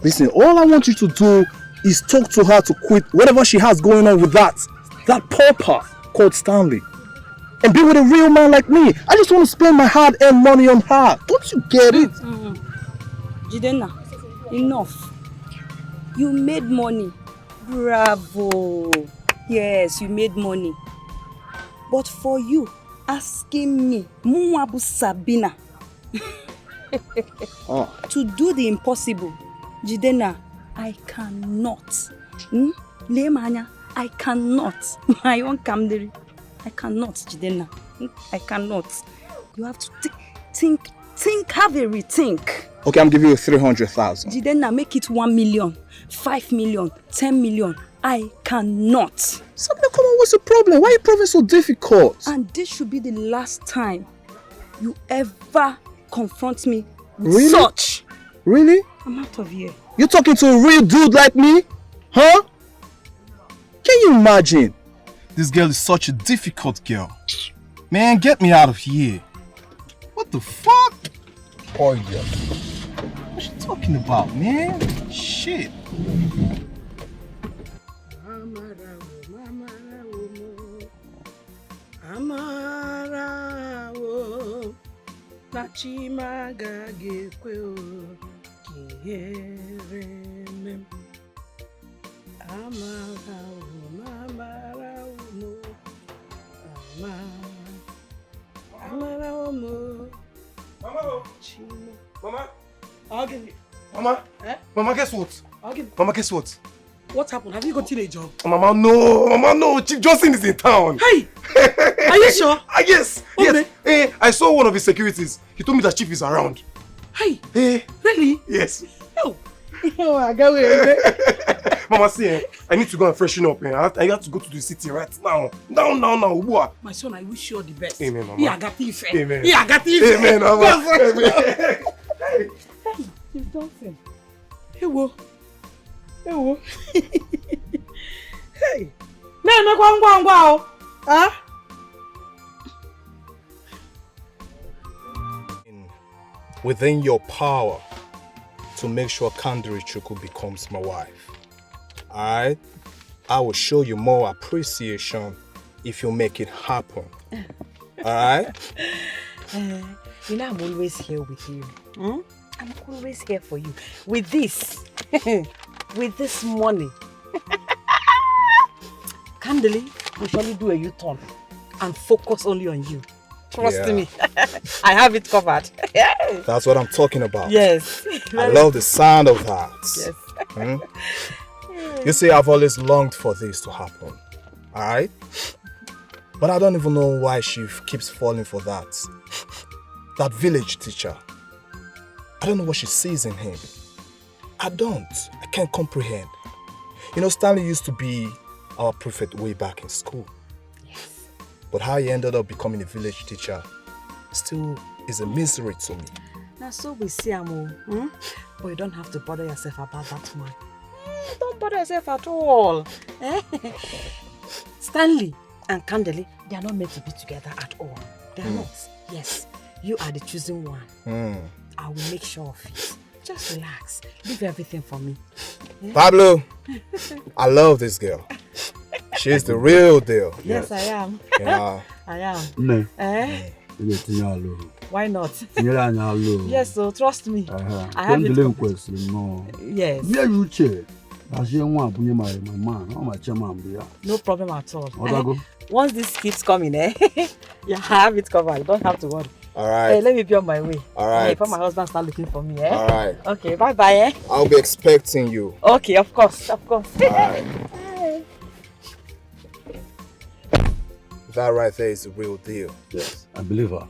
Listen, all I want you to do is talk to her to quit whatever she has going on with that pauper called Stanley. And be with a real man like me. I just want to spend my hard-earned money on her. Don't you get it? Jidenna, enough. You made money. Bravo. Yes, you made money. But for you, asking me, Muabu Sabina, to do the impossible, Jidenna, I cannot. Lemanya, I cannot. My own Kamdiri. I cannot, Jidenna. I cannot. You have to think, have a rethink. Okay, I'm giving you 300,000. Jidenna, make it 1 million, 5 million, 10 million. I cannot. Sabina, come on, what's the problem? Why are you proving so difficult? And this should be the last time you ever confront me with Really? such. Really? I'm out of here. You talking to a real dude like me? Huh? Can you imagine? This girl is such a difficult girl. Man, get me out of here. What the fuck? Oh yeah. What you talking about, man? Shit. Amarawo Nachimaga gekwe kieremem Mama. I'll give you. Mama. Eh? Mama, guess what? I'll give you. Mama, guess what? What happened? Have you gotten a job? Mama, no. Mama, no. Chief Johnson is in town. Hey! Are you sure? Yes. Okay. Yes. I saw one of his securities. He told me that Chief is around. Hey! Really? Yes. Oh, I got it. Mama, see, I need to go and freshen up. I have to go to the city right now. Now. My son, I wish you all the best. Amen, Mama. Yeah, I got it. Amen. Yeah, I got it. Amen, Mama. Amen. Hey, Chief Johnson. Hey, wo. Hey. No, huh? Within your power to make sure Kandiri Chukwu becomes my wife. Alright? I will show you more appreciation if you make it happen. Alright? You know, I'm always here with you. Hmm? I'm always here for you. With this. With this money. Candidly, we shall do a U-turn and focus only on you. Trust me. I have it covered. That's what I'm talking about. Yes. I love the sound of that. Yes. Hmm? You see, I've always longed for this to happen. Alright? But I don't even know why she keeps falling for that. That village teacher. I don't know what she sees in him. I can't comprehend. You know, Stanley used to be our prefect way back in school. Yes. But how he ended up becoming a village teacher still is a mystery to me. Now, so we see Amo. But you don't have to bother yourself about that man. Don't bother yourself at all. Stanley and Candeli, they are not meant to be together at all. They are not. Yes, you are the chosen one. I will make sure of it. Just relax. Leave everything for me. Pablo, I love this girl. She's the real deal. Yes, I am. Yeah. I am. No. Why not? Yes, so trust me. I have it. Yes. No problem at all. Once this keeps coming, yeah, I have it covered. You don't have to worry. Alright. Let me be on my way. Alright. Before my husband start looking for me, Alright. Okay, bye-bye, I'll be expecting you. Okay, of course, of course. Alright. That right there is the real deal. Yes, I believe her.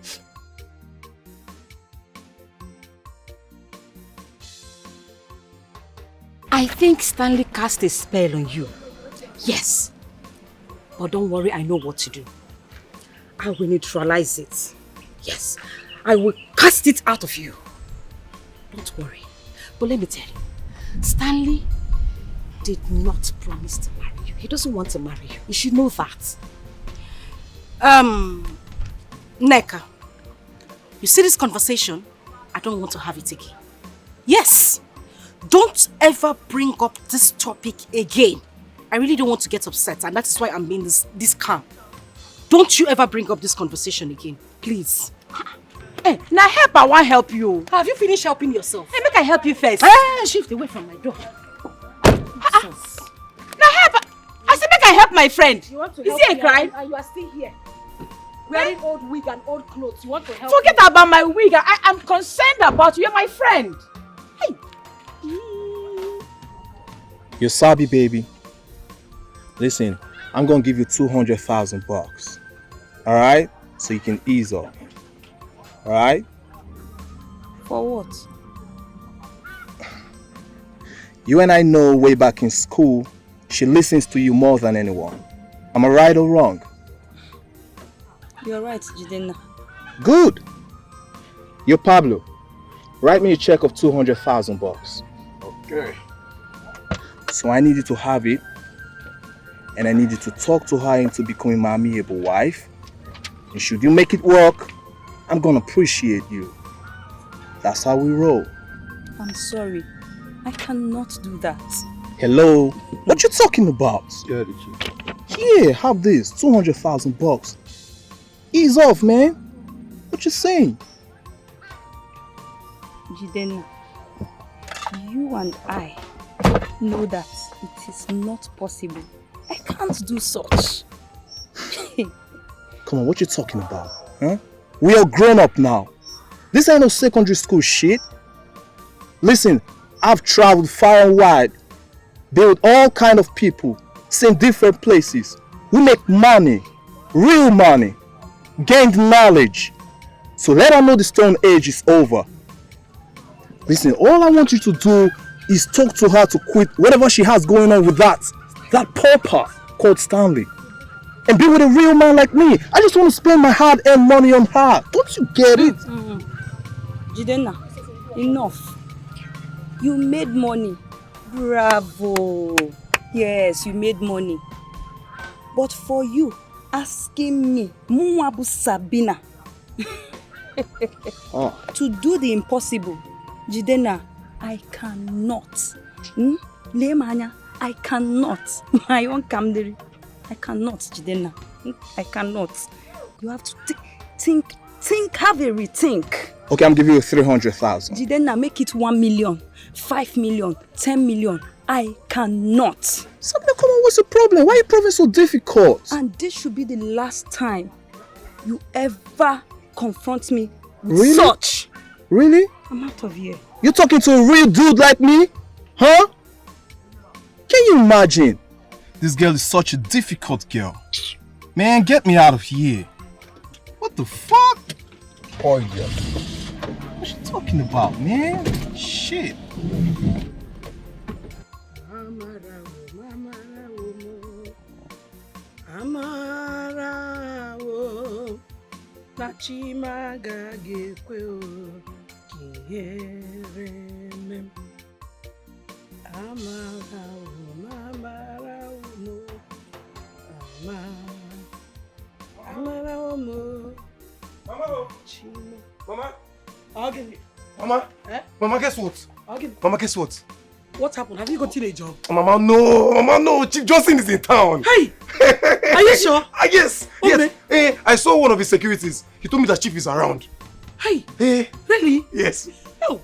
I think Stanley cast a spell on you. Yes. But don't worry, I know what to do. I will neutralize it. Yes. I will cast it out of you. Don't worry. But let me tell you, Stanley did not promise to marry you. He doesn't want to marry you. You should know that. Neka, you see this conversation? I don't want to have it again. Yes. Don't ever bring up this topic again. I really don't want to get upset, and that is why I'm being this calm. Don't you ever bring up this conversation again, please. Hey, now help, I want to help you. Have you finished helping yourself? Hey, make I help you first. Shift away from my door. Now help, I said make I help my friend. You want to Is help he a me crime? and you are still here. Wearing old wig and old clothes. You want to help Forget me? about my wig. I am concerned about you. You're my friend. Hey. You sabi, baby. Listen, I'm gonna give you 200,000 bucks. Alright? So you can ease off. Alright? For what? You and I know way back in school, she listens to you more than anyone. Am I right or wrong? You're right, Jidenna. Good. Yo, Pablo, write me a check of 200,000 bucks. Okay. So I need you to have it, and I need you to talk to her into becoming my amiable wife. And should you make it work, I'm gonna appreciate you. That's how we roll. I'm sorry. I cannot do that. Hello? What you talking about? Yeah, Here, have this, 200,000 bucks. Ease off, man. What you saying? Jidenna, you and I know that it is not possible. I can't do such. Come on, what you talking about? Huh? We are grown up now. This ain't no secondary school shit. Listen, I've traveled far and wide. Been with all kind of people, seen different places. We make money, real money, gained knowledge. So let her know the stone age is over. Listen, all I want you to do is talk to her to quit whatever she has going on with that pauper called Stanley. And be with a real man like me. I just want to spend my hard-earned money on her. Don't you get it? Jidenna, enough. You made money. Bravo. Yes, you made money. But for you, asking me, Muabu Sabina, to do the impossible, Jidenna, I cannot. Lemanya, I cannot. My own Kamdiri. I cannot, Jidenna. I cannot. You have to think, have a rethink. Okay, I'm giving you 300,000. Then now make it 1 million, 5 million, 10 million. I cannot. Sabina, come on, what's the problem? Why are you proving so difficult? And this should be the last time you ever confront me with Really? such. Really? I'm out of here. You talking to a real dude like me? Huh? Can you imagine? This girl is such a difficult girl. Man, get me out of here. What the fuck? Boy, girl. What's she talking about, man? Shit. Amarawo na chimaga gekwe o kihere mem. Amarawo mo amarawo mo. Mama. Again. Mama. Eh? Mama, guess what? Again. Mama, guess what? What happened? Have you gotten a job? Mama, no. Mama, no. Chief Johnson is in town. Hey! Are you sure? Yes. Okay. Yes. I saw one of his securities. He told me that Chief is around. Hey! Hey. Really? Yes. Oh.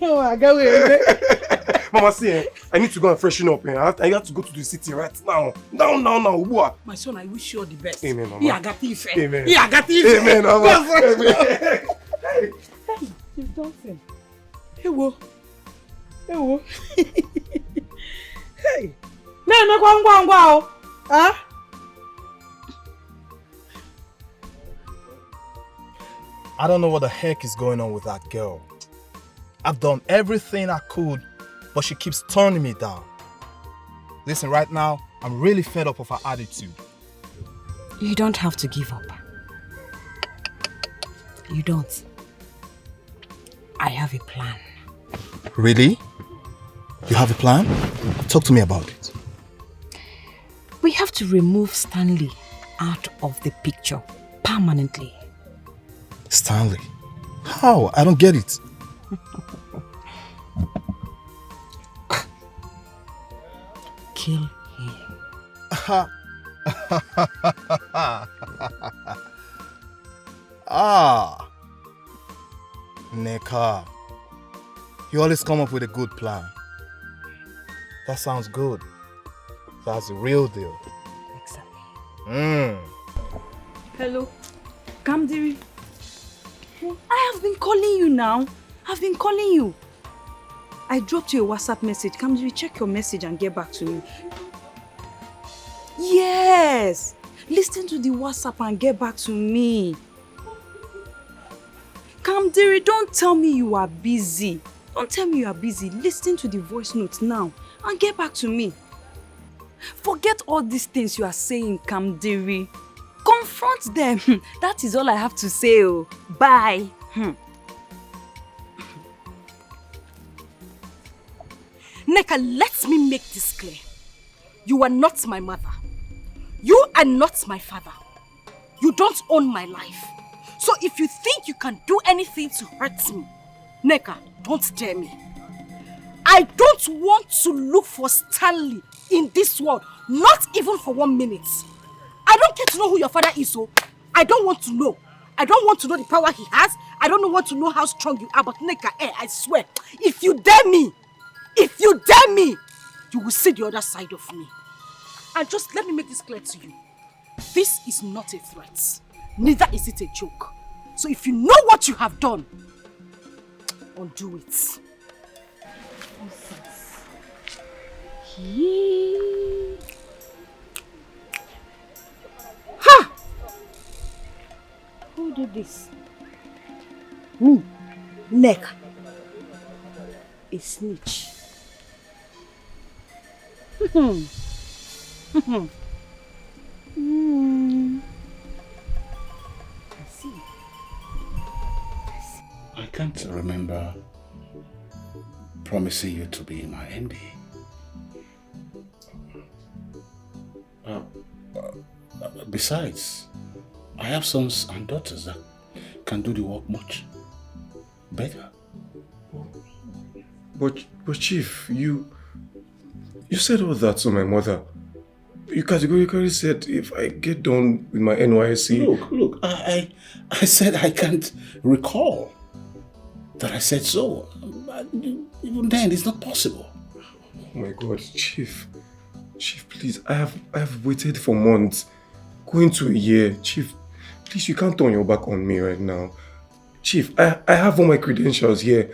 Oh, I got it. Mama, see, I need to go and freshen up. I have to go to the city right now. Now. My son, I wish you all the best. Amen, Mama. Yeah, I got it. Amen. Yeah, I got it. Amen, Mama. Amen. Hey, Chief Johnson. Hey, wo. Hey. No, go. Huh? I don't know what the heck is going on with that girl. I've done everything I could, but she keeps turning me down. Listen, right now, I'm really fed up of her attitude. You don't have to give up. You don't. I have a plan. Really? You have a plan? Talk to me about it. We have to remove Stanley out of the picture permanently. Stanley? How? I don't get it. Kill him. Neka. You always come up with a good plan. That sounds good. That's the real deal. Exactly. Hello, Kamdiri. I have been calling you now. I've been calling you. I dropped you a WhatsApp message. Kamdiri, check your message and get back to me. Yes. Listen to the WhatsApp and get back to me. Kamdiri, don't tell me you are busy. Don't tell me you are busy. Listen to the voice notes now and get back to me. Forget all these things you are saying, Kamdiri. Confront them. That is all I have to say. Oh. Bye. Neka, let me make this clear. You are not my mother. You are not my father. You don't own my life. So if you think you can do anything to hurt me, Neka, don't dare me. I don't want to look for Stanley in this world, not even for 1 minute. I don't care to know who your father is, so I don't want to know. I don't want to know the power he has. I don't want to know how strong you are, but Neka, I swear, if you dare me, you will see the other side of me. And just let me make this clear to you. This is not a threat. Neither is it a joke. So if you know what you have done, undo it. Ha! Who did this? Me. Neka. A snitch. I can't remember promising you to be my MD. Besides, I have sons and daughters that can do the work much better. But Chief, you said all that to my mother. You categorically said if I get done with my NYSC... Look, I said I can't recall that I said so. Even then, it's not possible. Oh my God, Chief. Chief, please, I have waited for months. Going to a year. Chief, please, you can't turn your back on me right now. Chief, I have all my credentials here.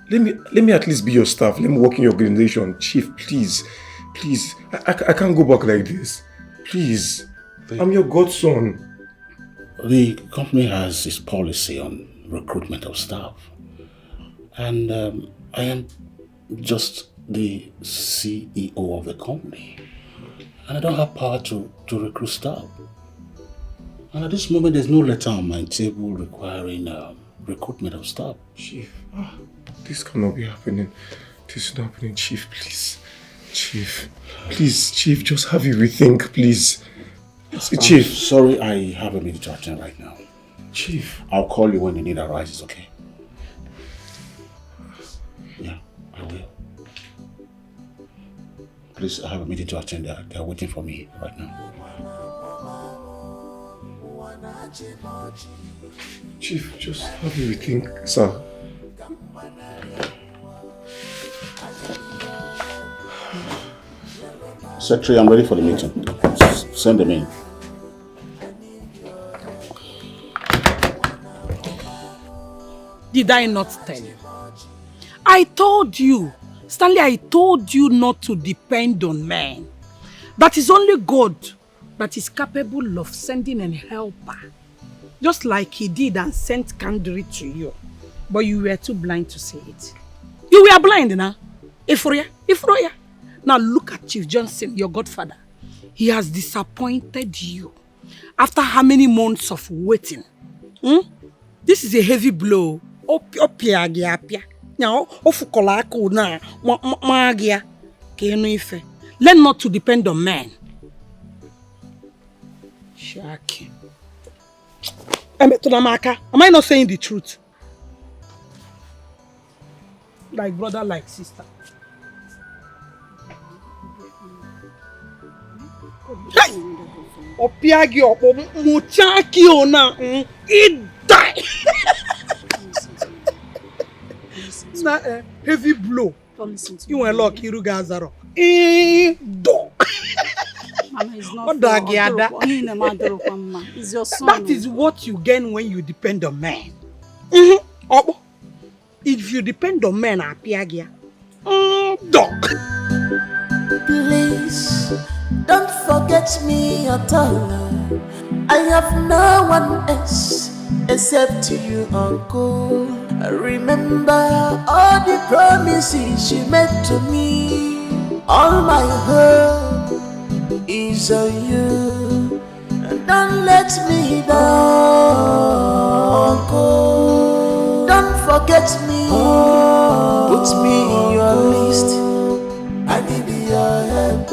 Let me at least be your staff. Let me work in your organization. Chief, please. Please. I can't go back like this. Please. I'm your godson. The company has its policy on recruitment of staff. And I am just the CEO of the company. And I don't have power to recruit staff. And at this moment, there's no letter on my table requiring recruitment of staff. Chief, this cannot be happening. This is not happening, Chief, please. Chief, please, Chief, just have you rethink, please. Chief. I'm sorry, I have a meeting to attend right now. Chief. I'll call you when the need arises, okay? Yeah, I will. Please, I have a meeting to attend. They're waiting for me right now. Chief, just have you rethink, sir. Secretary, I'm ready for the meeting. Send them in. Did I not tell you? I told you, Stanley, I told you not to depend on men. That is only God that is capable of sending a helper. Just like he did and sent Garri to you. But you were too blind to see it. You were blind now. Ifroya. Now look at Chief Johnson, your godfather. He has disappointed you. After how many months of waiting? This is a heavy blow. Now, learn not to depend on men. Shaki. Am I not saying the truth? Like brother, like sister. Hey! Opiagi opo muchaki ona it die. Na heavy blow. You were lucky you gazaro. Do. Mama, it's not What it's your son. That is what you gain when you depend on men. If you depend on men, apiagia. Dog. Please don't forget me at all. I have no one else except you, Uncle. Remember all the promises you made to me. All my hope is on you. Don't let me down, Uncle. Don't forget me. Put me in your list. I need your help.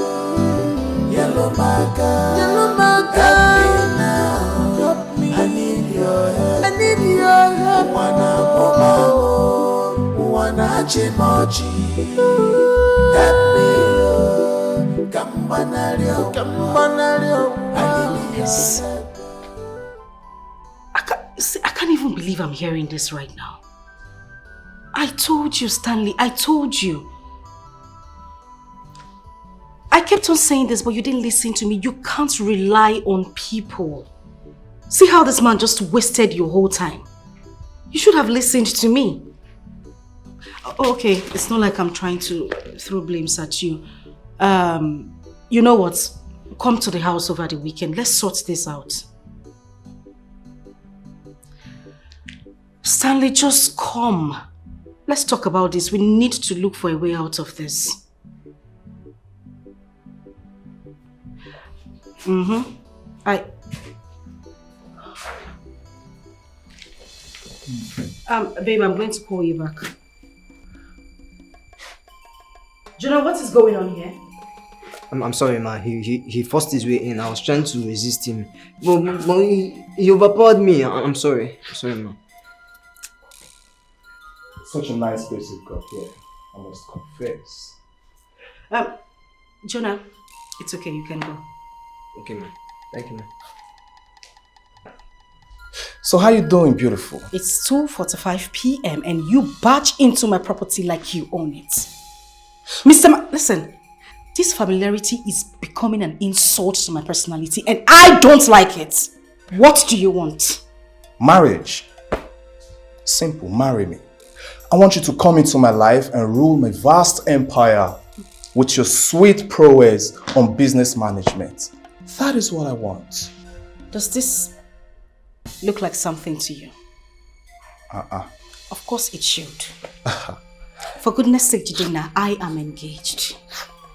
Yellow Maga, help me now. Help me. I need your help. Wanna chimochi. Help me. Kambanario. I need your help. I can't even believe I'm hearing this right now. I told you, Stanley, I told you. I kept on saying this, but you didn't listen to me. You can't rely on people. See how this man just wasted your whole time. You should have listened to me. Okay, it's not like I'm trying to throw blames at you. You know what? Come to the house over the weekend. Let's sort this out. Stanley, just come. Let's talk about this. We need to look for a way out of this. Babe, I'm going to call you back. Jonah, what is going on here? I'm sorry, ma. He forced his way in. I was trying to resist him. But he overpowered me. I'm sorry. I'm sorry, ma. Such a nice place you've got here, I must confess. Jonah, It's okay, you can go. Okay, man. Thank you, man. So how you doing, beautiful? It's 2:45 p.m. and you barge into my property like you own it. Listen, this familiarity is becoming an insult to my personality and I don't like it. What do you want? Marriage. Simple, marry me. I want you to come into my life and rule my vast empire with your sweet prowess on business management. That is what I want. Does this look like something to you? Of course it should. For goodness sake, Jidena, I am engaged.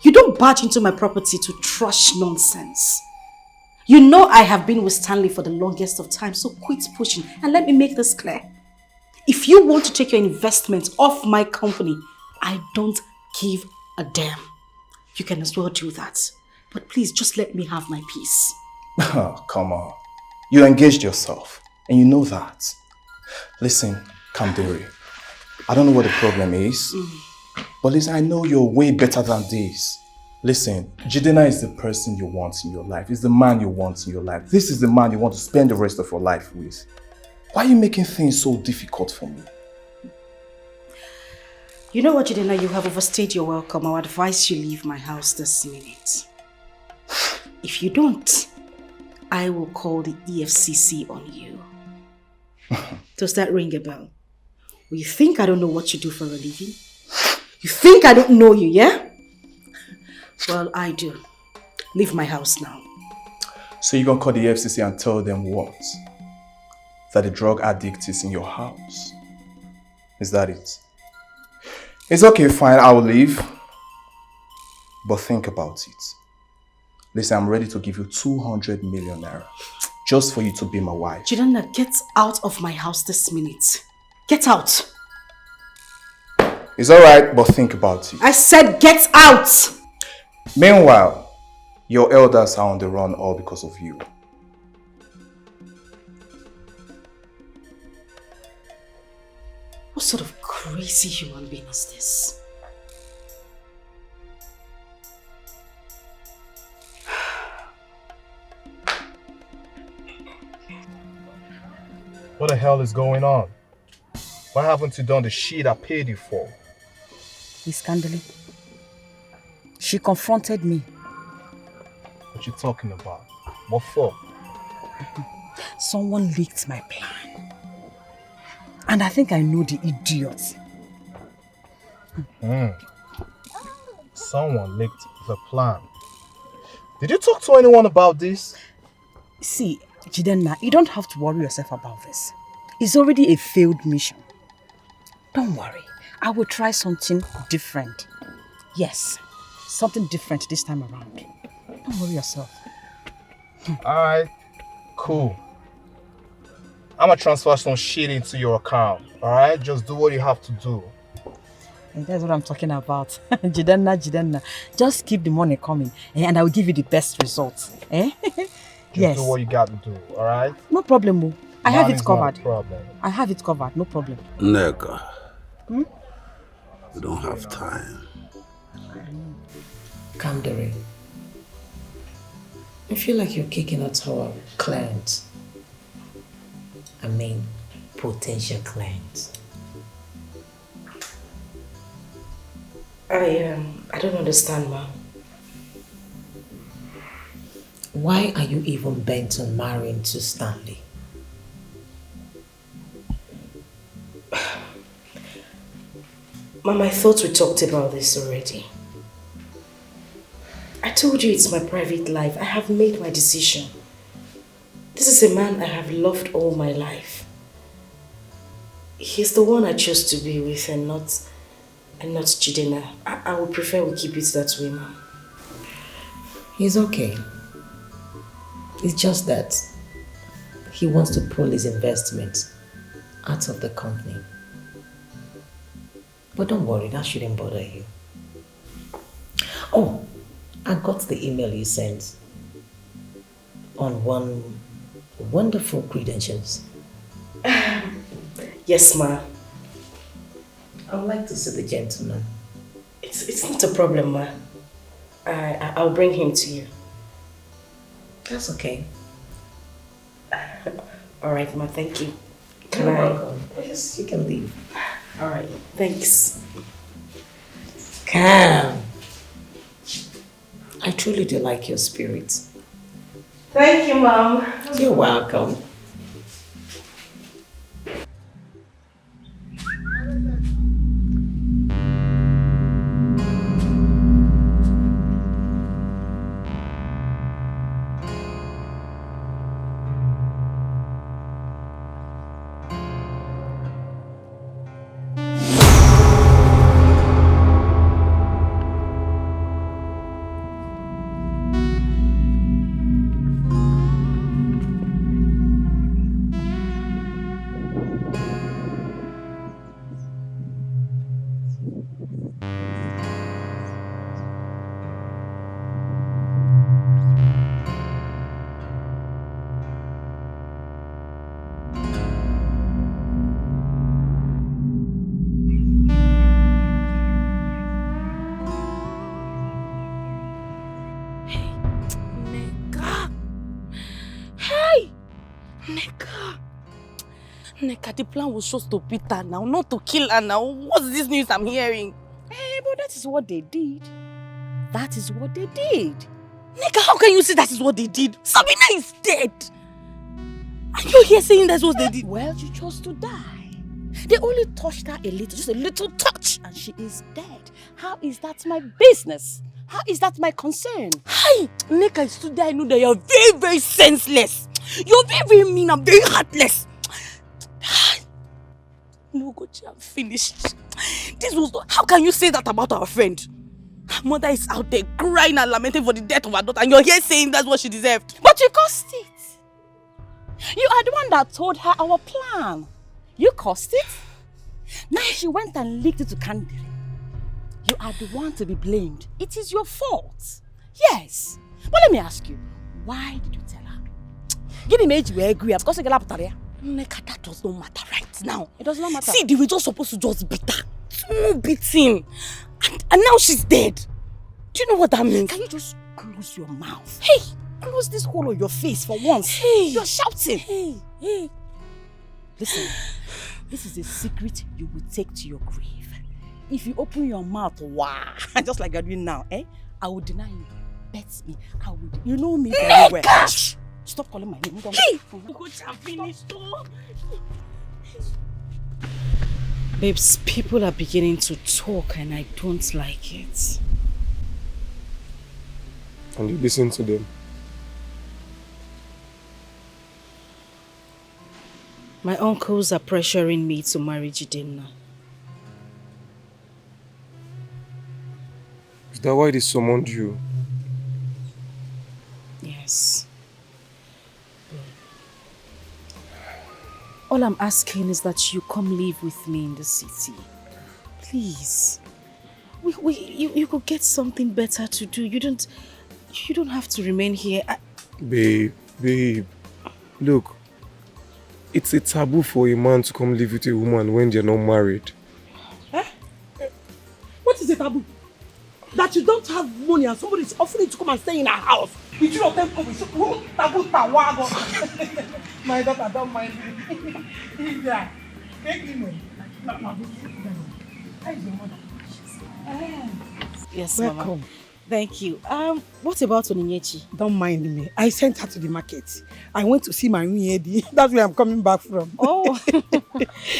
You don't barge into my property to trash nonsense. You know I have been with Stanley for the longest of time, so quit pushing and let me make this clear. If you want to take your investment off my company, I don't give a damn. You can as well do that. But please, just let me have my peace. Oh, come on. You engaged yourself, and you know that. Listen, Kandori, I don't know what the problem is, but listen, I know you're way better than this. Listen, Jidena is the person you want in your life. He's the man you want in your life. This is the man you want to spend the rest of your life with. Why are you making things so difficult for me? You know what, Jidena, you have overstayed your welcome. I would advise you leave my house this minute. If you don't, I will call the EFCC on you. Does that ring a bell? Well, you think I don't know what you do for a living? You think I don't know you, yeah? Well, I do. Leave my house now. So you're gonna call the EFCC and tell them what? That the drug addict is in your house? Is that it? It's okay, fine, I will leave. But think about it. Listen, I'm ready to give you 200 million naira. Just for you to be my wife. Jidena, get out of my house this minute. Get out. It's alright, but think about it. I said get out! Meanwhile, your elders are on the run all because of you. What sort of crazy human being is this? What the hell is going on? Why haven't you done the shit I paid you for? Miss Candeli, she confronted me. What you talking about? What for? Someone leaked my plan. And I think I know the idiot. Someone leaked the plan. Did you talk to anyone about this? See, Jidena, you don't have to worry yourself about this. It's already a failed mission. Don't worry. I will try something different. Yes, something different this time around. Don't worry yourself. Alright, cool. I'm gonna transfer some shit into your account. Alright, just do what you have to do. And that's what I'm talking about. Jidena. Just keep the money coming and I will give you the best results. Eh? Just do what you got to do, alright? No problem. I have it covered. Not a problem. I have it covered, no problem. Nega, we don't have time. Garri, I feel like you're kicking out our clients. I mean, potential clients. I don't understand, ma. Why are you even bent on marrying to Stanley? Mom, I thought we talked about this already. I told you it's my private life. I have made my decision. This is a man I have loved all my life. He's the one I chose to be with and not Jidena. I would prefer we keep it that way, Mom. He's okay. It's just that he wants to pull his investment out of the company. But don't worry, that shouldn't bother you. Oh, I got the email you sent on one wonderful credentials. Yes, ma. I would like to see the gentleman. It's not a problem, ma. I'll bring him to you. That's okay. All right, Ma, thank you. You're welcome. Yes, you can leave. All right, thanks. Come. I truly do like your spirit. Thank you, Mom. You're welcome. Neka, the plan was just to beat her now, not to kill her now. What's this news I'm hearing? Hey, but that is what they did. That is what they did. Neka, how can you say that is what they did? Sabina is dead. Are you here saying that's what they did? Well, she chose to die. They only touched her a little, just a little touch, and she is dead. How is that my business? How is that my concern? Hi, Neka, it's today I know that you're very, very senseless. You're very, very mean and very heartless. No, Gochi, I'm finished. This was not... How can you say that about our friend? Her mother is out there crying and lamenting for the death of her daughter, and you're here saying that's what she deserved. But you caused it. You are the one that told her our plan. You caused it. Now she went and leaked it to Candy. You are the one to be blamed. It is your fault. Yes. But let me ask you, why did you tell her? Give him age we agree. Of course, you get up. Neka, that does not matter right now. It does not matter. See, they were just supposed to just beat her. Small beating. And now she's dead. Do you know what that means? Can you just close your mouth? Hey! Close this hole on your face for once. Hey! You're shouting. Hey! Listen, this is a secret you will take to your grave. If you open your mouth, wow, just like you're doing now, I will deny you. Bet me, I would. You know me very well. Gosh! Stop calling my name. Hey! I'm finished. Babes, people are beginning to talk and I don't like it. And you listen to them. My uncles are pressuring me to marry Jidemna. Is that why they summoned you? Yes. All I'm asking is that you come live with me in the city. Please. You could get something better to do. You don't have to remain here. Babe. Look. It's a taboo for a man to come live with a woman when they're not married. Eh? What is a taboo? That you don't have money and somebody is offering to come and stay in our house. Did you not tell me? Taboo tawago. My daughter don't mind me. Yeah. Take me. Yes, welcome. Mama. Thank you. What about Onyinyechi? Don't mind me. I sent her to the market. I went to see my Unyedi. That's where I'm coming back from. Oh,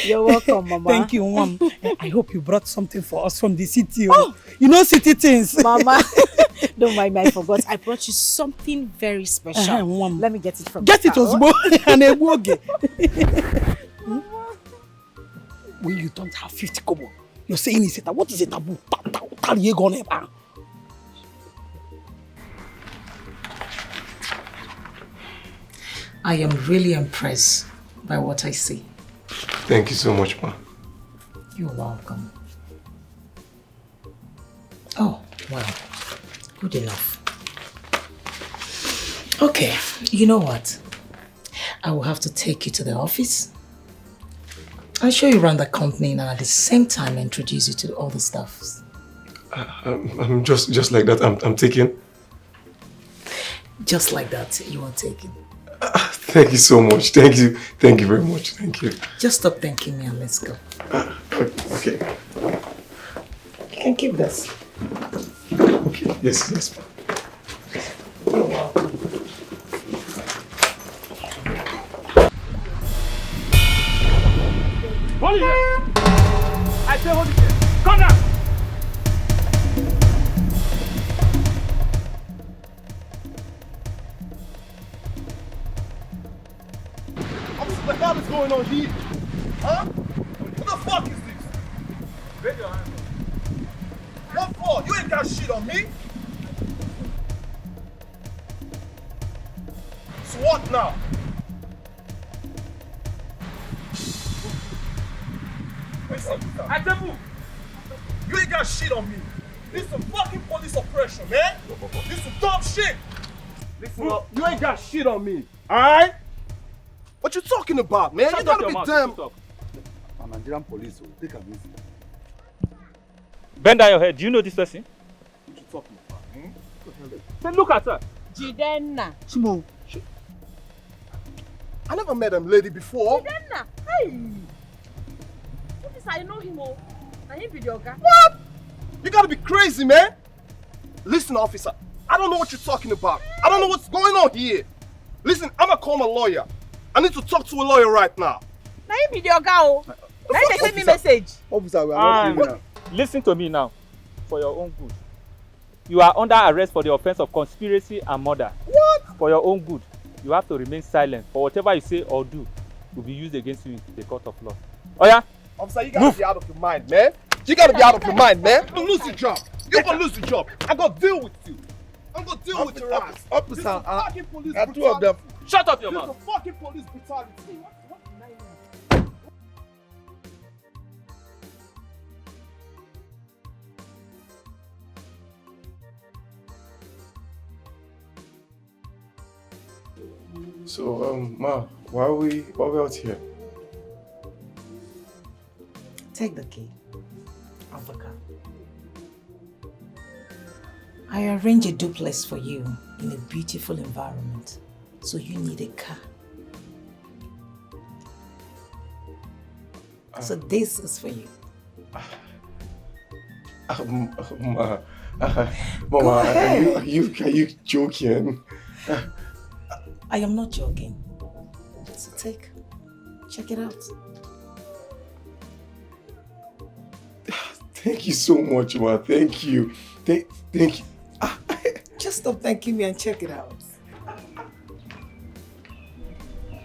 you're welcome, Mama. Thank you, Mom. I hope you brought something for us from the city. Oh, you know city things. Mama, don't mind me, I forgot. I brought you something very special. Mom. Let me get it from Get it, Ozbo. And a woge. When you don't have 50 kobo, you're saying it's a taboo. What is a taboo? I am really impressed by what I see. Thank you so much, Ma. You're welcome. Oh, well, good enough. Okay, you know what? I will have to take you to the office. I'll show you around the company and at the same time introduce you to all the staffs. I'm just like that. I'm taken. Just like that, you are taken. Thank you so much. Thank you very much. Thank you. Just stop thanking me and let's go. Okay. You can keep this. Okay. Yes. You're welcome. Hold it here! I say hold it here. Come down! What the hell is going on here? Huh? What the fuck is this? Raise your hands up. What for? You ain't got shit on me. So what now? You ain't got shit on me. This is fucking police oppression, man. This is dumb shit. Listen up. You ain't got shit on me. Alright? What you talking about, man? You gotta be damn. I'm Nigerian police, take a easy. Bend down your head. Do you know this person? What you talking about? Say, look at her. Jidenna. Shimo. I never met a lady before. Jidenna. Hey. What is I know him all? I him be the oga. What? You gotta be crazy, man. Listen, officer. I don't know what you're talking about. I don't know what's going on here. Listen, I'm gonna call my lawyer. I need to talk to a lawyer right now. Na him be the oga o. Na him dey send me message. Officer, we are not here now. Listen to me now, for your own good. You are under arrest for the offense of conspiracy and murder. What? For your own good, you have to remain silent. For whatever you say or do will be used against you in the court of law. Oh yeah? Officer, you gotta be out of your mind, man. You gotta be out of your mind, man. You're gonna lose your job. You're gonna lose your job. I'm gonna deal with you. I'm gonna deal with your ass. This is fucking police brutality. Two of them. Shut up your This mouth. is fucking police brutality. So, Ma, why are we out here? Take the key of the car. I arrange a duplex for you in a beautiful environment, so you need a car. So this is for you. Ma, Go Mama, ahead. are you joking? I am not joking. So check it out. Thank you so much, Ma. Thank you. Thank you. Just stop thanking me and check it out.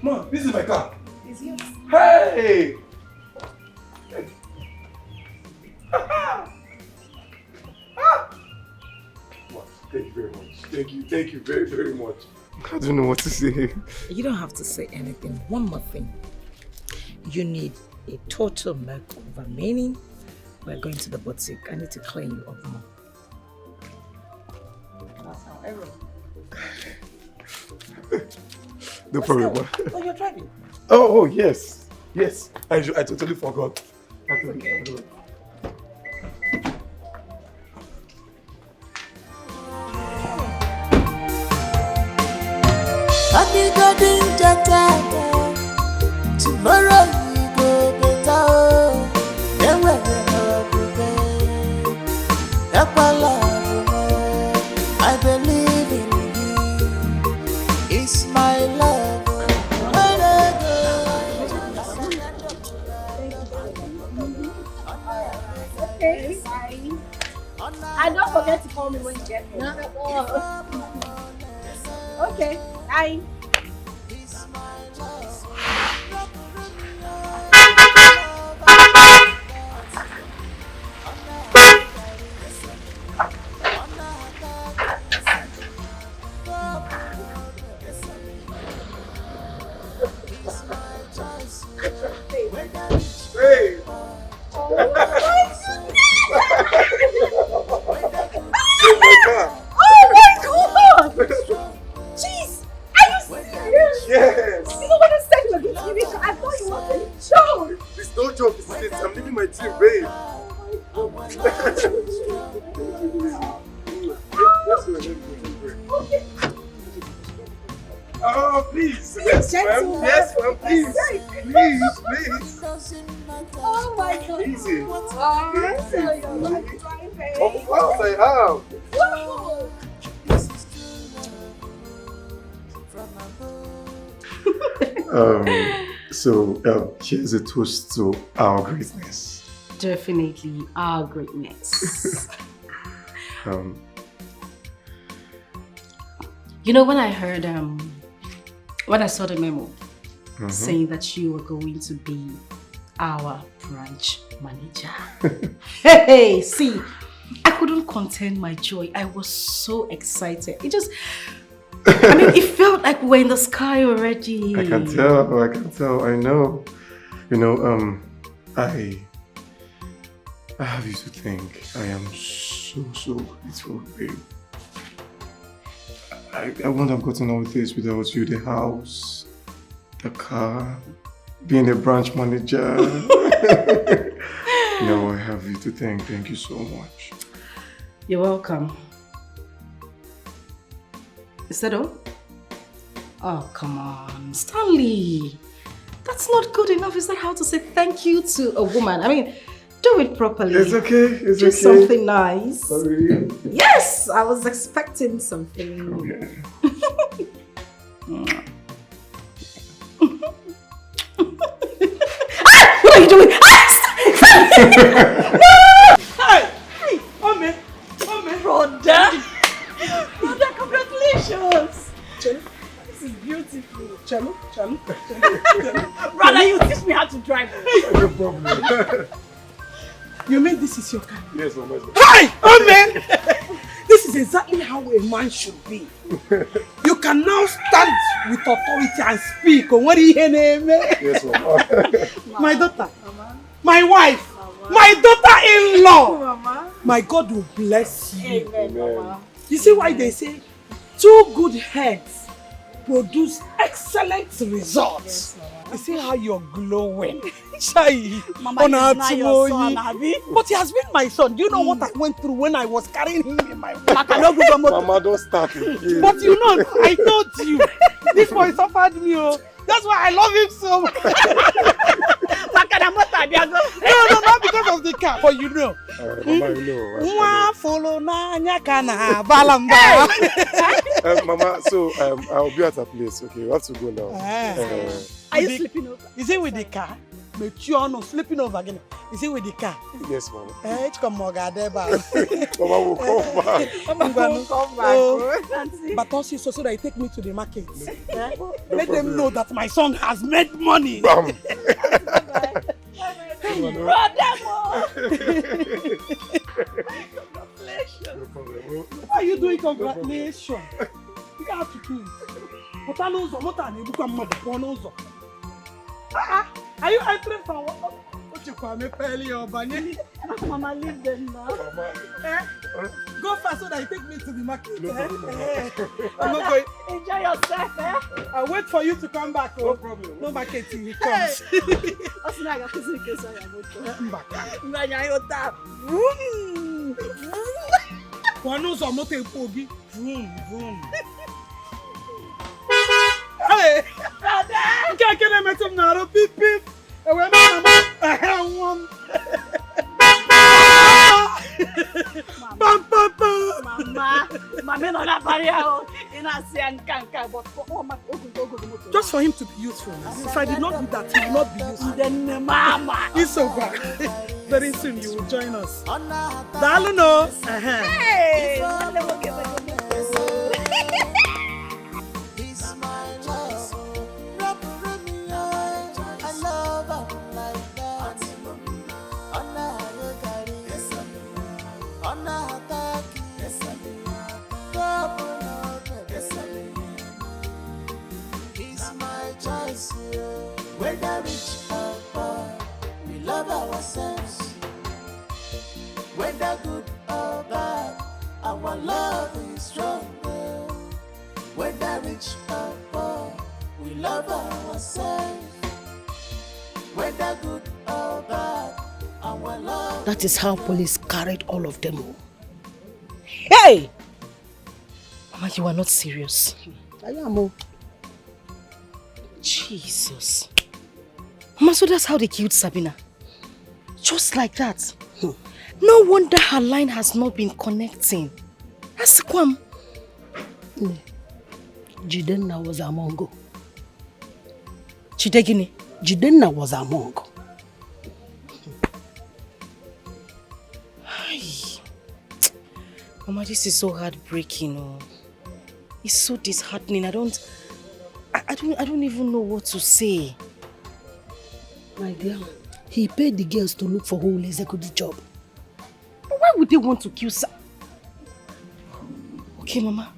Ma, this is my car. It's yours. Hey! Thank you very much. Thank you very, very much. I don't know what to say. You don't have to say anything. One more thing. You need a total makeover, meaning we're going to the boutique. I need to clean you up more. That's how I roll. No problem. Ma. Oh, you're driving? Oh, yes. Yes. I totally forgot. Okay. Tomorrow you go better. Then when you're prepared, I believe in you. It's my love. Okay. And don't forget to call me when you get home. Not at all. Okay. Bye. Hey! Oh my god! Jeez! Are you Oh, please. Yes, ma'am. Yes, ma'am. Please. Please, please. Oh my God. Easy. Oh, so you're like driving. Of course I am. Woo! Here's a toast to our greatness. Definitely our greatness. You know, when I heard, when I saw the memo saying that you were going to be our branch manager. Hey, see, I couldn't contain my joy. I was so excited. It just, it felt like we were in the sky already. I can tell, I know. You know, I have you to thank. I am so grateful, babe. I wouldn't have gotten all this without you. The house, the car, being a branch manager. No, I have you to thank. Thank you so much. You're welcome. Is that all? Oh, come on, Stanley. That's not good enough. Is that how to say thank you to a woman? I mean, do it properly. It's okay. It's do okay. something nice. Sorry. Yes, I was expecting something. Oh, yeah. What are you doing? Hey, Ome, brother, congratulations. This is beautiful. Chalo. Brother, you teach me how to drive. No problem. You mean this is your car? Yes, Mama. Hey, Ome! This is exactly how a man should be. You can now stand with authority and speak. Yes, Mama. My daughter, my wife, my daughter-in-law. My God will bless you. Amen. You see why they say 2 good heads produce excellent results. You see how you're glowing. Shy. Mama, he's not your son, Abi. But he has been my son. Do you know what I went through when I was carrying him in my back? Mama, don't start again. But you know, I told you, this boy suffered me. That's why I love him so much. No, not because of the car, but you know. Mama, you know. Mama, so I'll be at her place. Okay, we have to go now. Are you sleeping over? Is it with the car? No, sleeping over again. Is it with the car? Yes, Mama. Mama will come back. Mama will come back. But also so that you take me to the market. Let them know that my son has made money. Congratulations. Why are you doing congratulations? You have to do it. Are you entering from what you call me, Peli or Banyani? Mama, leave them now. Go fast so that you take me to the market. I'm not going. Enjoy yourself, I'll wait for you to come back. No problem. No market till he comes. Hey! Can't get him at him now, beep beep. Just for him to be useful. If I did not do that, he will not be useful. Then Mama, it's over. Very soon you will join us. Daluno. Hey! Whether rich or poor, we love ourselves. Whether good or bad, our love is stronger. Whether rich or poor, we love ourselves. Whether good or bad, our love. That is how police carried all of them. Hey! Mama, you are not serious. I am. Jesus. Mama, so that's how they killed Sabina. Just like that. No wonder her line has not been connecting. Ask Kwam. Jidenna was among us. Chidegini? Jidenna was among us. Mama, this is so heartbreaking. Oh. It's so disheartening. I don't even know what to say. My dear, he paid the girls to look for who will execute the job. But why would they want to kill Okay, Mama.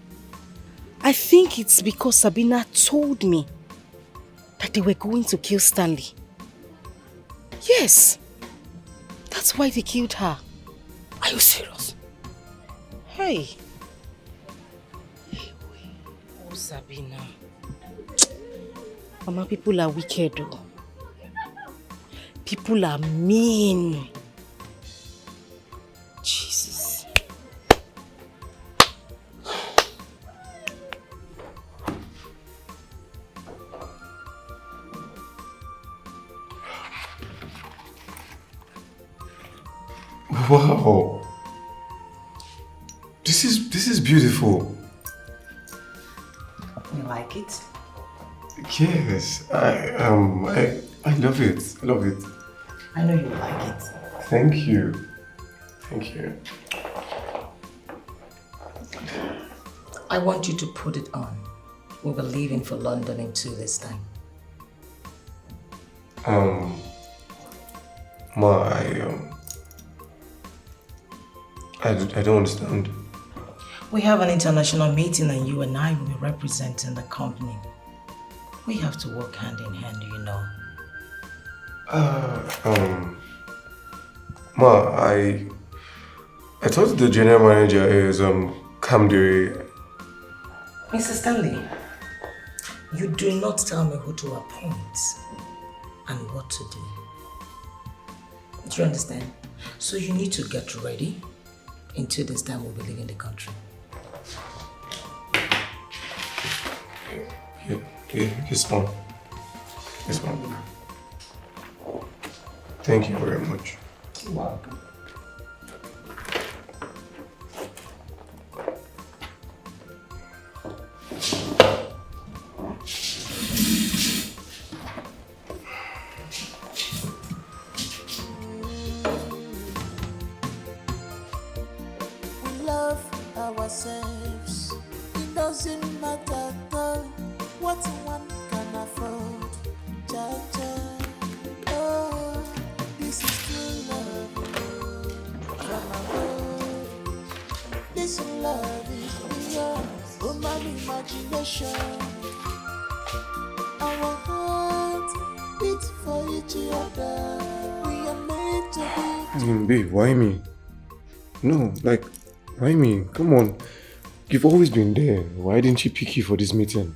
I think it's because Sabina told me that they were going to kill Stanley. Yes. That's why they killed her. Are you serious? Hey. Oh, Sabina. Mama, people are wicked though. People are mean. Jesus. Wow. This is beautiful. You like it? Yes. I love it. I love it. I know you like it. Thank you. Thank you. I want you to put it on. We'll be leaving for London in 2 days' time. Ma, I don't understand. We have an international meeting and you and I will be representing the company. We have to work hand in hand, you know. Ma, I thought the general manager is Kamdiri. Mr. Stanley, you do not tell me who to appoint and what to do. Do you understand? So you need to get ready. In 2 days' time, we'll be leaving the country. Yes, Mom. Yes, Mom. Thank you very much. You're welcome. We love ourselves. It doesn't matter what one can afford. Cha-cha. Oh, this is true love. From above. This love is beyond human imagination. Our hearts beat for each other. We are made to be. Babe, why me? No, like, why me? Come on. You've always been there. Why didn't she pick you for this meeting?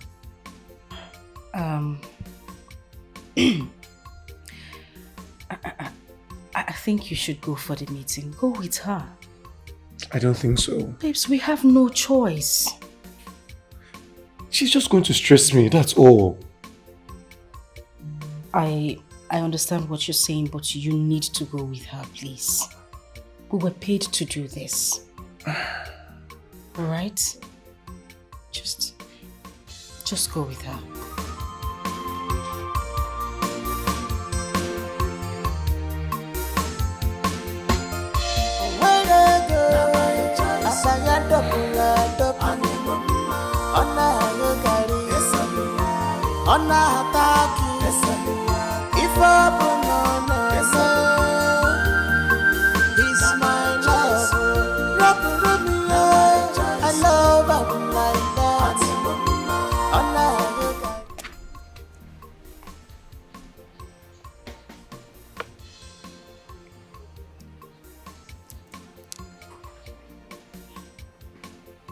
I think you should go for the meeting. Go with her. I don't think so. Babes, we have no choice. She's just going to stress me, that's all. I understand what you're saying, but you need to go with her, please. We were paid to do this. Alright? Just go with her.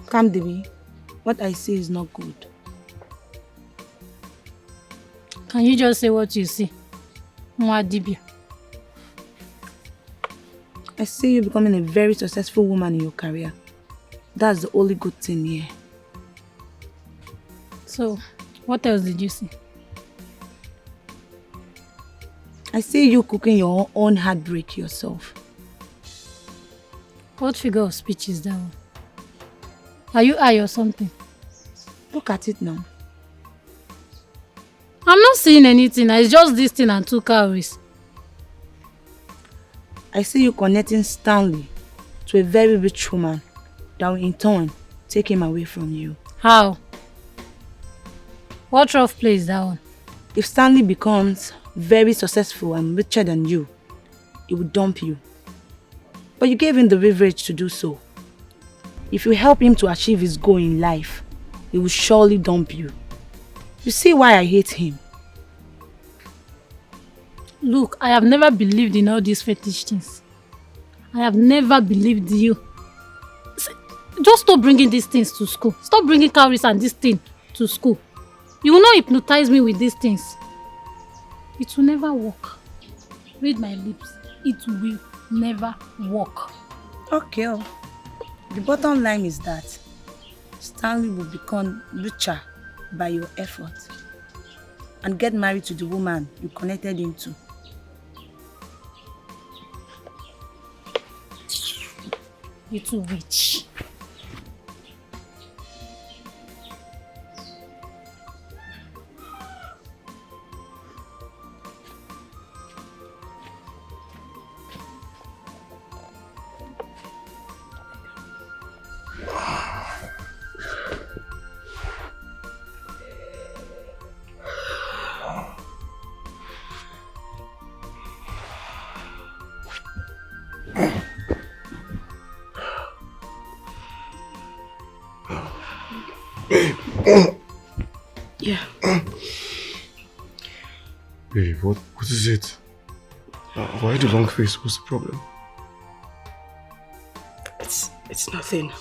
Calm, Debbie. What I say is not good. Can you just say what you see? Mwadibia. I see you becoming a very successful woman in your career. That's the only good thing here. So, what else did you see? I see you cooking your own heartbreak yourself. What figure of speech is that one? Are you high or something? Look at it now. I'm not seeing anything. It's just this thing and 2 calories. I see you connecting Stanley to a very rich woman that will in turn take him away from you. How? What rough play is that one? If Stanley becomes very successful and richer than you, he will dump you. But you gave him the leverage to do so. If you help him to achieve his goal in life, he will surely dump you. You see why I hate him? Look, I have never believed in all these fetish things. I have never believed you. Just stop bringing these things to school. Stop bringing calories and this thing to school. You will not hypnotize me with these things. It will never work. Read my lips. It will never work. Okay. The bottom line is that Stanley will become richer by your effort and get married to the woman you connected him to. You're too rich. Yeah. Babe, what is it? Why the long face? What's the problem? It's nothing.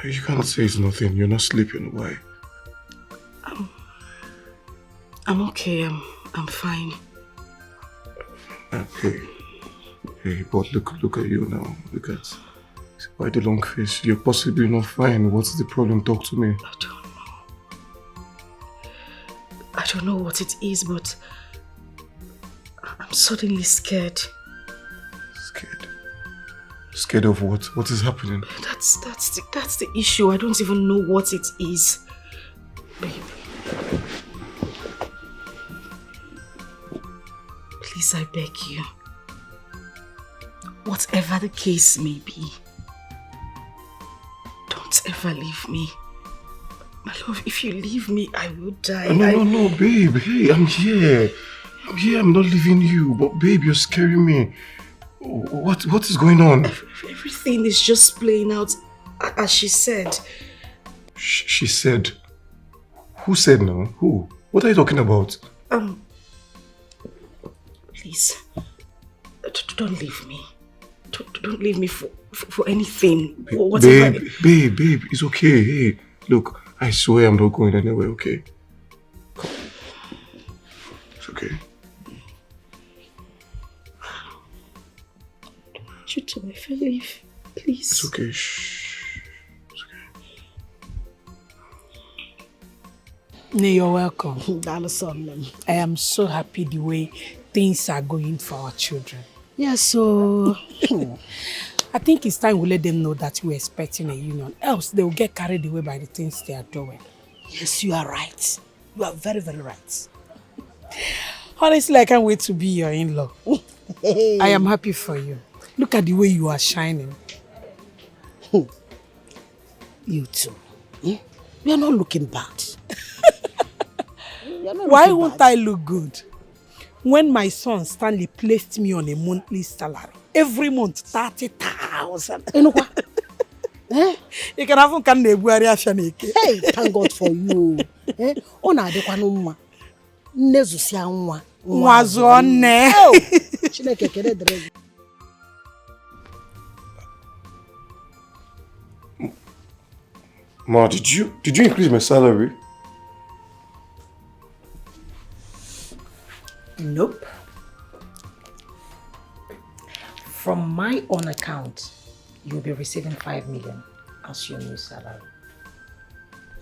You can't say it's nothing. You're not sleeping. Why? I'm okay. I'm fine. Okay. Hey, but look at you now. Look at. Why the long face? You're possibly not fine. What's the problem? Talk to me. I don't know what it is, but I'm suddenly scared. Scared? Scared of what? What is happening? That's the issue. I don't even know what it is. Babe. Please, I beg you. Whatever the case may be, don't ever leave me. My love, if you leave me, I will die. No, babe. Hey, I'm here. I'm not leaving you. But babe, you're scaring me. What is going on? Everything is just playing out as she said. She said? Who said now? Who? What are you talking about? Please, don't leave me. Don't leave me for anything. Babe, it's okay. Hey, look, I swear I'm not going anywhere, okay? Come. It's okay. Chuto, if I leave, please. It's okay. Shh. It's okay. You're welcome. I am so happy the way things are going for our children. Yeah, so I think it's time we let them know that we're expecting a union. Else they will get carried away by the things they are doing. Yes, you are right. You are very, very right. Honestly, I can't wait to be your in-law. I am happy for you. Look at the way you are shining. You too. You are not looking bad. Why won't I look good? When my son Stanley placed me on a monthly salary, every month 30,000. You know what? You can have a Hey, thank God for you. Ona adekwa no mma. Nnezusia nwa. Nwazone. Chineke kere dere. Ma, did you increase my salary? Nope. From my own account, you'll be receiving 5 million as your new salary.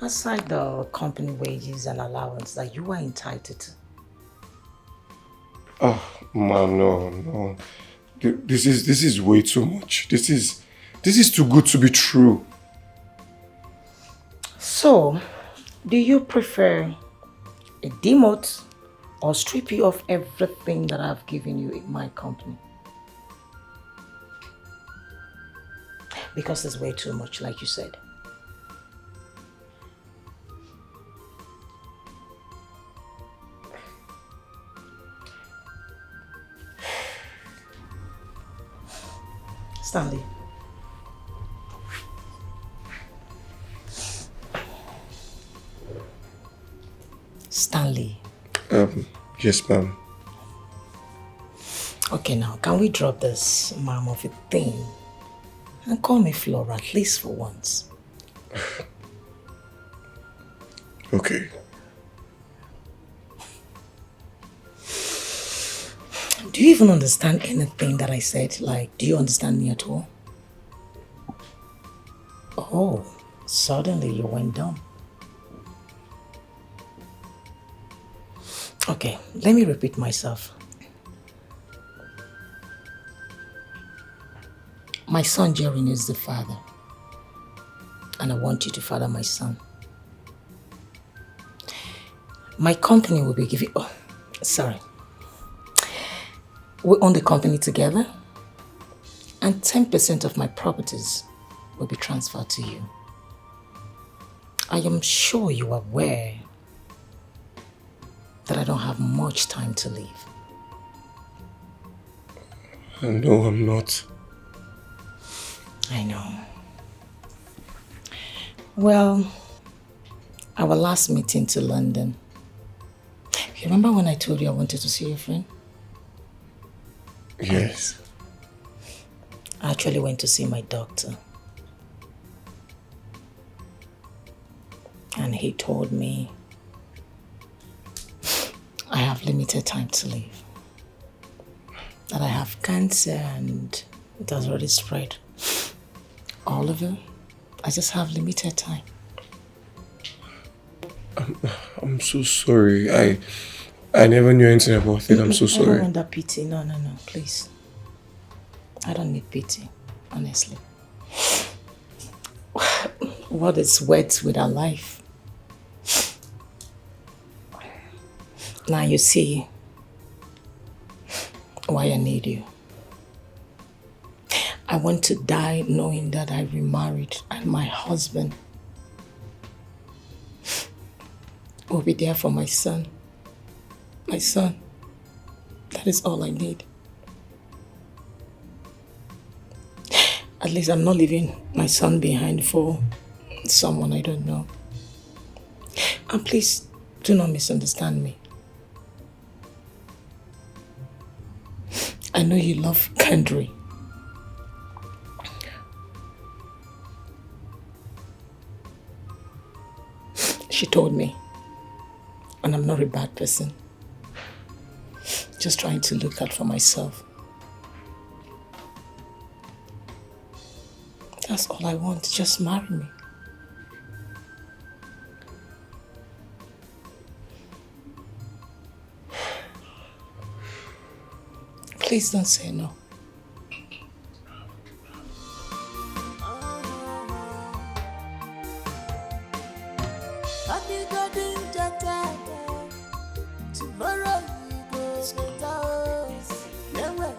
Aside the company wages and allowance that you are entitled to. Oh, man, no. This is way too much. This is too good to be true. So, do you prefer a demote or strip you of everything that I've given you in my company? Because it's way too much, like you said. Stanley. Stanley. Yes, ma'am. Okay, now, can we drop this mom of a thing and call me Flora, at least for once? Okay. Do you even understand anything that I said? Like, do you understand me at all? Oh, suddenly you went dumb. Okay, let me repeat myself. My son Jerry is the father, and I want you to father my son. My company will be giving... Oh, sorry. We own the company together, and 10% of my properties will be transferred to you. I am sure you are aware that I don't have much time to live. No, I'm not. I know. Well, our last meeting to London. You remember when I told you I wanted to see your friend? Yes. I actually went to see my doctor. And he told me I have limited time to live. That I have cancer and it has already spread. All of it. I just have limited time. I'm so sorry. I never knew anything about it. I'm so I sorry. don't want that pity. No, please. I don't need pity, honestly. What is wet with our life? Now you see why I need you. I want to die knowing that I remarried and my husband will be there for my son. My son. That is all I need. At least I'm not leaving my son behind for someone I don't know. And please, do not misunderstand me. I know you love Garri. She told me, and I'm not a bad person. Just trying to look out for myself. That's all I want, just marry me. Please don't say no. Tomorrow you go get out. Never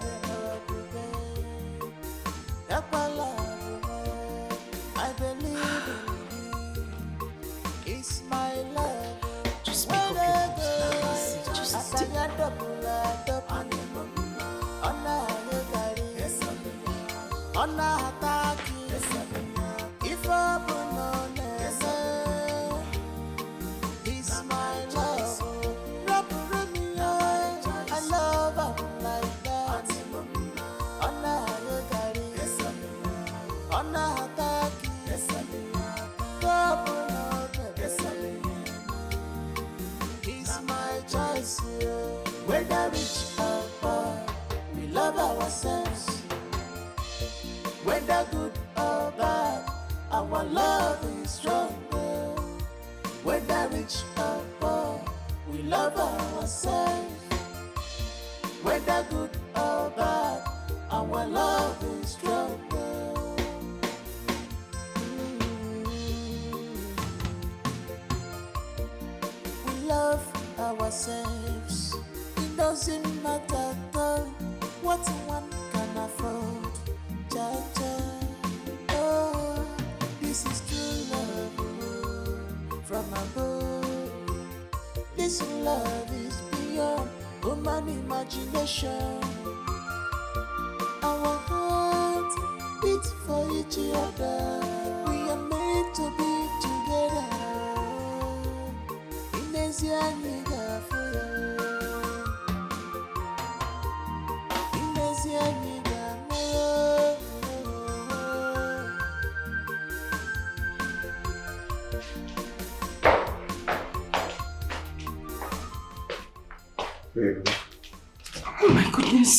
I believe in you. It's my love. Just pick up your voice. Just stick. If it's my love. I love her like that. It's my choice. Whether rich or poor, we love ourselves. Whether good or bad, our love is stronger. Whether rich or poor, we love ourselves. whether good or bad, our love is stronger. We love ourselves. It doesn't matter though what one can afford. Cha cha. Oh, this is true love, oh, from above. This love is beyond human imagination. Our hearts beat for each other. We are meant to be together. Inezia niga foya. Inezia niga moyo. Baby. Oh my goodness.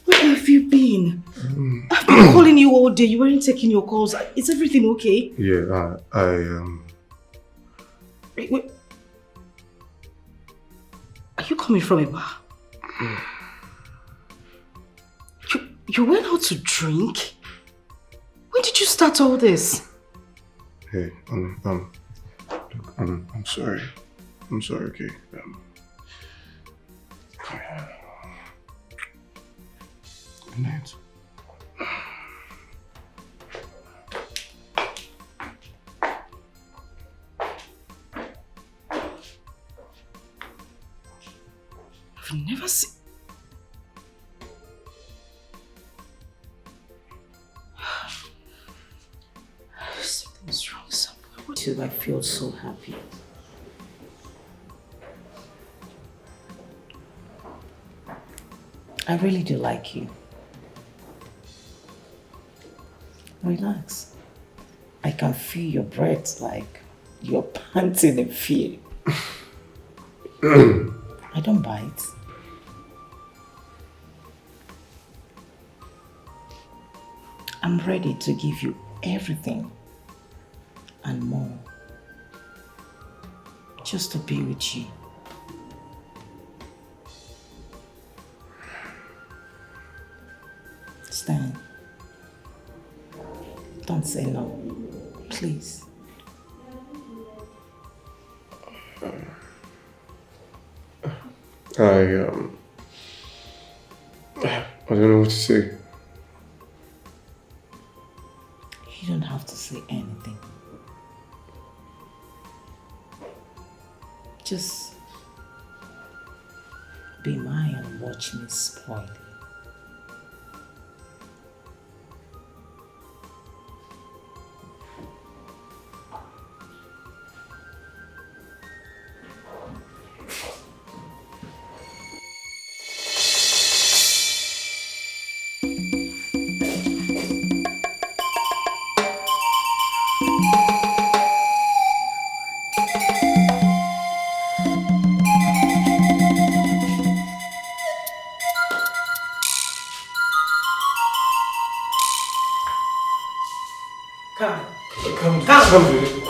Where have you been? I've been calling you all day. You weren't taking your calls. Is everything okay? Yeah, Wait. Are you coming from a bar? You went out to drink? When did you start all this? Hey, I'm sorry. I'm sorry, okay? Good night. I've never seen... Something's wrong somewhere. I feel so happy. I really do like you. Relax. I can feel your breath like you're panting in fear. I don't bite. I'm ready to give you everything and more. Just to be with you. Stan, don't say no, please. I don't know what to say. You don't have to say anything. Just be mine and watch me spoil it. Come, baby.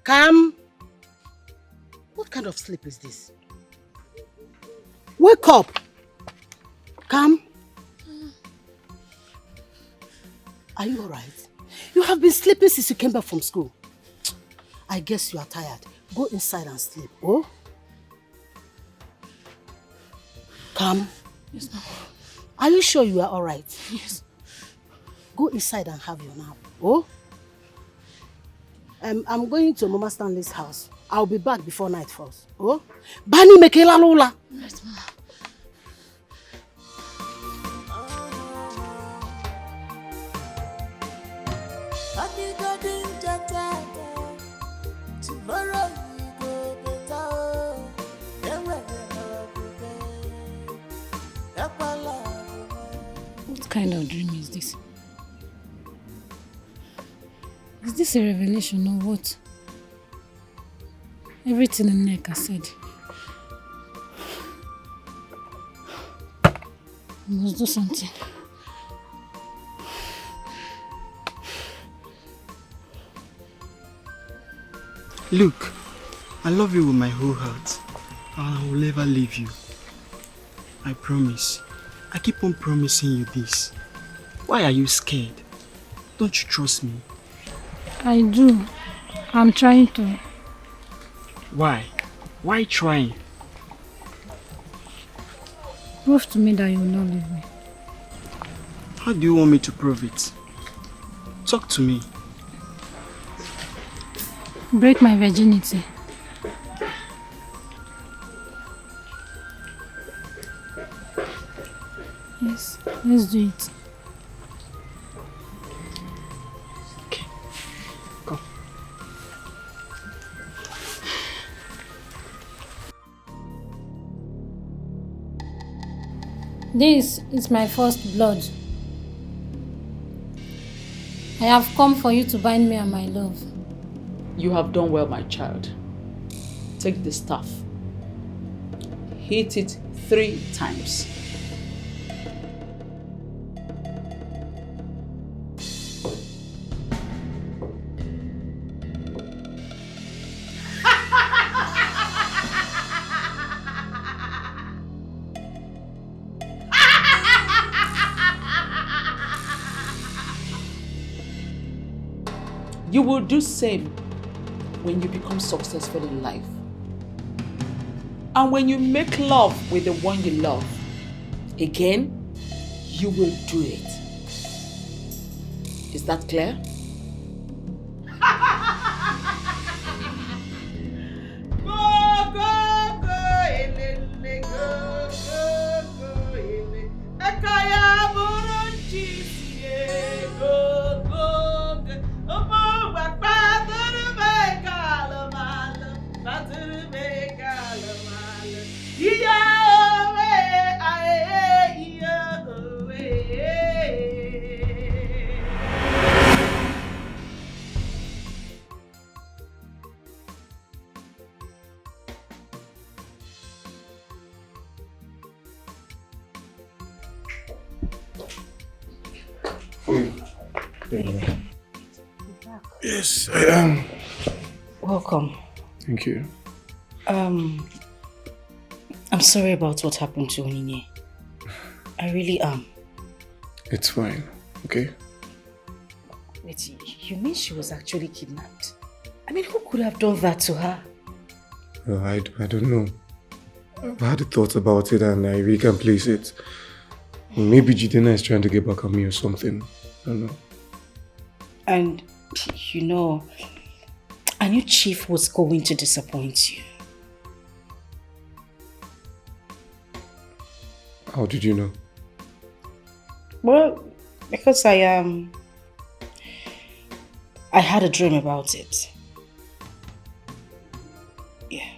Come. What kind of sleep is this? Wake up. Come. Are you alright? You have been sleeping since you came back from school. I guess you are tired. Go inside and sleep, oh? Come. Yes, ma'am. Are you sure you are alright? Yes. Go inside and have your nap, oh? I'm going to Mama Stanley's house. I'll be back before night falls. Oh? Bani mekela lula. Yes, ma'am. kind of dream is this? Is this a revelation or what? Everything Nneka said. I must do something. Look, I love you with my whole heart. And I will never leave you. I promise. I keep on promising you this. Why are you scared? Don't you trust me? I do. I'm trying to. Why? Why trying? Prove to me that you will not leave me. How do you want me to prove it? Talk to me. Break my virginity. Yes, let's do it. Okay, come. This is my first blood. I have come for you to bind me and my love. You have done well, my child. Take the staff. Hit it 3 times. You will do same when you become successful in life. And when you make love with the one you love, again, you will do it. Is that clear? Yes, I am. Welcome. Thank you. I'm sorry about what happened to Onyinye. I really am. It's fine, okay? Wait, you mean she was actually kidnapped? I mean, who could have done that to her? Well, I don't know. I've had a thought about it and I really can't place it. Maybe Jidena is trying to get back at me or something. I don't know. And, you know, I knew Chief was going to disappoint you. How did you know? Well, because I had a dream about it. Yeah.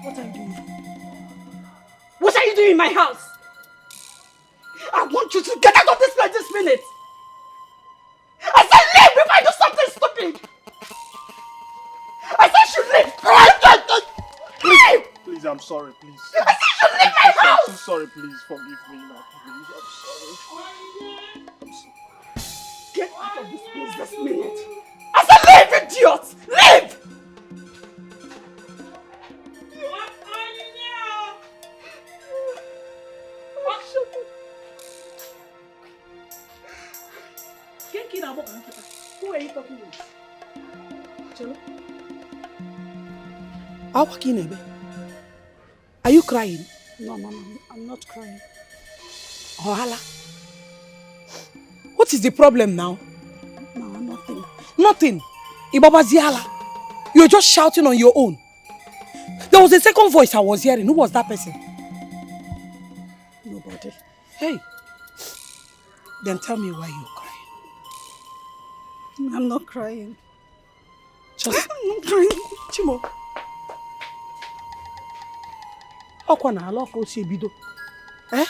What are you doing? What are you doing in my house? I want you to get out of this place this minute. I said leave before I do something stupid. I said you leave. Leave. Please, I'm sorry, please. I said you leave my house. I'm so sorry, please forgive me now. Please, I'm sorry. Get out of this place this minute. I said leave, idiot. Leave. Who are you talking with? Chelo? Are you crying? No, Mama, I'm not crying. Ohala. What is the problem now? No, nothing. Nothing. Ibaba Ziala. You're just shouting on your own. There was a second voice I was hearing. Who was that person? Nobody. Hey. Then tell me why you're crying. I'm not crying. Just... I'm not crying. Chimo. Ọkwa na ala ọkụ si ebido. Eh?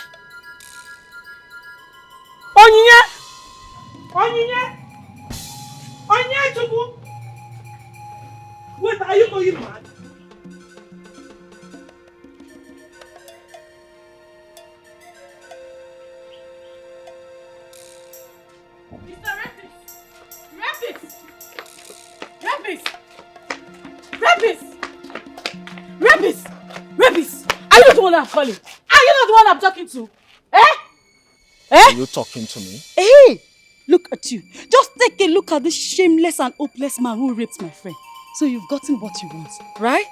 Onyinye! Onyinye! Onyinye Chukwu! Wait, are you going mad? Rabbis! Are you not the one I'm calling? Are you not the one I'm talking to? Are you talking to me? Hey! Look at you. Just take a look at this shameless and hopeless man who raped my friend. So you've gotten what you want, right?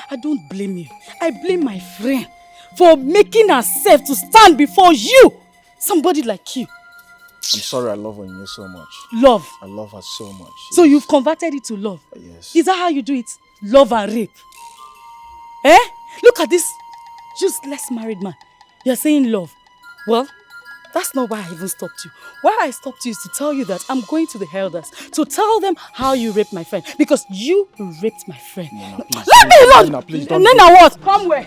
I don't blame you. I blame my friend for making herself to stand before you. Somebody like you. I'm sorry I love Onyinye so much. Love? I love her so much. So you've converted it to love? Yes. Is that how you do it? Love and rape? Look at this useless married man. You're saying love. Well, that's not why I even stopped you. Why I stopped you is to tell you that I'm going to the elders to tell them how you raped my friend. Because you raped my friend. Nena, please. Let me alone! Nena, please don't. Nena, what? Come where?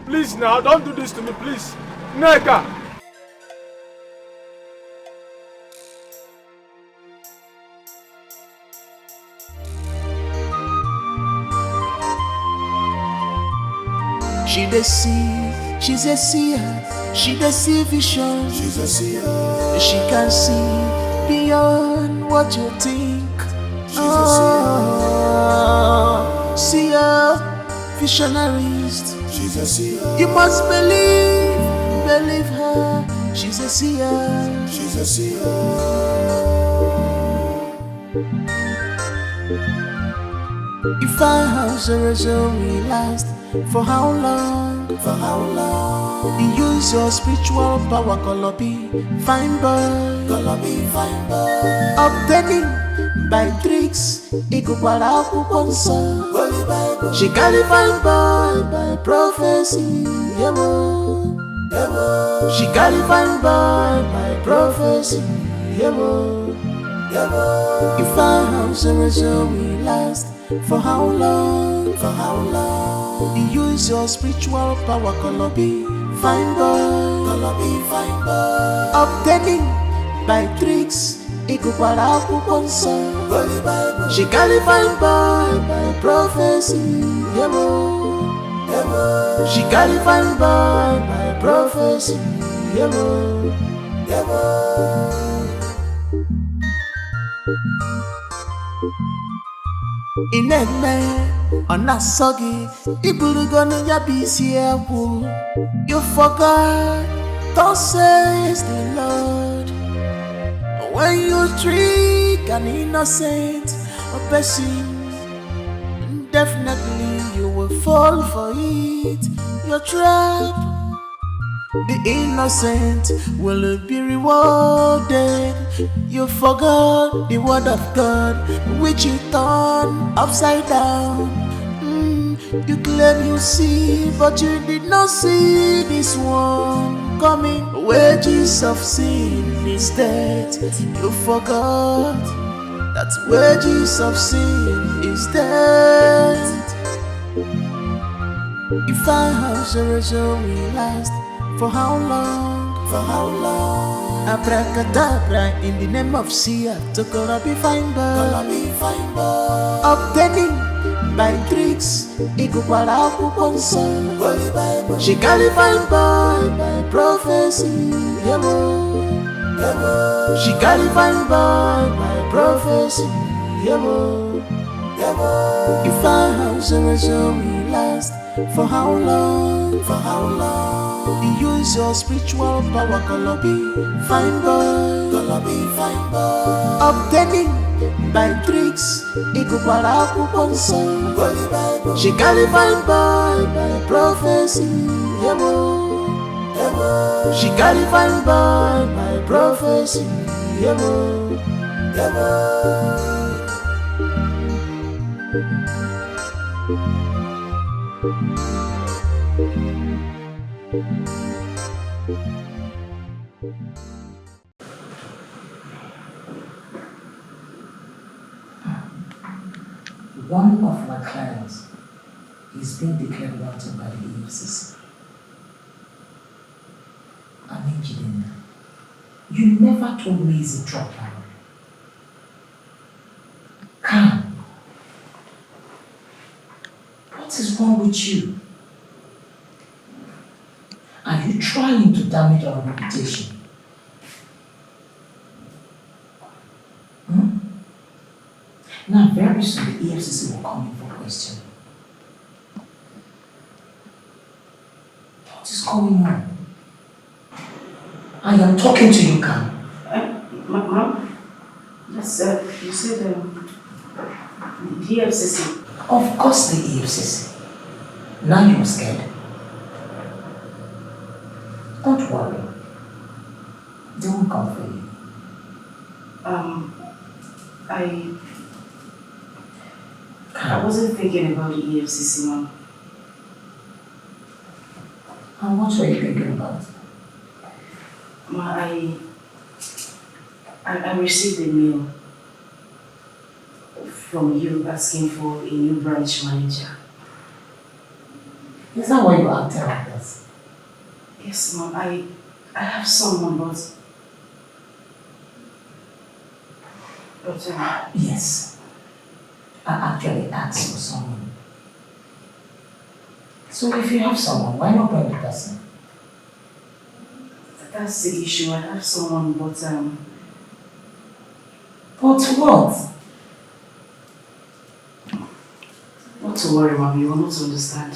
Please now, don't do this to me, please. Neka! She deceive, she's a seer. She deceive vision, she's a seer. She can see beyond what you think. She's a seer, visionarist. She's a seer. You must believe her. She's a seer, she's a seer. If our house will last, for how long? For how long? You use your spiritual power, Kolobi, fine boy. Kolobi, fine boy. Obtaining by tricks, Ikupara Kuponsa. She carry fine boy by prophecy. Yemo. She carry fine boy by prophecy. Yemo. If our house will last, for how long? For how long? You use your spiritual power, Kolobi, fine boy. Kolobi, fine boy. Obtaining by tricks, Ikupara Kuponsa. She carry fine boy by prophecy. Yemo. She carry fine boy by prophecy. Yemo. Ineme onasogi iburugono yabisi ewu. You forgot, thus says the Lord. When you trick an innocent person, definitely you will fall for it. You're trapped. The innocent will be rewarded. You forgot the word of God, which you turn upside down. You claim you see, but you did not see this one coming. Wages of sin is death. You forgot that wages of sin is death. If our house will last, for how long? For how long? Abracadabra in the name of Sia to Kolobi fine boy. Obtaining by tricks, Ikupara Kuponsa. She carry fine boy by prophecy. Yemo. She carry fine boy by prophecy. Yemo. If our house will last, for how long? For how long? You use your spiritual power, Kolobi, fine boy. Kolobi, fine boy. Obtaining by tricks, Ikupara Kuponsa. She carry fine boy by prophecy. Yemo. She carry fine boy by prophecy. Yemo. One of my clients is being declared wanted by the EFCC. I'm engineer. You never told me he's a drug lord. Come. What is wrong with you? Are you trying to damage our reputation? Now, very soon, the EFCC will come in for question. What is going on? I am talking to you, Khan. Ma'am? Yes, you said the EFCC. Of course, the EFCC. Now you're scared. Don't worry. They won't come for you. I wasn't thinking about the EFCC, Mom. And what were you thinking about? Ma, I received a mail from you asking for a new branch manager. Is that why you're acting like this? Yes, Mom. I have someone, but yes. I actually asked for someone. So if you have someone, why not bring the person? That's the issue. I have someone, but But what? Not to worry, Mom. You will not understand.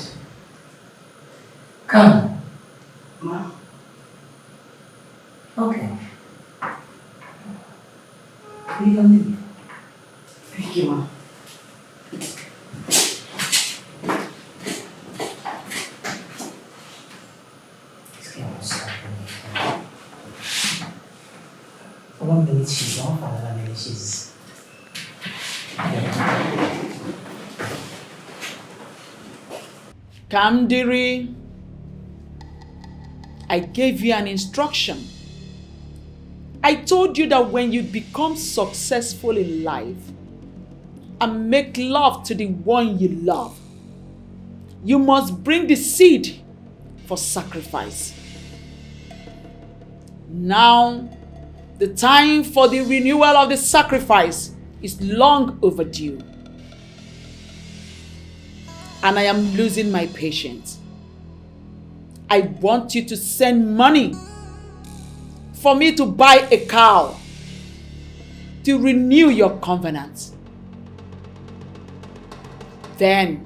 Come. Ma? Okay. You can leave. Thank you, Mom. For 1 minute she's off, another minute she's... Kamdiri, I gave you an instruction. I told you that when you become successful in life and make love to the one you love, you must bring the seed for sacrifice. Now, the time for the renewal of the sacrifice is long overdue. And I am losing my patience. I want you to send money for me to buy a cow to renew your covenant. Then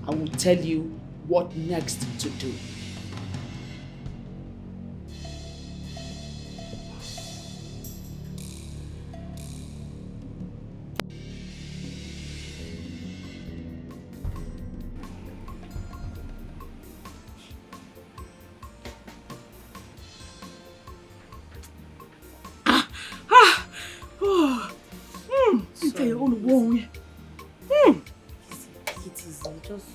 I will tell you what next to do. Tell your own woman. Just...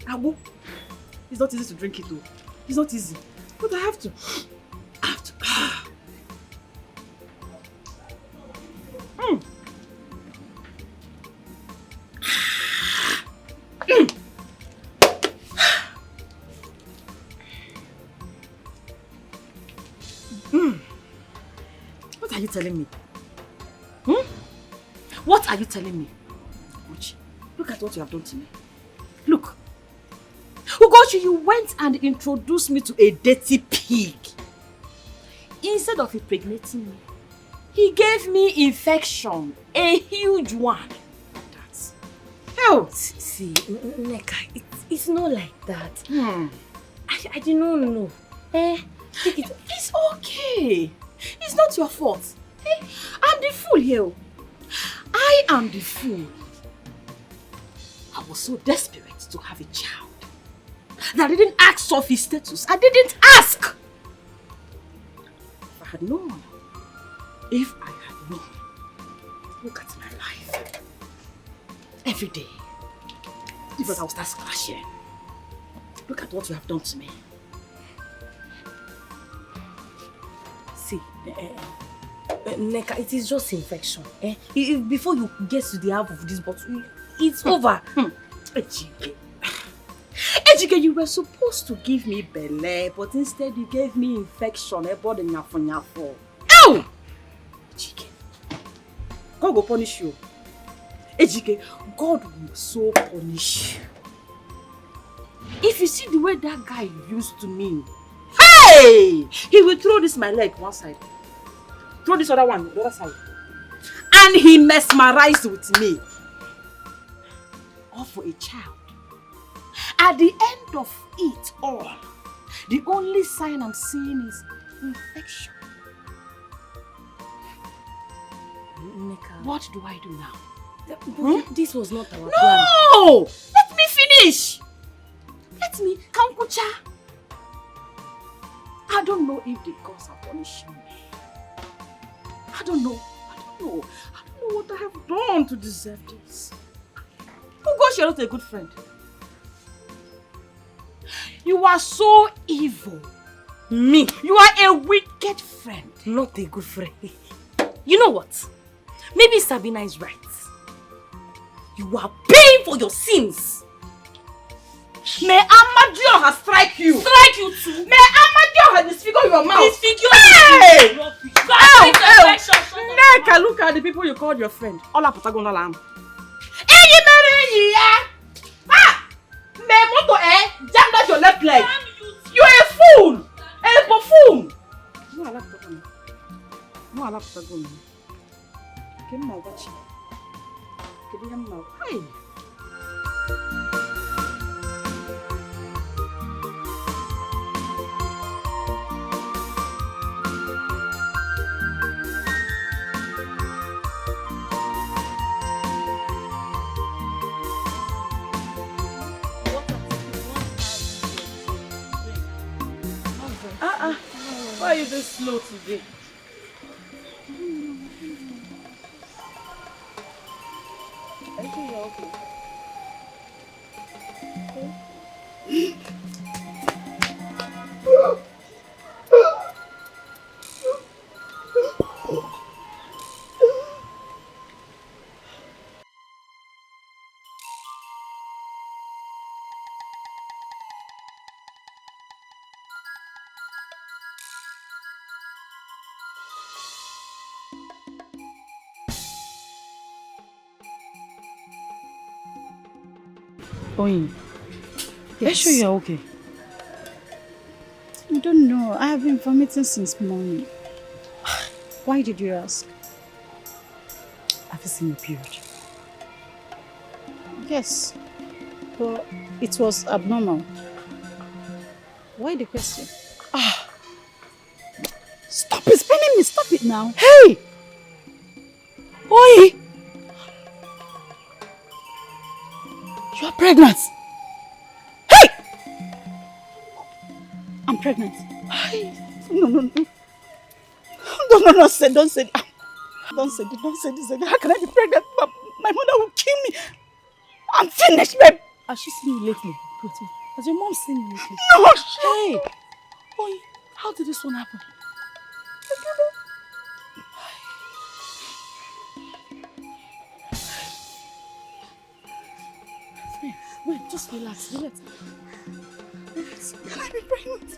Abo. It's not easy to drink it though. It's not easy. But I have to. What are you telling me? What are you telling me? Ugochi, look at what you have done to me. Look. Ugochi, you went and introduced me to a dirty pig. Instead of impregnating me, he gave me infection. A huge one. That's... Hell! See, Neka, it's not like that. I did not know. Take it. It's okay. It's not your fault. I'm the fool here. I am the fool. I was so desperate to have a child that I didn't ask of his status. I didn't ask. If I had known, look at my life. Every day, If not, I will start scratching. Look at what you have done to me. See, Neka, it is just infection. Before you get to the half of this bottle, it's over. Ejike. Ejike, you were supposed to give me belle, but instead you gave me infection. About the nyafo. Ow! Ejike. God will punish you. Ejike, God will so punish you. If you see the way that guy used to me, hey! He will throw this my leg one side. Throw this other one the other side. And he mesmerized with me. All for a child. At the end of it all, the only sign I'm seeing is infection. Neka, what do I do now? This was not our plan. No! Let me finish! Let me, Kankucha. I don't know if the gods are punishing me. I don't know. I don't know what I have done to deserve this. Oh gosh, you're not a good friend. You are so evil. Me? You are a wicked friend. Not a good friend. You know what? Maybe Sabina is right. You are paying for your sins. May Amadioha strike you. Strike you too. May Amadioha disfigure your mouth. Disfigure hey! Neka, look at the people you called your friend. Ola Patagon Lam. May moto jam down your left leg. You're a fool. A buffoon. No, I love Patagon. No, I love Patagon. Give me my watch. Give me my watch. Hey. Why are you this slow today? I think you're okay. Oyin, yes. Are you sure you're okay? I don't know. I have been vomiting since morning. Why did you ask? Have you seen your period? Yes, but it was abnormal. Why the question? Stop it, spelling me. Stop it now. Hey! Oi! You are pregnant. Hey! I'm pregnant. No. Don't say. Don't say this again. How can I be pregnant? My mother will kill me. I'm finished, babe. Has she seen you lately? Has your mom seen you lately? No. Hey! Oi, how did this one happen? Wait, just relax. Can I be pregnant?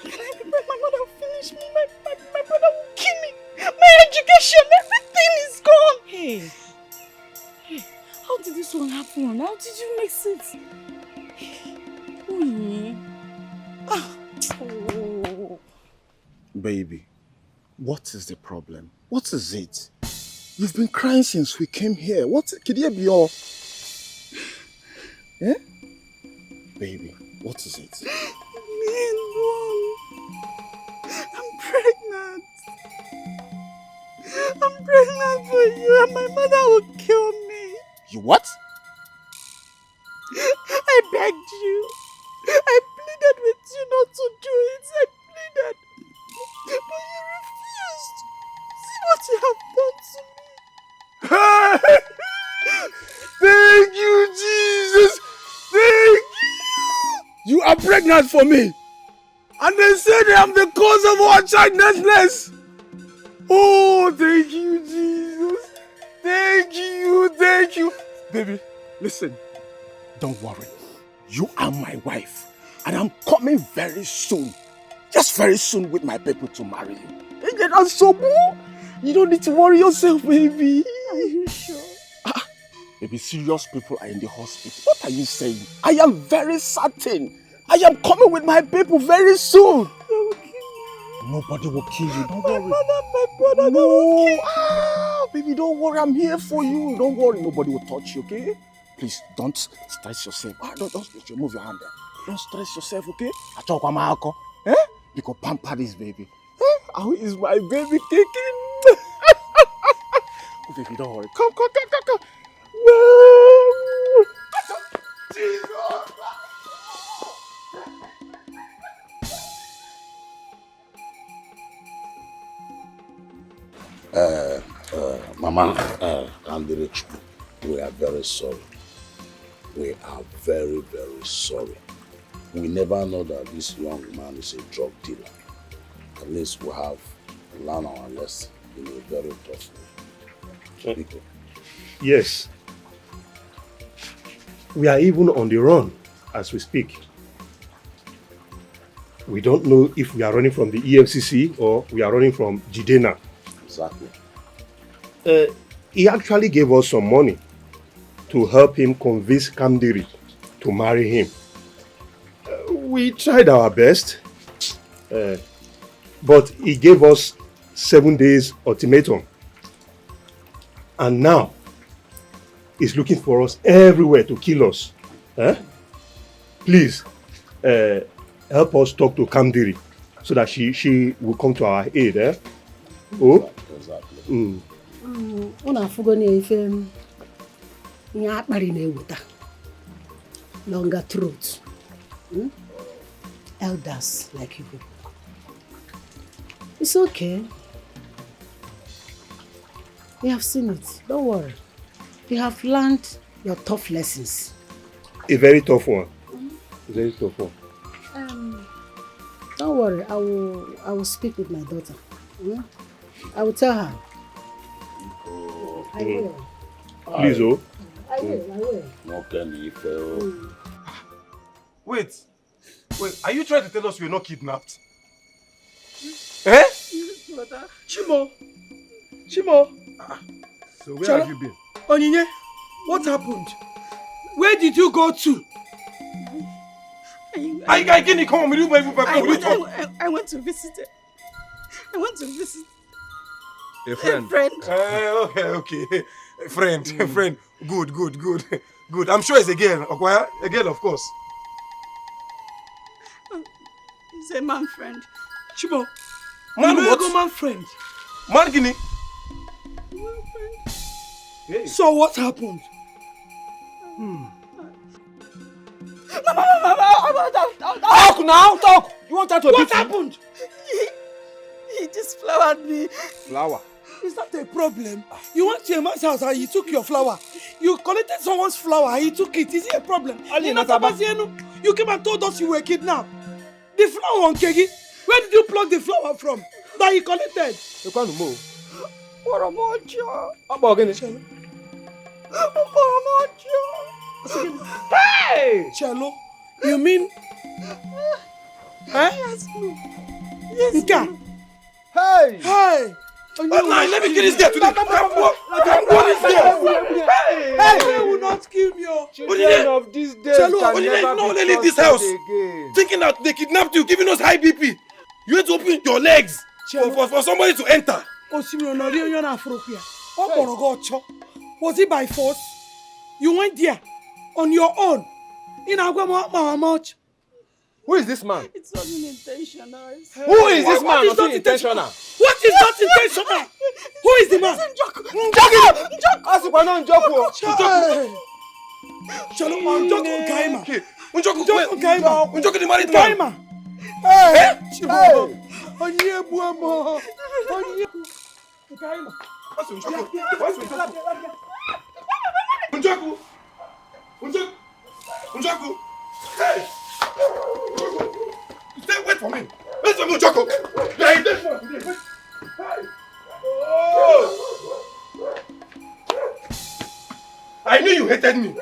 Can I be pregnant? My mother will finish me. My brother will kill me. My education, everything is gone. Hey, how did this one happen? How did you mix it? Oh. Baby, what is the problem? What is it? You've been crying since we came here. What could it be all? Eh? Baby, what is it? I'm pregnant. I'm pregnant for you and my mother will kill me. You what? I begged you. I pleaded with you not to do it. I pleaded. But you refused. See what you have done to me. Thank you, Jesus. pregnant for me. And they said I'm the cause of our childlessness. Oh, thank you, Jesus. Thank you. Baby, listen. Don't worry. You are my wife. And I'm coming very soon. Just very soon with my people to marry you. You don't need to worry yourself, baby. Are you sure? Maybe serious people are in the hospital. What are you saying? I am very certain. I am coming with my people very soon. Nobody will kill you. Don't worry. My brother, No. Baby, don't worry. I'm here for you. Don't worry. Nobody will touch you, okay? Please, don't stress yourself. Don't move your hand there. Don't stress yourself, okay? Eh? You can pamper this baby. How is my baby kicking? Oh, baby, don't worry. Come. Jesus. Mama, Andrich, we are very sorry. We are very, very sorry. We never know that this young man is a drug dealer. At least we have learned our lesson in a very tough way. Yes. We are even on the run as we speak. We don't know if we are running from the EFCC or we are running from Jidena. Exactly. He actually gave us some money to help him convince Kamdiri to marry him. We tried our best, but he gave us 7 days ultimatum. And now, he's looking for us everywhere to kill us. Please, help us talk to Kamdiri so that she will come to our aid. Oh? Exactly. Una fugoni ife nya akpari na ewuta. Longer throat. Elders like you people. It's okay. We have seen it. Don't worry. You have learned your tough lessons. A very tough one. A very tough one. Don't worry. I will speak with my daughter. I will tell her. I will. Please, oh. I will. Wait, are you trying to tell us we're not kidnapped? Eh? Brother. Chimo. So where have you been? Onyinye, what happened? Where did you go to? I can't come with you, I went to visit her. A friend. Okay. Friend. Good. I'm sure it's a girl. Okwaya? A girl, of course. He's a man friend. Chimo. Man what? Man friend. Man Guinea. Hey. So what happened? Talk! You want her to What happened? He just flowered me. Flower? Is that a problem? You went to a man's house and he took your flower. You collected someone's flower and he took it. Is it a problem? You came and told us you were kidnapped. The flower on Kegi, where did you pluck the flower from that he collected? You can't move. Hey! Chelo, you mean? Yes, Nka. Hey! Let me get this girl today. Hey! Will not kill me. Children of these days can never leave this house again. Thinking that they kidnapped you, giving us high BP. You had to open your legs for somebody to enter. Was it by force? You went there on your own. Who is this man? It's unintentional. Who is this man? What is not intentional? What is not intentional? Who is the man? Njoku the married man. Hey! for me. Wait for me, Joko. Wait for me. Oh. I knew you hated me.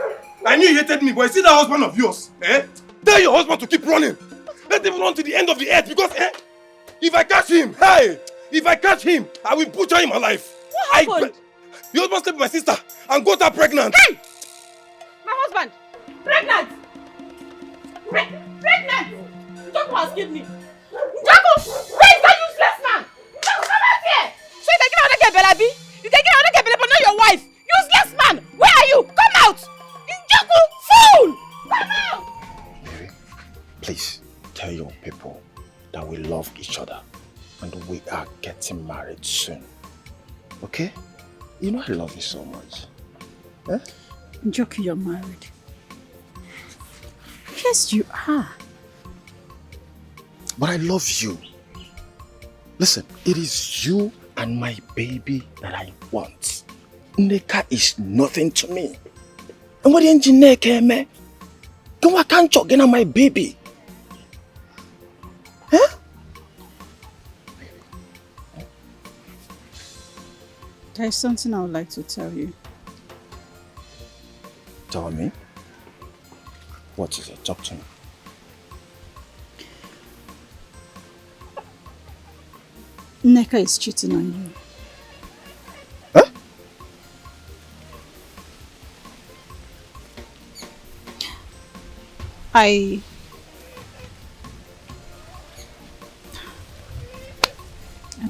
But you see that husband of yours, eh? Tell your husband to keep running. Let him run to the end of the earth because, if I catch him, I will butcher him alive. What happened? Your husband slept with my sister and got her pregnant. Hey! My husband! Pregnant! Pregnant! Njoko has killed me. Njoko! Where is that useless man? Njoko, come out here! So you can give another girl Belabi? You can give another girl Belabi but not your wife? Useless man! Where are you? Come out! Njoko! Fool! Come out! Mary, please tell your people that we love each other and we are getting married soon. Okay? You know I love you so much. Eh? Njoku, you're married. Yes, you are. But I love you. Listen, it is you and my baby that I want. Nneka is nothing to me. And what the engineer came, man? Why can't you get my baby? Huh? There is something I would like to tell you. Tell me. What is it? Talk to me. Nneka is cheating on you. Huh? I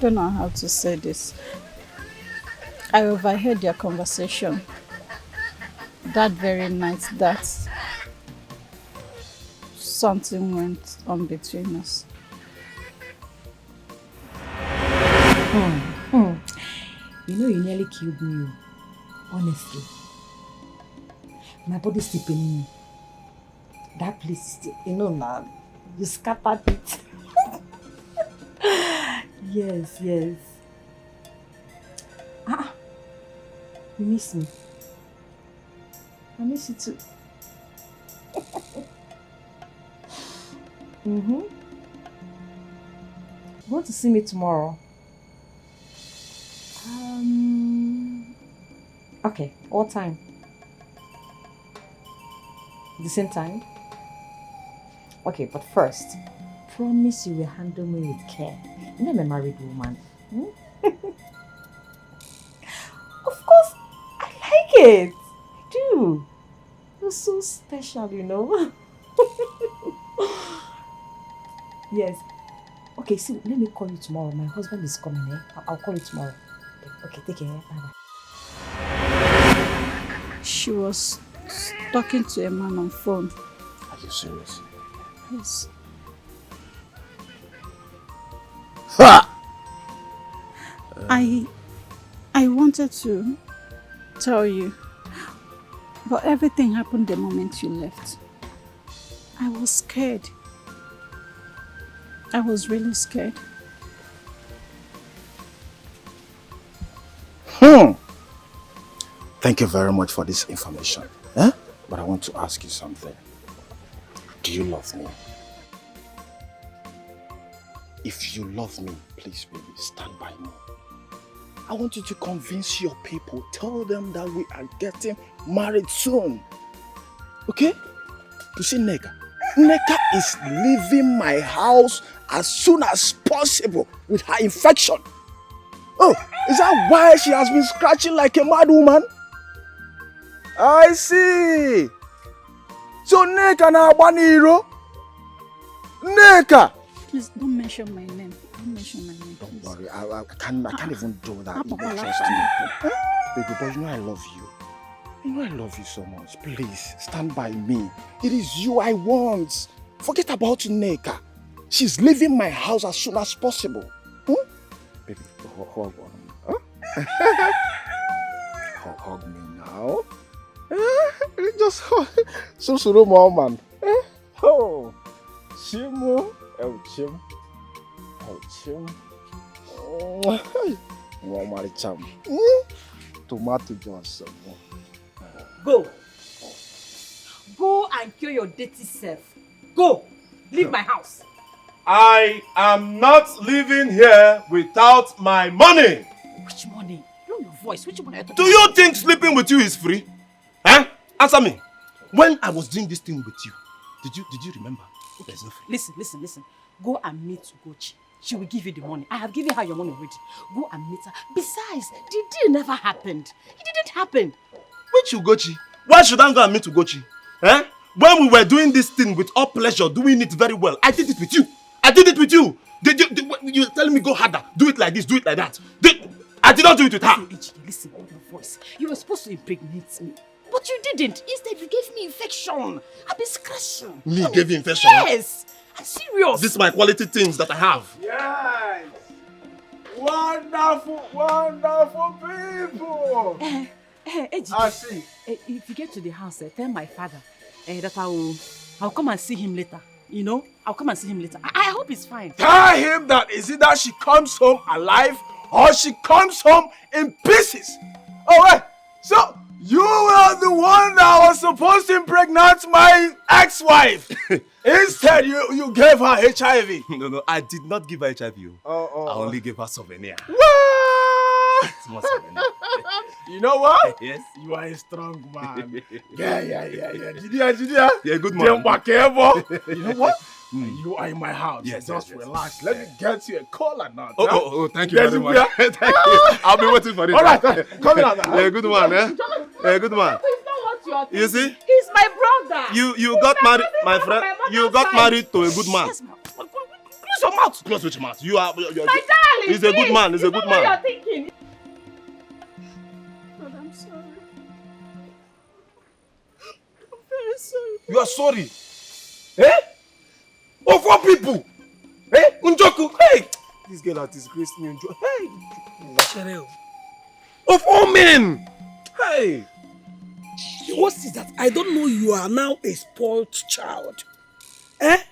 don't know how to say this. I overheard their conversation that very night that something went on between us. You know you nearly killed me, honestly. My body's still paining me. That place is still, now, you scattered it. Yes. You miss me. I miss you too. You want to see me tomorrow? Okay, what time? The same time? Okay, but first, promise you will handle me with care. You know I'm a married woman. Of course, I like it. I do. You're so special, Yes. Okay, see, let me call you tomorrow. My husband is coming, eh? I'll call you tomorrow. Okay, take care. Bye-bye. She was talking to a man on phone. Are you serious? Yes. Ha! I wanted to tell you, but everything happened the moment you left. I was scared. I was really scared. Thank you very much for this information. Eh? But I want to ask you something. Do you love me? If you love me, please, baby, stand by me. I want you to convince your people. Tell them that we are getting married soon. Okay? You see, Nneka is leaving my house as soon as possible with her infection. Oh, is that why she has been scratching like a mad woman? I see. So Nneka na Abaniro? Nneka! Please don't mention my name. Don't mention my name. Don't worry, I can't even do that. You don't trust me. Baby boy, you know I love you. You know I love you so much. Please, stand by me. It is you I want. Forget about Nneka. She's leaving my house as soon as possible. Baby, hug on me. Huh? hug me now. Just hug. So man. Oh, Chimu. Oh, Chim. Oh, Chim. Cham. Tomato juice. Go and kill your dirty self. Go. Leave my house. I am not living here without my money. Which money? Know your voice. Which money are you Do talking you think sleeping with you is free? Huh? Answer me. When I was doing this thing with you, did you remember? There's no free. Listen. Go and meet Ugochi. She will give you the money. I have given her your money already. Go and meet her. Besides, the deal never happened. It didn't happen. Which Ugochi? Why should I go and meet Ugochi? Eh? When we were doing this thing with all pleasure, doing it very well, I did it with you. You telling me go harder, do it like this, do it like that. I did not do it with her. Listen, your voice. You were supposed to impregnate me. But you didn't. Instead, you gave me infection. I've been scratching. Me gave you infection? Yes. I'm serious. These are my quality things that I have. Yes! Wonderful people! I see. If you get to the house, tell my father that I'll come and see him later. You know, I'll come and see him later. I hope he's fine. Tell him that is it that she comes home alive or she comes home in pieces. Alright, so you were the one that was supposed to impregnate my ex-wife. Instead, you gave her HIV. No, I did not give her HIV. I only gave her souvenir. What? Small souvenir. You know what? Yes. You are a strong man. Yeah. Judea. Yeah, good man. You know what? You are in my house. Yes, just relax. Let me get you a cola now. Oh, thank you very much. Thank you. I'll be waiting for it. All right, come in now. Yeah, good man, eh? Yeah, good man. You see? He's my brother. You got married, my friend. You got married to a good man. Close your mouth. Close with your mouth. You are. My darling. He's a good man. He's a good man. What you're thinking. But I'm sorry. I'm very sorry. You are sorry. Eh? Of all people. Eh? Unjoku. Hey. This girl has disgraced me. Hey. Of all men. Hey. The worst is that I don't know you are now a spoiled child. Eh?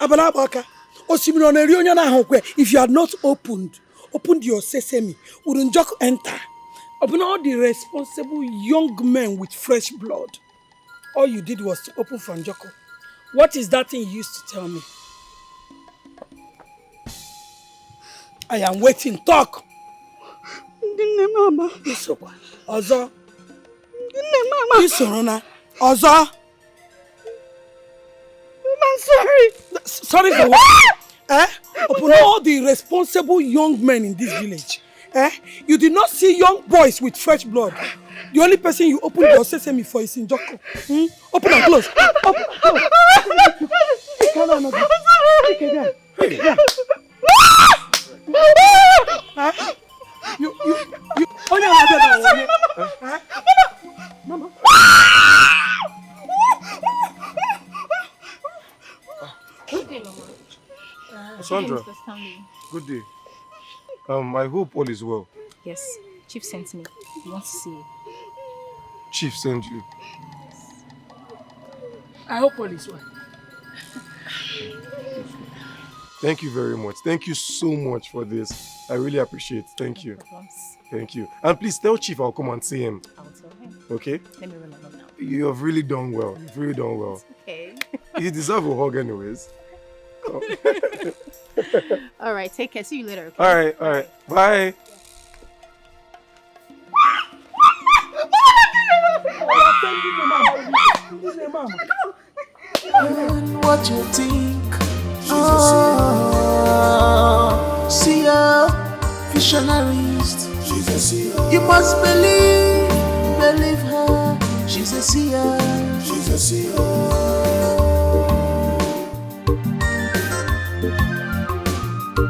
Abalabaka. If you had not opened your sesame, wouldn't Joko enter? Open all the responsible young men with fresh blood. All you did was to open for Njoko. What is that thing you used to tell me? I am waiting. Talk. Mama. Ozo. Mama. Isorona. Ozo. I'm sorry. Sorry for what? Upon all the responsible young men in this village, you did not see young boys with fresh blood. The only person you opened your sesame for is Njoko. Open and close. Open and close. You Mama. Good day, Mama. Sandra, good day. I hope all is well. Yes, Chief sent me. He wants to see you. Chief sent you. I hope all is well. Thank you very much. Thank you so much for this. I really appreciate it. Thank you. Thank you. And please tell Chief I'll come and see him. I'll tell him. Okay? Let me remember now. You have really done well. You've really done well. Okay. You deserve a hug anyways. Oh. All right, take care. See you later. Okay? All right. Bye. What you think? See ya, visionarist. You must believe her. She's a seer.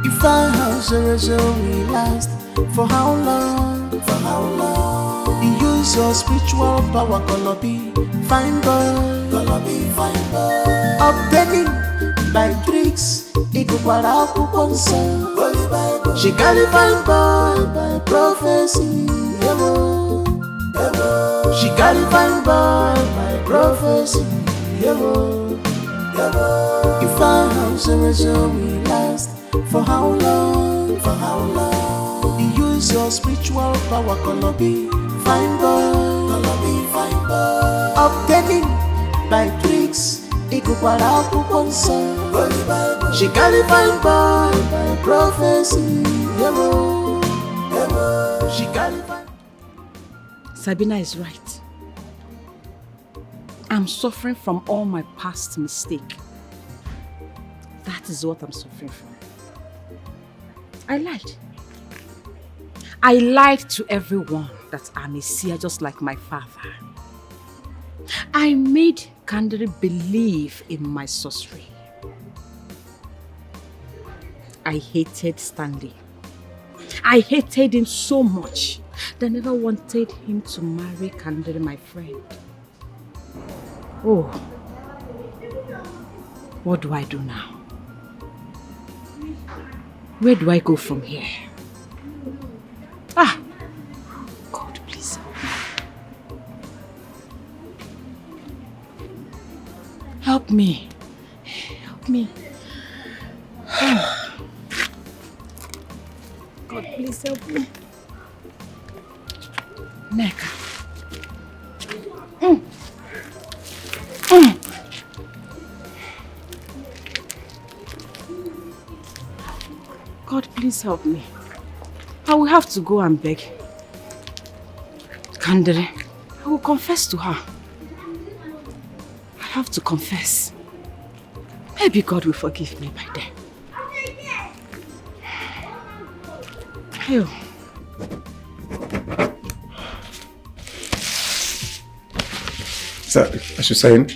If our house will last, for how long? You use your spiritual power, gonna be fine boy. Obtaining by tricks, she carry fine boy by prophecy. She carry fine boy by prophecy. If our house will last, for how long? You use your spiritual power, gonna be fine boy. Obtaining by tricks, gụkwara akwụkwọ nsọ. She carry fine boy by prophecy. She carry fine. Sabina is right. I'm suffering from all my past mistake. That is what I'm suffering from. I lied. I lied to everyone that I'm a seer just like my father. I made Kandiri believe in my sorcery. I hated Stanley. I hated him so much that I never wanted him to marry Kandiri, my friend. Oh, what do I do now? Where do I go from here? Ah, God, please help me. Help me. God, please help me. Neka. God, please help me. I will have to go and beg Kandere. I will confess to her. I have to confess. Maybe God will forgive me by then. Ew. Sir, I should sign.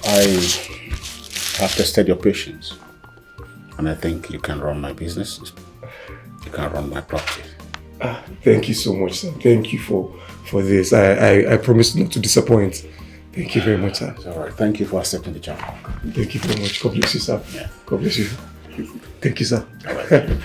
I have tested your patience, and I think you can run my business. You can run my property. Thank you so much, sir. Thank you for this. I promise not to disappoint. Thank you very much, sir. It's all right. Thank you for accepting the job. Thank you very much. God bless you, sir. Yeah. God bless you. Thank you, sir. All right.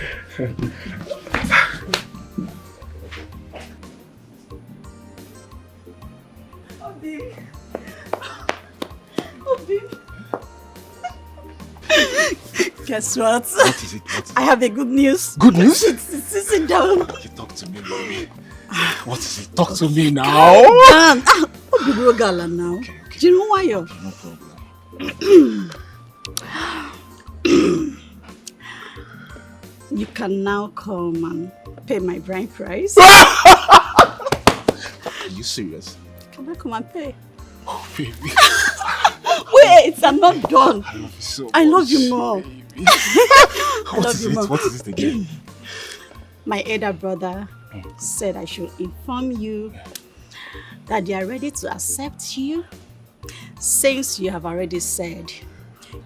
Guess what? What is it? I have a good news. Good news? Sit down. You talk to me, mommy. What is it? Talk to me now. What do you do now? Okay. Do you know why you're? No problem. You can now come and pay my bride price. Are you serious? Can I come and pay? Oh, baby. Wait, I'm not done. I love you so much. I love you more. What is it? What is it again? My elder brother said I should inform you that they are ready to accept you since you have already said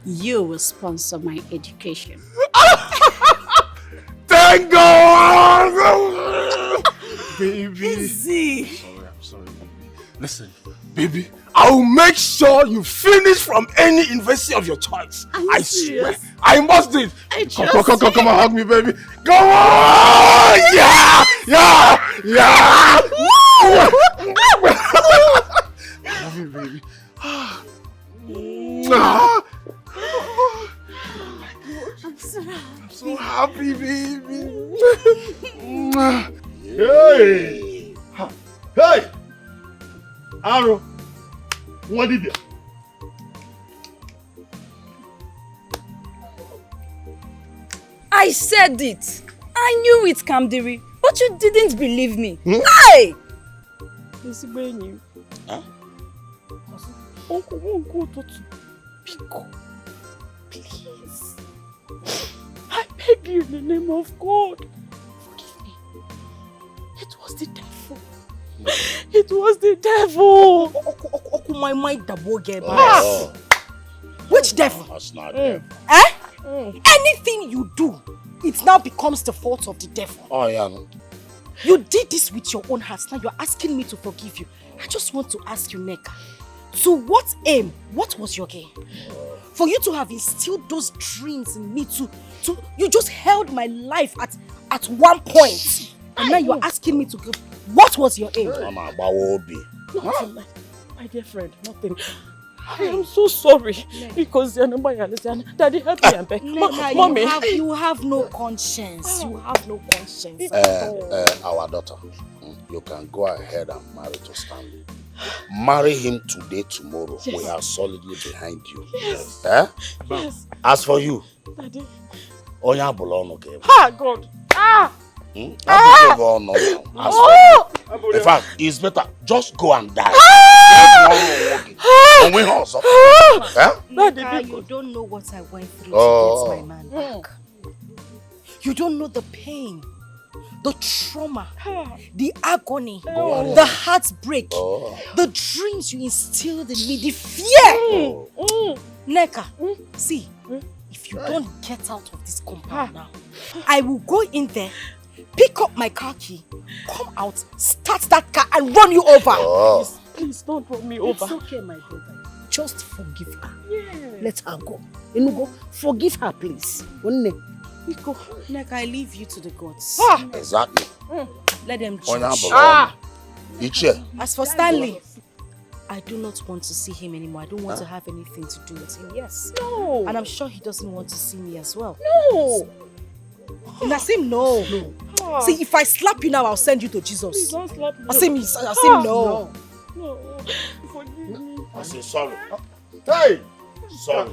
you will sponsor my education. Thank God! Baby. Easy. I'm sorry, baby. Listen, baby, I will make sure you finish from any university of your choice. I swear. I must do it. Come on, hug me, baby. Go on! Yeah! I love you, baby. I'm so happy, baby. Hey! Hey! Aro, what did you? I said it. I knew it, Kamdiri, but you didn't believe me. Hey! Huh? Uncle, Pico, please. I beg you in the name of God. Forgive me. It was the devil. It was the devil. My mind double get Oh. Which devil? That's not devil. Eh? Anything you do, it now becomes the fault of the devil. Oh, yeah. You did this with your own heart. Now you're asking me to forgive you. I just want to ask you, Neka, to what aim? What was your gain? For you to have instilled those dreams in me you just held my life at one point. And now you're asking me to give. What was your aim? Mama, Bawobi. Nothing, my dear friend, nothing. I am so sorry. Because Daddy help me and beg. Mommy. You have no conscience. You have no conscience. Our daughter, you can go ahead and marry to Stanley. Marry him today, tomorrow. Yes. We are solidly behind you. Yes. Yes. As for you, Daddy. Oya Bolono okay. Ah, God. In fact, it's better just go and die. Daddy, you don't know what I went through to get my man back. You don't know the pain, the trauma, the agony, the heartbreak, the dreams you instilled in me, the fear. Neka, see, if you don't get out of this compound now, I will go in there, pick up my car key, come out, start that car and run you over. Please don't run me over. It's okay, my brother. Just forgive her. Yeah. Let her go. Inugo, forgive her, please. Neka, I leave you to the gods. Exactly. Let them judge. As for Stanley, I do not want to see him anymore. I don't want to have anything to do with him. Yes. No. And I'm sure he doesn't want to see me as well. No. Nasim, no. See, if I slap you now, I'll send you to Jesus. Please don't slap me. Nasim, no. No. Forgive me. I say sorry. Hey! Sorry.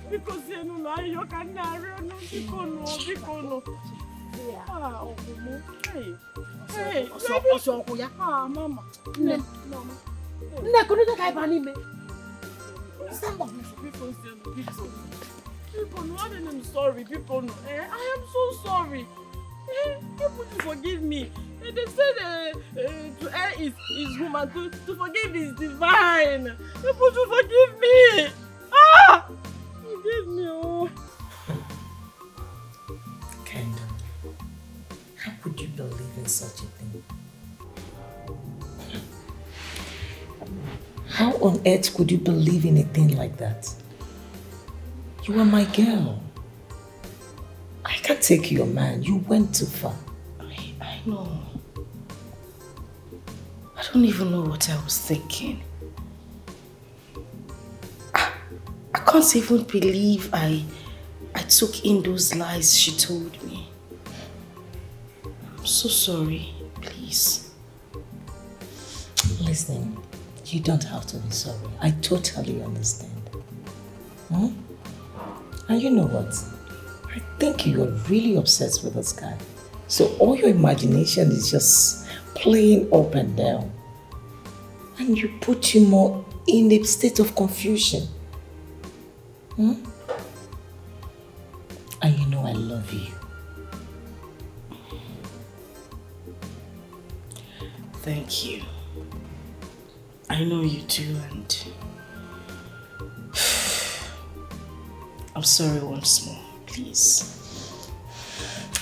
Because you know, you can Hey, Mama. Mama. I'm sorry, people. I am so sorry. People to forgive me. They said to err is human, to forgive is divine. People to forgive me. Forgive me. Oh. Kendall, how could you believe in such a thing? How on earth could you believe in a thing like that? You are my girl. I can't take your man. You went too far. I know. I don't even know what I was thinking. I can't even believe I took in those lies she told me. I'm so sorry. Please. Listen, you don't have to be sorry. I totally understand. And you know what? I think you are really obsessed with this guy. So all your imagination is just playing up and down. And you put you more in a state of confusion. And you know I love you. Thank you. I know you do, and I'm sorry once more, please.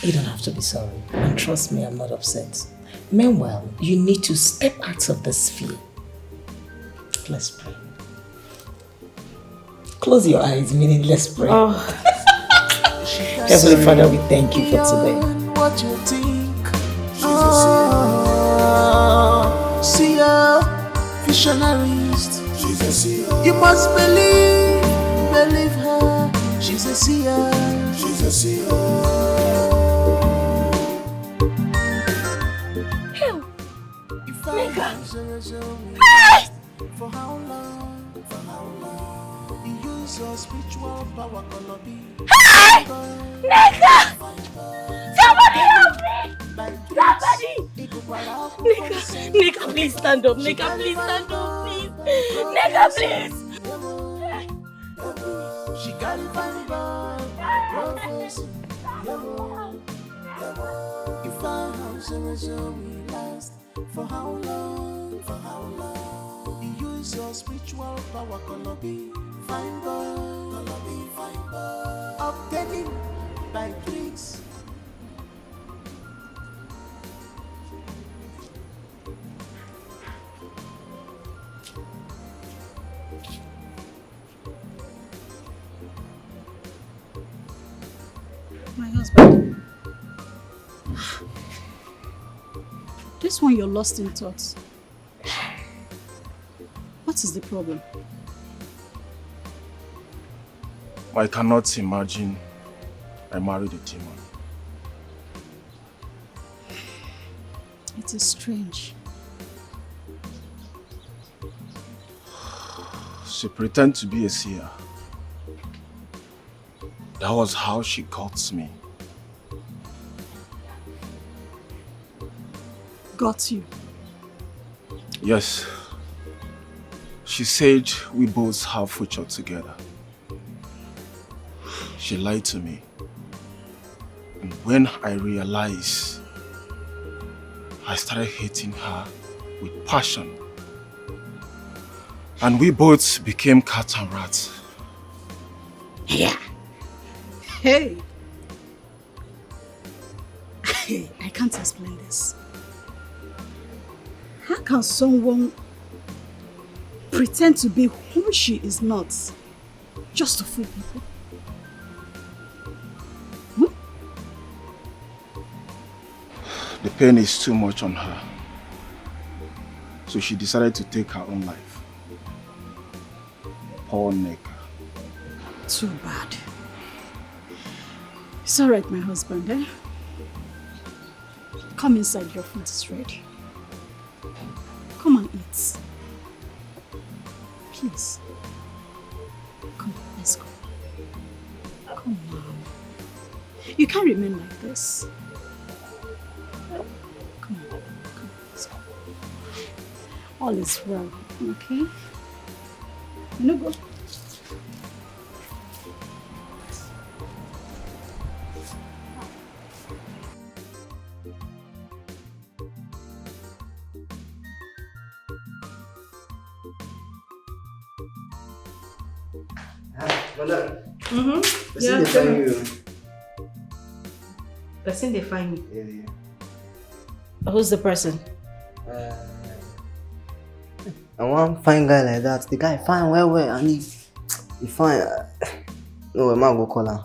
You don't have to be sorry. And trust me, I'm not upset. Meanwhile, you need to step out of this fear. Let's pray. Close your eyes, meaning let's pray. Heavenly Father, we thank you for today. What you think? See ya, visionarist. You must believe her. She's a seer. She's a seer. For how long? For how long? You use your spiritual power, gonna be. Hey! Nigga! Somebody help me! Somebody! Nigga, please stand up. Nigga, please stand up, please. Nigga, please. She got it from if our house will last, for how long? For how long? You use your spiritual power, gonna be fine boy. Gonna be fine boy. Obtaining by tricks. My husband. This one you're lost in thoughts. What is the problem? I cannot imagine I married a demon. It is strange. She pretended to be a seer. That was how she got me. Got you? Yes. She said we both have future together. She lied to me. And when I realized, I started hating her with passion. And we both became cat and rat. Yeah. Hey. I can't explain this. How can someone pretend to be who she is not just to fool people? The pain is too much on her. So she decided to take her own life. Poor Neka. Too bad. It's alright, my husband, eh? Come inside, your food is ready. Come and eat. Please. Come, let's go. Come on. You can't remain like this. Come on, let's go. All is well, okay? You know, go. Yeah, you. person they find me. Yeah. Who's the person? I want a fine guy like that. The guy fine well, and he fine. No, man go call her.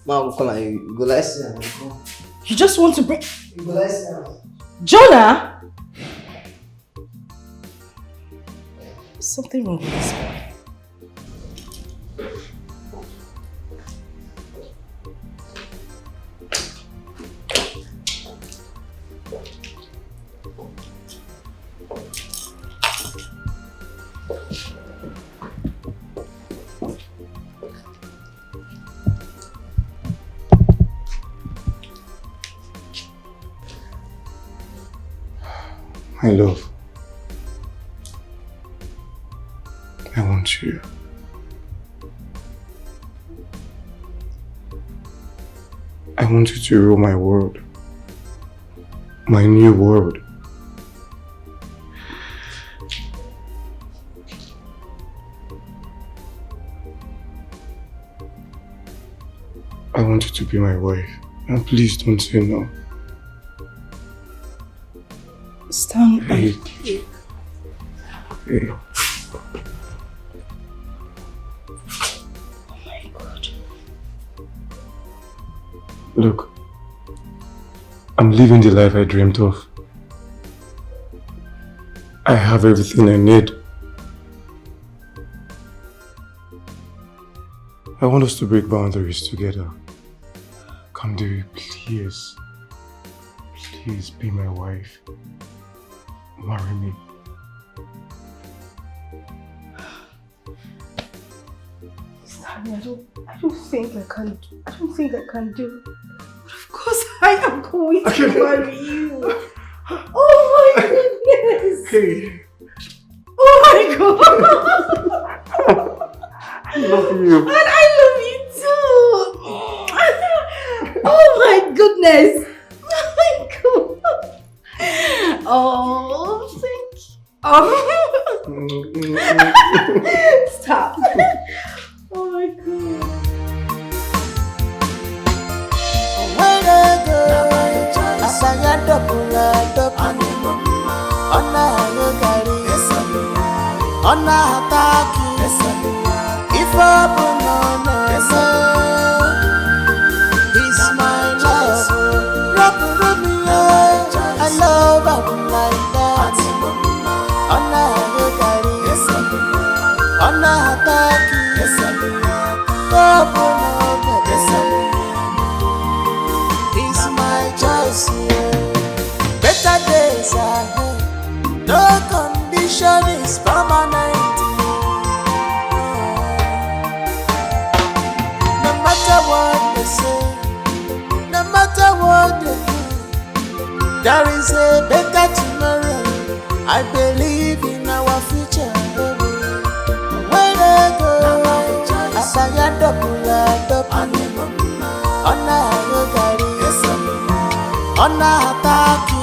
Man go call her. You go like see her. You just want to bring... You go like see her. Jonah! Something wrong with this boy. My love, I want you. I want you to rule my world. My new world. I want you to be my wife. And please don't say no. Stand by. Hey. Hey. Oh my God. Look, I'm living the life I dreamed of. I have everything I need. I want us to break boundaries together. Come, dear, please. Please be my wife. Marry me. Stanley, I don't think I can do. But of course I am going to marry you. Oh my goodness. Hey. Oh my God. I love you. And I love you too. Oh my goodness. Oh my God. Oh, thank you. Oh. Stop. Oh my God. When I go, I sang a double. On a Garri, on a Hataki. If I he's my love. I love him like that. On a Garri. days ahead. No condition is permanent. No matter what they say, no matter what they do, there is a better tomorrow. I believe in our future. When I go, Asaya double, Ona Garri, Ona Ataki.